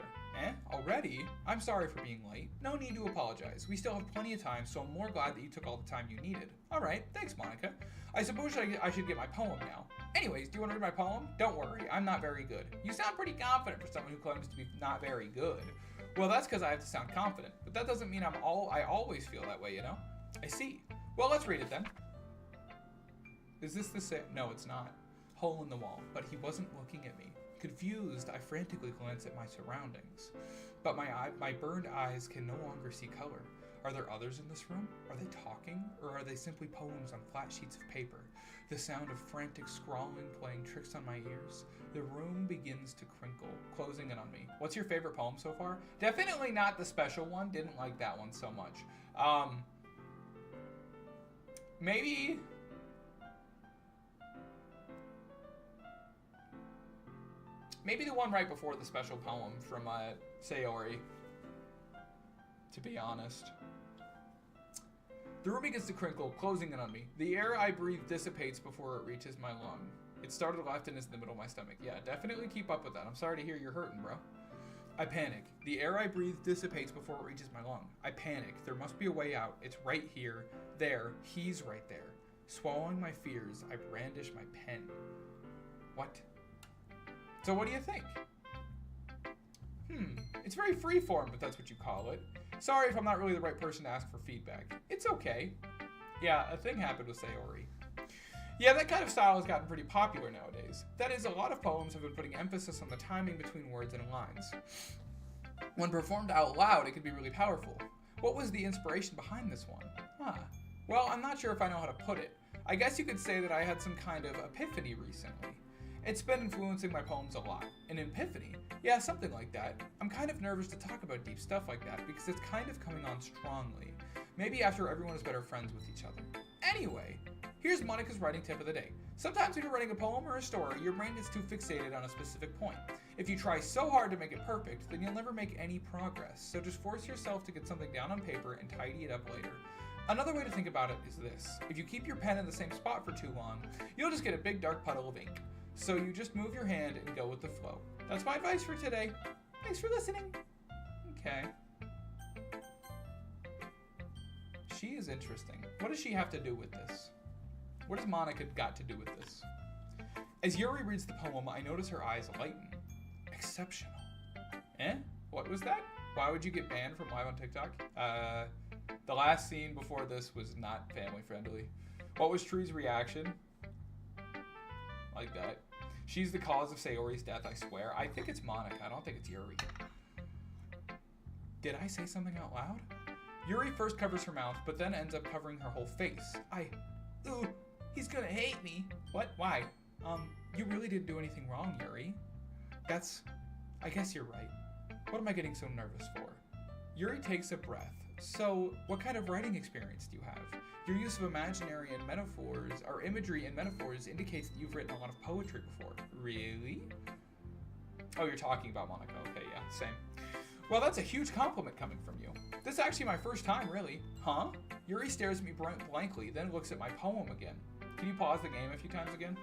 Already? I'm sorry for being late. No need to apologize. We still have plenty of time, so I'm more glad that you took all the time you needed. Alright, thanks, Monica. I suppose I should get my poem now. Anyways, do you want to read my poem? Don't worry, I'm not very good. You sound pretty confident for someone who claims to be not very good. Well, that's because I have to sound confident, but that doesn't mean I always feel that way, you know? I see. Well, let's read it then. Is this the same? No, it's not. Hole in the wall, but he wasn't looking at me. Confused, I frantically glance at my surroundings. But my burned eyes can no longer see color. Are there others in this room? Are they talking? Or are they simply poems on flat sheets of paper? The sound of frantic scrawling playing tricks on my ears. The room begins to crinkle, closing in on me. What's your favorite poem so far? Definitely not the special one. Didn't like that one so much. Maybe... Maybe the one right before the special poem from Sayori, to be honest. The room begins to crinkle, closing in on me. The air I breathe dissipates before it reaches my lung. It started left and is in the middle of my stomach. Yeah, definitely keep up with that. I'm sorry to hear you're hurting, bro. I panic. The air I breathe dissipates before it reaches my lung. I panic. There must be a way out. It's right here. There. He's right there. Swallowing my fears, I brandish my pen. What? So what do you think? It's very freeform, but that's what you call it. Sorry if I'm not really the right person to ask for feedback. It's okay. Yeah, a thing happened with Sayori. Yeah, that kind of style has gotten pretty popular nowadays. That is, a lot of poems have been putting emphasis on the timing between words and lines. When performed out loud, it could be really powerful. What was the inspiration behind this one? Well, I'm not sure if I know how to put it. I guess you could say that I had some kind of epiphany recently. It's been influencing my poems a lot. An epiphany? Yeah, something like that. I'm kind of nervous to talk about deep stuff like that because it's kind of coming on strongly. Maybe after everyone is better friends with each other. Anyway, here's Monica's writing tip of the day. Sometimes when you're writing a poem or a story, your brain gets too fixated on a specific point. If you try so hard to make it perfect, then you'll never make any progress. So just force yourself to get something down on paper and tidy it up later. Another way to think about it is this. If you keep your pen in the same spot for too long, you'll just get a big dark puddle of ink. So you just move your hand and go with the flow. That's my advice for today. Thanks for listening. Okay. She is interesting. What does she have to do with this? What has Monica got to do with this? As Yuri reads the poem, I notice her eyes lighten. Exceptional. What was that? Why would you get banned from live on TikTok? The last scene before this was not family friendly. What was Tree's reaction? Like that. She's the cause of Sayori's death, I swear. I think it's Monica. I don't think it's Yuri. Did I say something out loud? Yuri first covers her mouth, but then ends up covering her whole face. Ooh, he's gonna hate me. What? Why? You really didn't do anything wrong, Yuri. I guess you're right. What am I getting so nervous for? Yuri takes a breath. So, what kind of writing experience do you have? Your use of imaginary and metaphors, or imagery and metaphors, indicates that you've written a lot of poetry before. Really? Oh, you're talking about Monica. Okay, yeah, same. Well, that's a huge compliment coming from you. This is actually my first time, really. Huh? Yuri stares at me blankly, then looks at my poem again. Can you pause the game a few times again?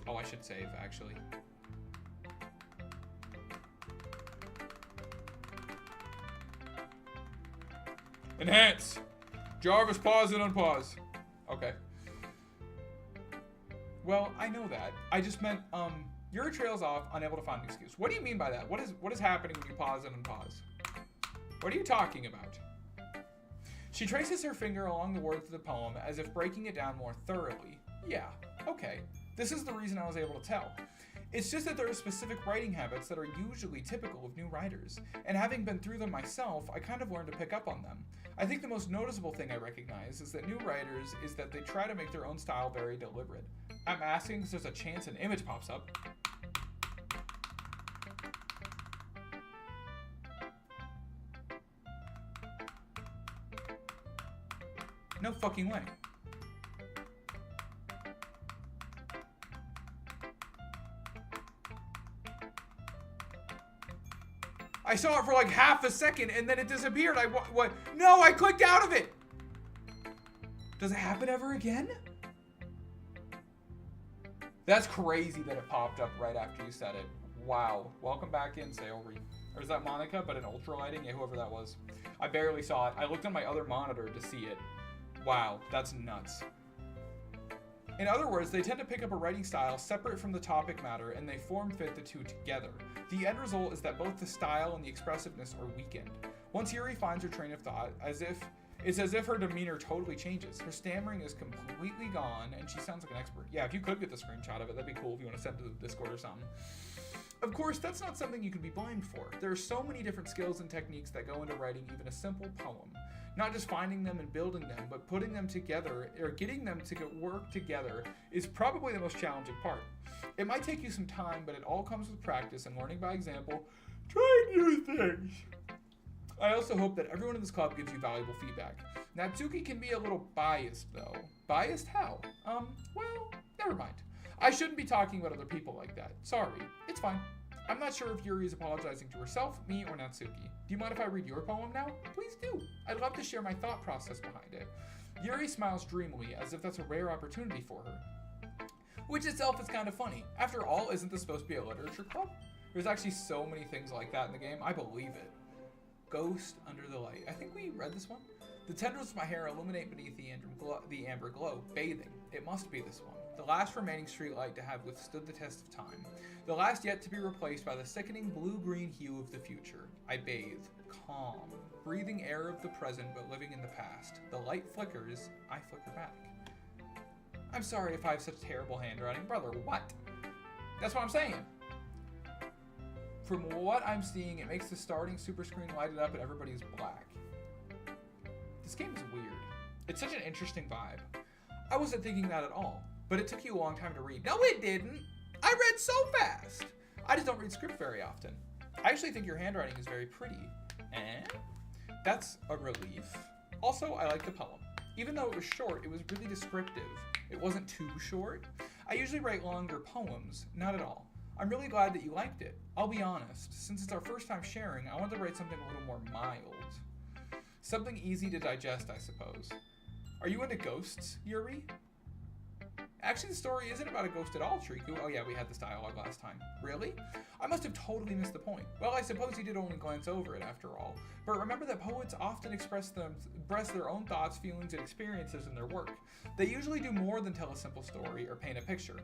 Oh, I should save, actually. Enhance! Jarvis, pause and unpause. Okay. Well, I know that. I just meant, Yuri trails off, unable to find an excuse. What do you mean by that? What is happening when you pause and unpause? What are you talking about? She traces her finger along the words of the poem as if breaking it down more thoroughly. Yeah, okay. This is the reason I was able to tell. It's just that there are specific writing habits that are usually typical of new writers, and having been through them myself, I kind of learned to pick up on them. I think the most noticeable thing I recognize is that new writers is that they try to make their own style very deliberate. I'm asking because there's a chance an image pops up. No fucking way. I saw it for like half a second and then it disappeared. What? No, I clicked out of it. Does it happen ever again? That's crazy that it popped up right after you said it. Wow. Welcome back in, Sayori. Or is that Monica, but in ultra lighting? Yeah, whoever that was. I barely saw it. I looked on my other monitor to see it. Wow, that's nuts. In other words, they tend to pick up a writing style separate from the topic matter, and they form-fit the two together. The end result is that both the style and the expressiveness are weakened. Once Yuri finds her train of thought, it's as if her demeanor totally changes. Her stammering is completely gone, and she sounds like an expert. Yeah, if you could get the screenshot of it, that'd be cool if you want to send it to the Discord or something. Of course, that's not something you can be blamed for. There are so many different skills and techniques that go into writing even a simple poem. Not just finding them and building them, but putting them together, or getting them to work together, is probably the most challenging part. It might take you some time, but it all comes with practice and learning by example, trying new things. I also hope that everyone in this club gives you valuable feedback. Natsuki can be a little biased, though. Biased how? Well, never mind. I shouldn't be talking about other people like that. Sorry. It's fine. I'm not sure if Yuri is apologizing to herself, me, or Natsuki. Do you mind if I read your poem now? Please do. I'd love to share my thought process behind it. Yuri smiles dreamily, as if that's a rare opportunity for her. Which itself is kind of funny. After all, isn't this supposed to be a literature club? There's actually so many things like that in the game. I believe it. Ghost under the light. I think we read this one. The tendrils of my hair illuminate beneath the amber glow. Bathing. It must be this one. The last remaining streetlight to have withstood the test of time. The last yet to be replaced by the sickening blue-green hue of the future. I bathe. Calm. Breathing air of the present but living in the past. The light flickers. I flicker back. I'm sorry if I have such terrible handwriting. Brother, what? That's what I'm saying. From what I'm seeing, it makes the starting super screen light it up and everybody's black. This game is weird. It's such an interesting vibe. I wasn't thinking that at all, but it took you a long time to read. No, it didn't. I read so fast. I just don't read script very often. I actually think your handwriting is very pretty. That's a relief. Also, I like the poem. Even though it was short, it was really descriptive. It wasn't too short. I usually write longer poems, not at all. I'm really glad that you liked it. I'll be honest, since it's our first time sharing, I wanted to write something a little more mild. Something easy to digest, I suppose. Are you into ghosts, Yuri? Actually, the story isn't about a ghost at all, Triku. Oh yeah, we had this dialogue last time. Really? I must have totally missed the point. Well, I suppose you did only glance over it after all. But remember that poets often express their own thoughts, feelings, and experiences in their work. They usually do more than tell a simple story or paint a picture.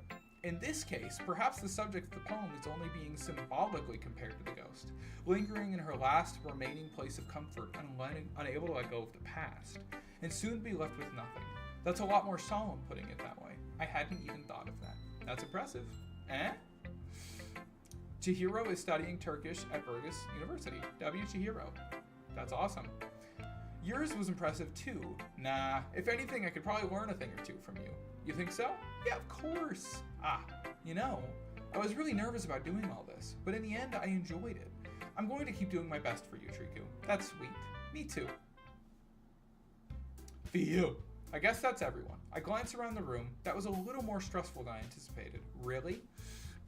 In this case, perhaps the subject of the poem is only being symbolically compared to the ghost, lingering in her last remaining place of comfort and unable to let go of the past, and soon be left with nothing. That's a lot more solemn putting it that way. I hadn't even thought of that. That's impressive. Chihiro is studying Turkish at Burgess University. W. Chihiro. That's awesome. Yours was impressive too. Nah, if anything, I could probably learn a thing or two from you. You think so? Yeah, of course. You know, I was really nervous about doing all this, but in the end, I enjoyed it. I'm going to keep doing my best for you, Triku. That's sweet. Me too. For you. I guess that's everyone. I glanced around the room. That was a little more stressful than I anticipated. Really?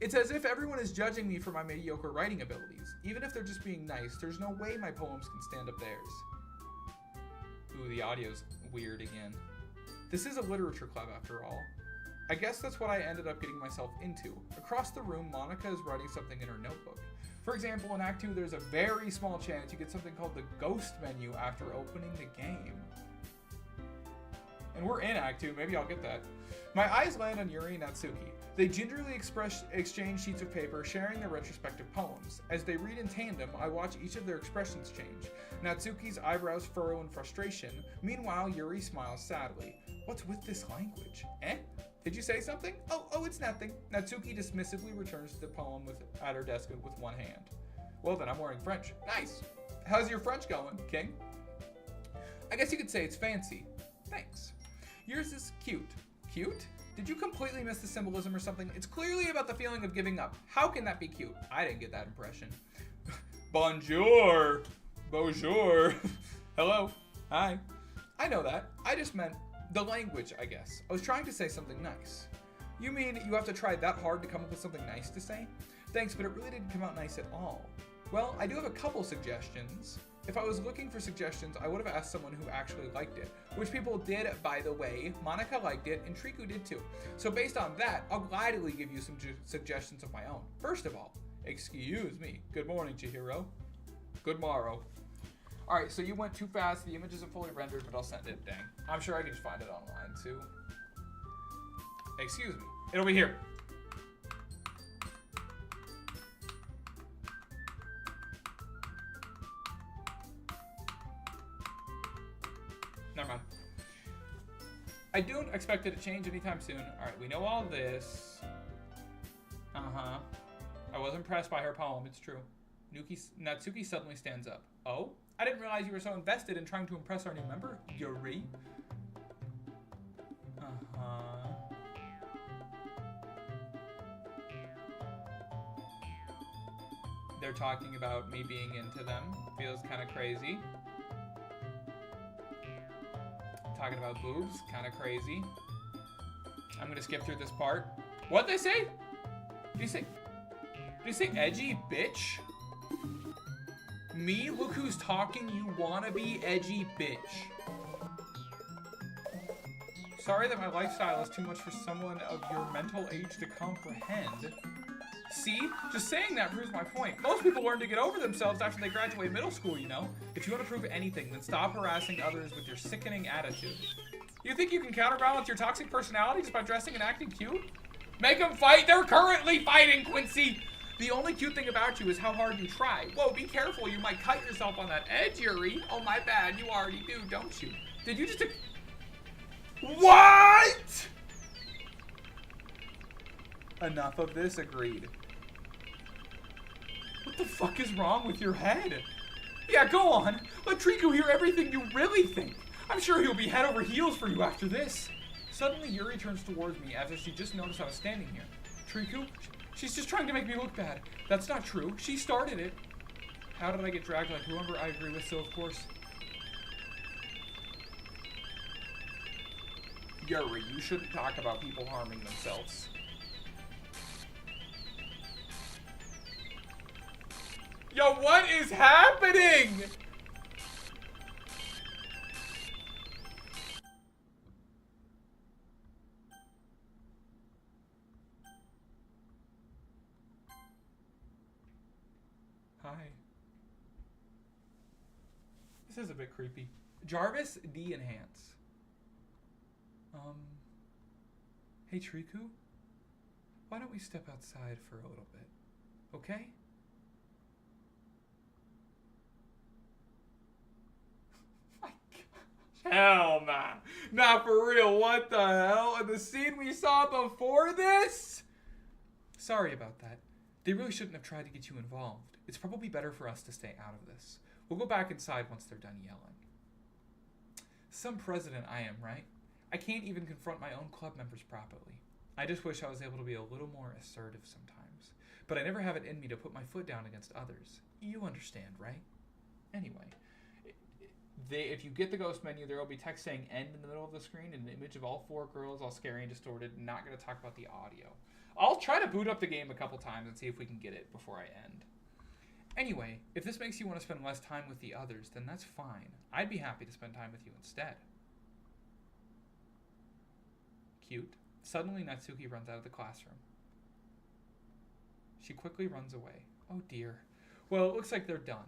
It's as if everyone is judging me for my mediocre writing abilities. Even if they're just being nice, there's no way my poems can stand up theirs. Ooh, the audio's weird again. This is a literature club after all. I guess that's what I ended up getting myself into. Across the room, Monica is writing something in her notebook. For example, in Act 2, there's a very small chance you get something called the ghost menu after opening the game. And we're in Act 2, maybe I'll get that. My eyes land on Yuri and Natsuki. They gingerly exchange sheets of paper, sharing their retrospective poems. As they read in tandem, I watch each of their expressions change. Natsuki's eyebrows furrow in frustration. Meanwhile, Yuri smiles sadly. What's with this language? Did you say something? Oh, it's nothing. Natsuki dismissively returns to the poem at her desk with one hand. Well then, I'm wearing French. Nice. How's your French going, King? I guess you could say it's fancy. Thanks. Yours is cute. Cute? Did you completely miss the symbolism or something? It's clearly about the feeling of giving up. How can that be cute? I didn't get that impression. Bonjour. Bonjour. Hello. Hi. I know that. I just meant the language, I guess. I was trying to say something nice. You mean you have to try that hard to come up with something nice to say? Thanks, but it really didn't come out nice at all. Well, I do have a couple suggestions. If I was looking for suggestions, I would have asked someone who actually liked it, which people did, by the way. Monica liked it, and Triku did too. So based on that, I'll gladly give you some suggestions of my own. First of all, excuse me. Good morning, Chihiro. Good morrow. Alright, so you went too fast. The image isn't fully rendered, but I'll send it. Dang. I'm sure I can just find it online too. Excuse me. It'll be here. Never mind. I don't expect it to change anytime soon. Alright, we know all this. I was impressed by her poem, it's true. Natsuki suddenly stands up. Oh? I didn't realize you were so invested in trying to impress our new member, Yuri. They're talking about me being into them. Feels kind of crazy. Talking about boobs, kind of crazy. I'm gonna skip through this part. What'd they say? Did you say edgy bitch? Me? Look who's talking, you wannabe edgy bitch. Sorry that my lifestyle is too much for someone of your mental age to comprehend. See? Just saying that proves my point. Most people learn to get over themselves after they graduate middle school, you know? If you want to prove anything, then stop harassing others with your sickening attitude. You think you can counterbalance your toxic personality just by dressing and acting cute? Make them fight! They're currently fighting, Quincy! The only cute thing about you is how hard you try. Whoa, be careful, you might cut yourself on that edge, Yuri. Oh, my bad, you already do, don't you? Did you just... What?! Enough of this, agreed. What the fuck is wrong with your head? Yeah, go on. Let Triku hear everything you really think. I'm sure he'll be head over heels for you after this. Suddenly, Yuri turns towards me as if she just noticed I was standing here. Triku? She's just trying to make me look bad. That's not true. She started it. How did I get dragged like whoever I agree with, so of course. Yuri, you shouldn't talk about people harming themselves. Yo, what is happening? Hi. This is a bit creepy. Jarvis, de-enhance. Hey Triku? Why don't we step outside for a little bit? Okay? My gosh. Hell nah. Nah, for real. What the hell? And the scene we saw before this? Sorry about that. They really shouldn't have tried to get you involved. It's probably better for us to stay out of this. We'll go back inside once they're done yelling. Some president I am, right? I can't even confront my own club members properly. I just wish I was able to be a little more assertive sometimes. But I never have it in me to put my foot down against others. You understand, right? Anyway, if you get the ghost menu, there will be text saying end in the middle of the screen and an image of all 4 girls, all scary and distorted. Not going to talk about the audio. I'll try to boot up the game a couple times and see if we can get it before I end. Anyway, if this makes you want to spend less time with the others, then that's fine. I'd be happy to spend time with you instead. Cute. Suddenly, Natsuki runs out of the classroom. She quickly runs away. Oh dear. Well, it looks like they're done.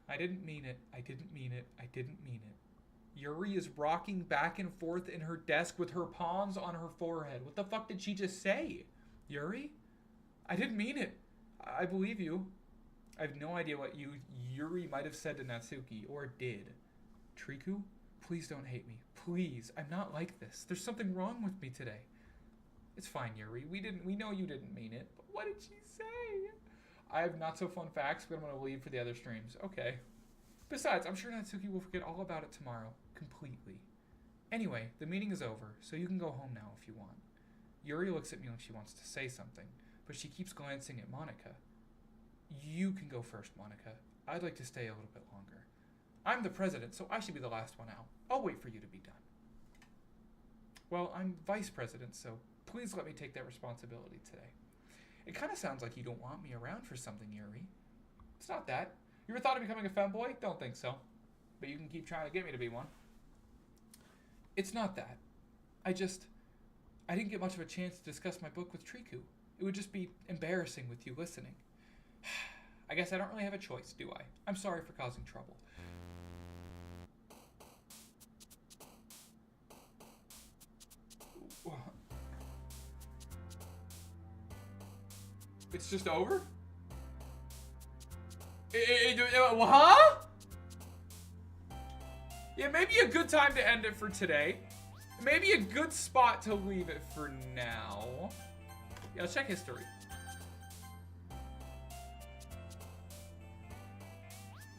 I didn't mean it. I didn't mean it. I didn't mean it. Yuri is rocking back and forth in her desk with her palms on her forehead. What the fuck did she just say? Yuri? I didn't mean it. I believe you. I have no idea what Yuri might have said to Natsuki, or did. Triku? Please don't hate me. Please. I'm not like this. There's something wrong with me today. It's fine, Yuri. We know you didn't mean it. But what did she say? I have not so fun facts, but I'm going to leave for the other streams. Okay. Besides, I'm sure Natsuki will forget all about it tomorrow. Completely. Anyway, the meeting is over, so you can go home now if you want. Yuri looks at me like she wants to say something, but she keeps glancing at Monika. You can go first, Monika. I'd like to stay a little bit longer. I'm the president, so I should be the last one out. I'll wait for you to be done. Well, I'm vice president, so please let me take that responsibility today. It kind of sounds like you don't want me around for something, Yuri. It's not that. You ever thought of becoming a femboy? Don't think so. But you can keep trying to get me to be one. It's not that. I didn't get much of a chance to discuss my book with Triku. It would just be embarrassing with you listening. I guess I don't really have a choice, do I? I'm sorry for causing trouble. It's just over? Huh? Yeah, maybe a good time to end it for today. Maybe a good spot to leave it for now. Yeah, let's check history.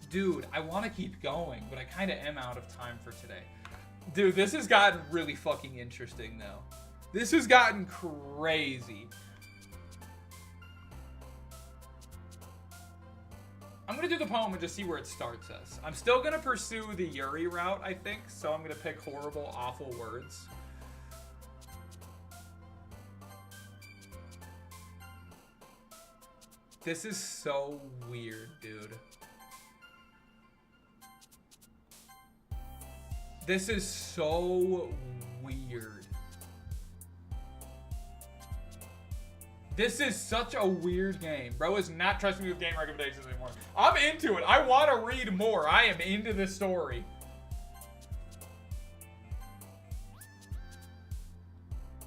Dude, I want to keep going, but I kind of am out of time for today. Dude, this has gotten really fucking interesting, though. This has gotten crazy. I'm going to do the poem and just see where it starts us. I'm still going to pursue the Yuri route, I think, so I'm going to pick horrible, awful words. This is so weird, dude. This is so weird. This is such a weird game. Bro is not trusting me with game recommendations anymore. I'm into it. I want to read more. I am into this story.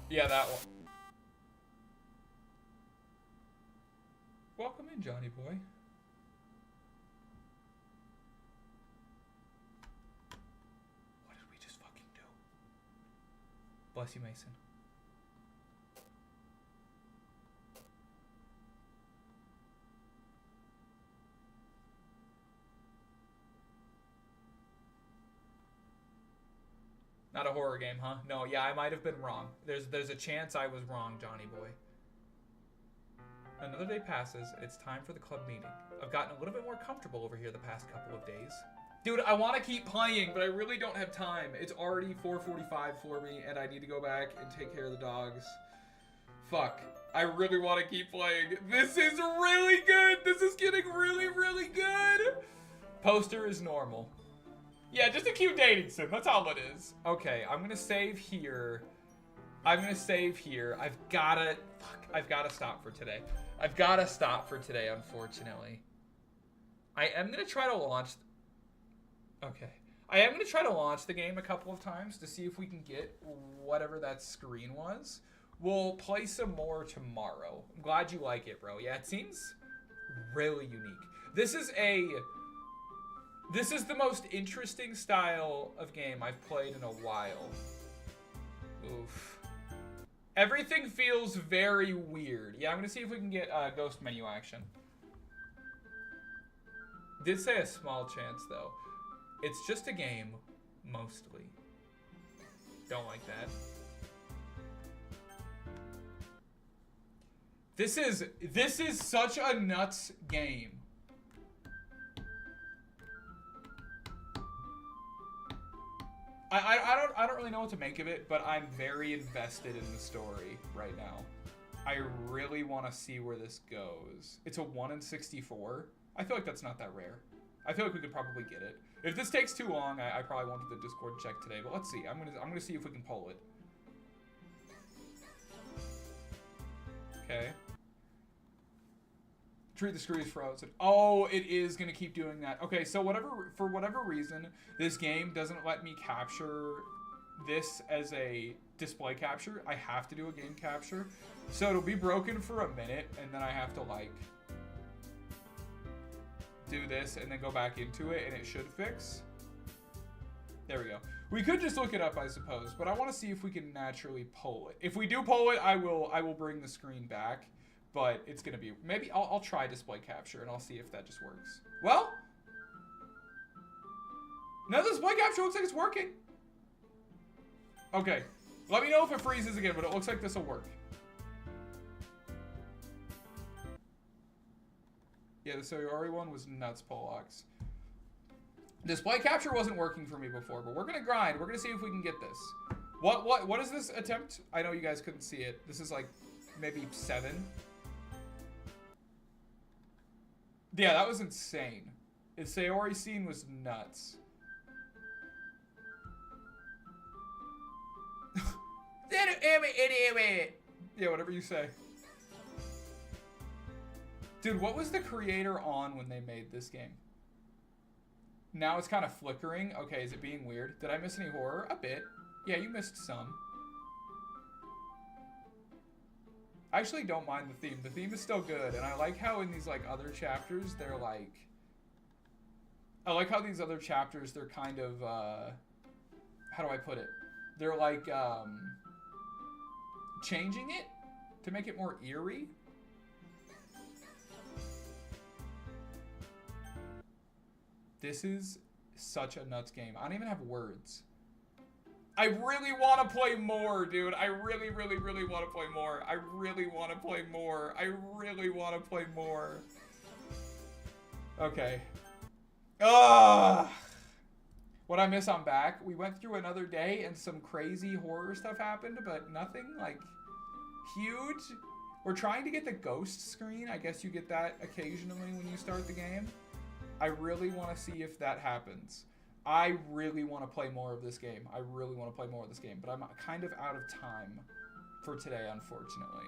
Yeah, that one. Welcome in, Johnny boy. What did we just fucking do? Bless you, Mason. Not a horror game, huh? No, yeah, I might have been wrong. There's a chance I was wrong, Johnny boy. Another day passes, and it's time for the club meeting. I've gotten a little bit more comfortable over here the past couple of days. Dude, I want to keep playing, but I really don't have time. It's already 4:45 for me, and I need to go back and take care of the dogs. Fuck. I really want to keep playing. This is really good. This is getting really, really good. Poster is normal. Yeah, just a cute dating sim. That's all it is. Okay, I'm going to save here. I've got to... Fuck, I've got to stop for today. Unfortunately. I am going to try to launch... Okay. I am going to try to launch the game a couple of times to see if we can get whatever that screen was. We'll play some more tomorrow. I'm glad you like it, bro. Yeah, it seems really unique. This is the most interesting style of game I've played in a while. Oof. Everything feels very weird. Yeah, I'm going to see if we can get ghost menu action. Did say a small chance, though. It's just a game, mostly. Don't like that. This is such a nuts game. I don't really know what to make of it, but I'm very invested in the story right now. I really want to see where this goes. It's a 1 in 64. I feel like that's not that rare. I feel like we could probably get it. If this takes too long, I probably won't do the Discord check today, but let's see. I'm gonna see if we can pull it. Okay. Treat the screws frozen. Oh, it is gonna keep doing that. Okay, so for whatever reason, this game doesn't let me capture this as a display capture. I have to do a game capture. So it'll be broken for a minute, and then I have to like do this and then go back into it, and it should fix. There we go. We could just look it up, I suppose, but I want to see if we can naturally pull it. If we do pull it, I will bring the screen back. But it's going to be... Maybe I'll try display capture, and I'll see if that just works. Well... No, the display capture looks like it's working. Okay. Let me know if it freezes again, but it looks like this will work. Yeah, the Sayori one was nuts, Polox. Display capture wasn't working for me before, but we're going to grind. We're going to see if we can get this. What is this attempt? I know you guys couldn't see it. This is like maybe 7. Yeah, that was insane. The Sayori scene was nuts. Yeah, whatever you say. Dude, what was the creator on when they made this game? Now it's kind of flickering. Okay, is it being weird? Did I miss any horror? A bit. Yeah, you missed some. I actually don't mind the theme. The theme is still good, and I like how in these like other chapters they're like... I like how these other chapters they're kind of how do I put it? They're like changing it to make it more eerie. This is such a nuts game. I don't even have words. I really want to play more, dude. I really, really, really want to play more. I really want to play more. I really want to play more. Okay. Ugh. What I miss, I'm back. We went through another day and some crazy horror stuff happened, but nothing like huge. We're trying to get the ghost screen. I guess you get that occasionally when you start the game. I really want to see if that happens. I really want to play more of this game. But I'm kind of out of time for today, unfortunately.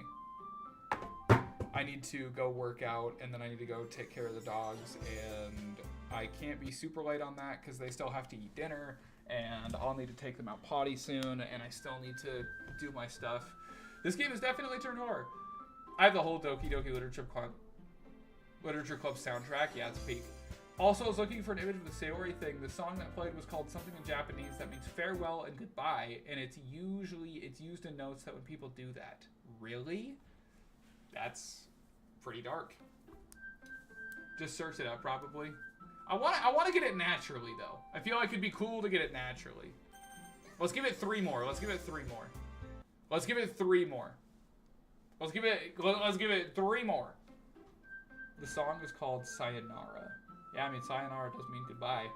I need to go work out, and then I need to go take care of the dogs, and I can't be super late on that because they still have to eat dinner, and I'll need to take them out potty soon, and I still need to do my stuff. This game has definitely turned horror. I have the whole Doki Doki Literature Club soundtrack. Yeah, it's peak. Also, I was looking for an image of the Sayori thing. The song that played was called something in Japanese that means farewell and goodbye, and it's used in notes that when people do that. Really? That's pretty dark. Just search it up, probably. I want to get it naturally, though. I feel like it'd be cool to get it naturally. Let's give it 3 more. Let's give it 3 more. Let's give it 3 more. Let's give it 3 more. The song is called Sayonara. Yeah, I mean, sayonara does mean goodbye.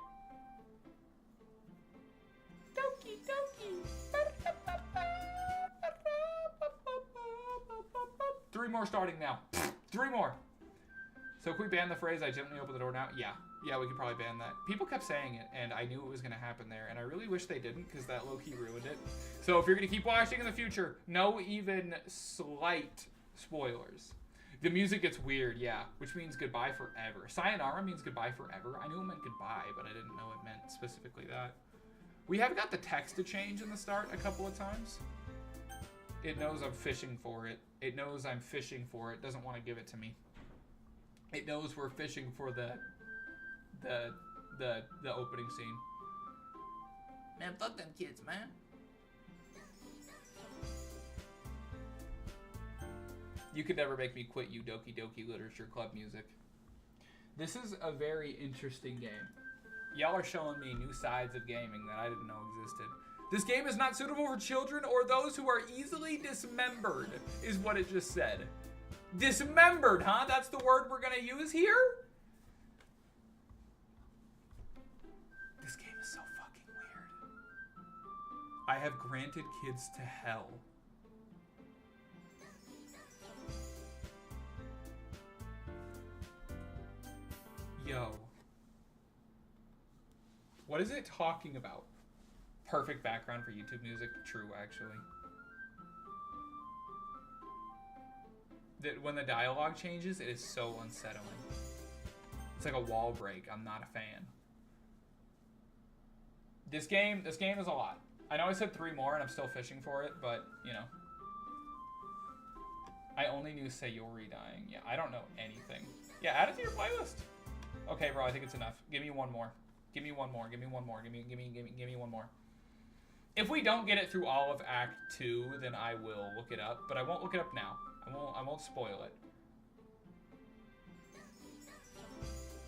Doki doki. 3 more starting now. 3 more. So can we ban the phrase, I gently open the door now? Yeah. Yeah, we could probably ban that. People kept saying it, and I knew it was going to happen there, and I really wish they didn't, because that low-key ruined it. So if you're going to keep watching in the future, no even slight spoilers. The music gets weird, yeah, which means goodbye forever. Sayonara means goodbye forever. I knew it meant goodbye, but I didn't know it meant specifically that. We have got the text to change in the start a couple of times. It knows I'm fishing for it. It knows I'm fishing for it. Doesn't want to give it to me. It knows we're fishing for the opening scene. Man, fuck them kids, man. You could never make me quit, you Doki Doki Literature Club music. This is a very interesting game. Y'all are showing me new sides of gaming that I didn't know existed. This game is not suitable for children or those who are easily dismembered, is what it just said. Dismembered, huh? That's the word we're gonna use here? This game is so fucking weird. I have granted kids to hell. Yo. What is it talking about? Perfect background for YouTube music. True, actually. When the dialogue changes, it is so unsettling. It's like a wall break. I'm not a fan. This game is a lot. I know I said 3 more and I'm still fishing for it, but, you know. I only knew Sayori dying. Yeah, I don't know anything. Yeah, add it to your playlist. Okay, bro, I think it's enough. Give me 1 more. Give me 1 more. Give me 1 more. Give me 1 more. If we don't get it through all of Act 2, then I will look it up, but I won't look it up now. I won't spoil it.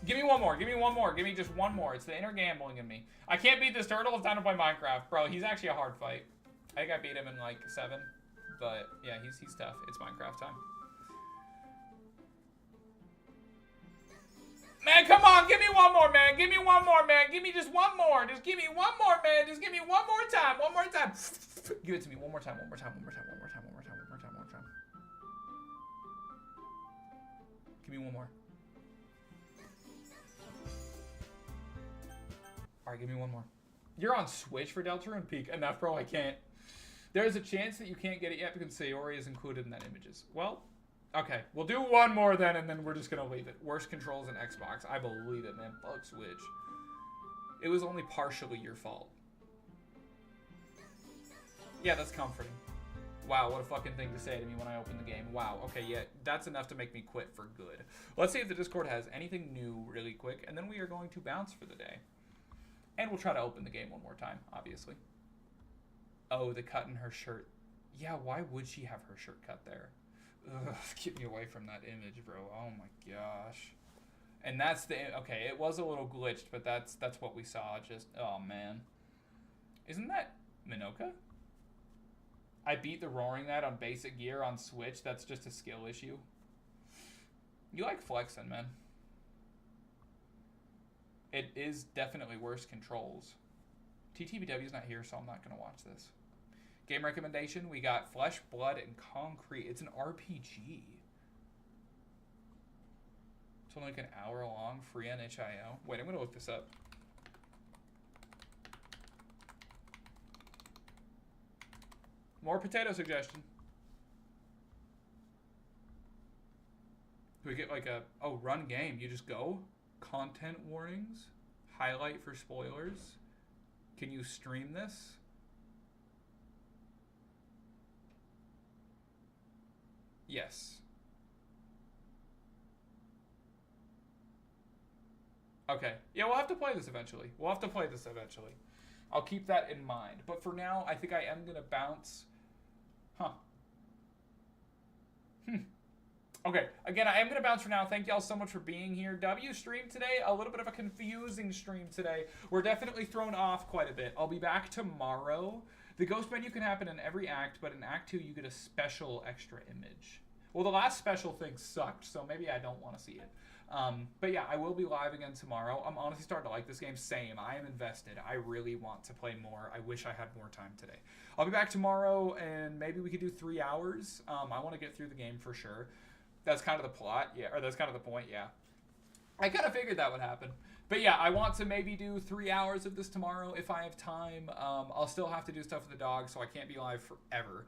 Give me 1 more. Give me 1 more. Give me just 1 more. It's the inner gambling in me. I can't beat this turtle. It's time to play Minecraft. Bro, he's actually a hard fight. I think I beat him in like 7. But yeah, he's tough. It's Minecraft time. Man, come on. Give me 1 more, man. Give me 1 more, man. Give me just 1 more. Just give me 1 more, man. Just give me 1 more time. 1 more time. Give it to me 1 more time. 1 more time. 1 more time. 1 more time. 1 more time. 1 more time. 1 more time. Give me 1 more. Alright, give me 1 more. You're on Switch for Delta and Peak. Enough, bro. I can't. There's a chance that you can't get it yet because Sayori is included in that images. Well, okay. We'll do 1 more then, and then we're just going to leave it. Worst controls in Xbox. I believe it, man. Fuck Switch. It was only partially your fault. Yeah, that's comforting. Wow, what a fucking thing to say to me when I open the game. Wow, okay, yeah, that's enough to make me quit for good. Let's see if the Discord has anything new really quick, and then we are going to bounce for the day. And we'll try to open the game 1 more time, obviously. Oh, the cut in her shirt. Yeah, why would she have her shirt cut there? Ugh, get me away from that image, bro. Oh my gosh. And that's the... Okay, it was a little glitched, but that's what we saw. Just... Oh, man. Isn't that Minoka? I beat the Roaring Knight on basic gear on Switch. That's just a skill issue. You like flexing, man. It is definitely worse controls. TTBW is not here, so I'm not going to watch this. Game recommendation, we got Flesh, Blood, and Concrete. It's an RPG. It's only like an hour long, free on itch.io. Wait, I'm going to look this up. More potato suggestion. Do we get like a, oh, run game. You just go. Content warnings. Highlight for spoilers. Can you stream this? Yes. Okay. Yeah, we'll have to play this eventually. I'll keep that in mind. But for now, I think I am going to bounce. Huh. Okay, again, I am going to bounce for now. Thank y'all so much for being here. W stream today, a little bit of a confusing stream today. We're definitely thrown off quite a bit. I'll be back tomorrow. The ghost menu can happen in every act, but in Act 2, you get a special extra image. Well, the last special thing sucked, so maybe I don't want to see it. But yeah, I will be live again tomorrow. I'm honestly starting to like this game. Same. I am invested. I really want to play more. I wish I had more time today. I'll be back tomorrow, and maybe we could do 3 hours. I want to get through the game for sure. That's kind of the plot, yeah, or that's kind of the point, yeah. I kind of figured that would happen. But yeah, I want to maybe do 3 hours of this tomorrow if I have time. I'll still have to do stuff with the dog, so I can't be live forever.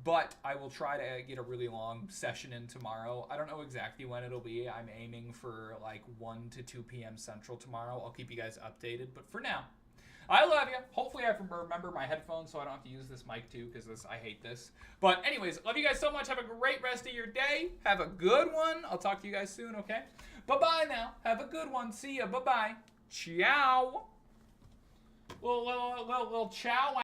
But I will try to get a really long session in tomorrow. I don't know exactly when it'll be. I'm aiming for like 1 to 2 p.m. Central tomorrow. I'll keep you guys updated. But for now, I love you. Hopefully I remember my headphones so I don't have to use this mic too, because I hate this. But anyways, love you guys so much. Have a great rest of your day. Have a good one. I'll talk to you guys soon, okay? Bye-bye now. Have a good one. See ya. Bye-bye. Ciao. Little ciao.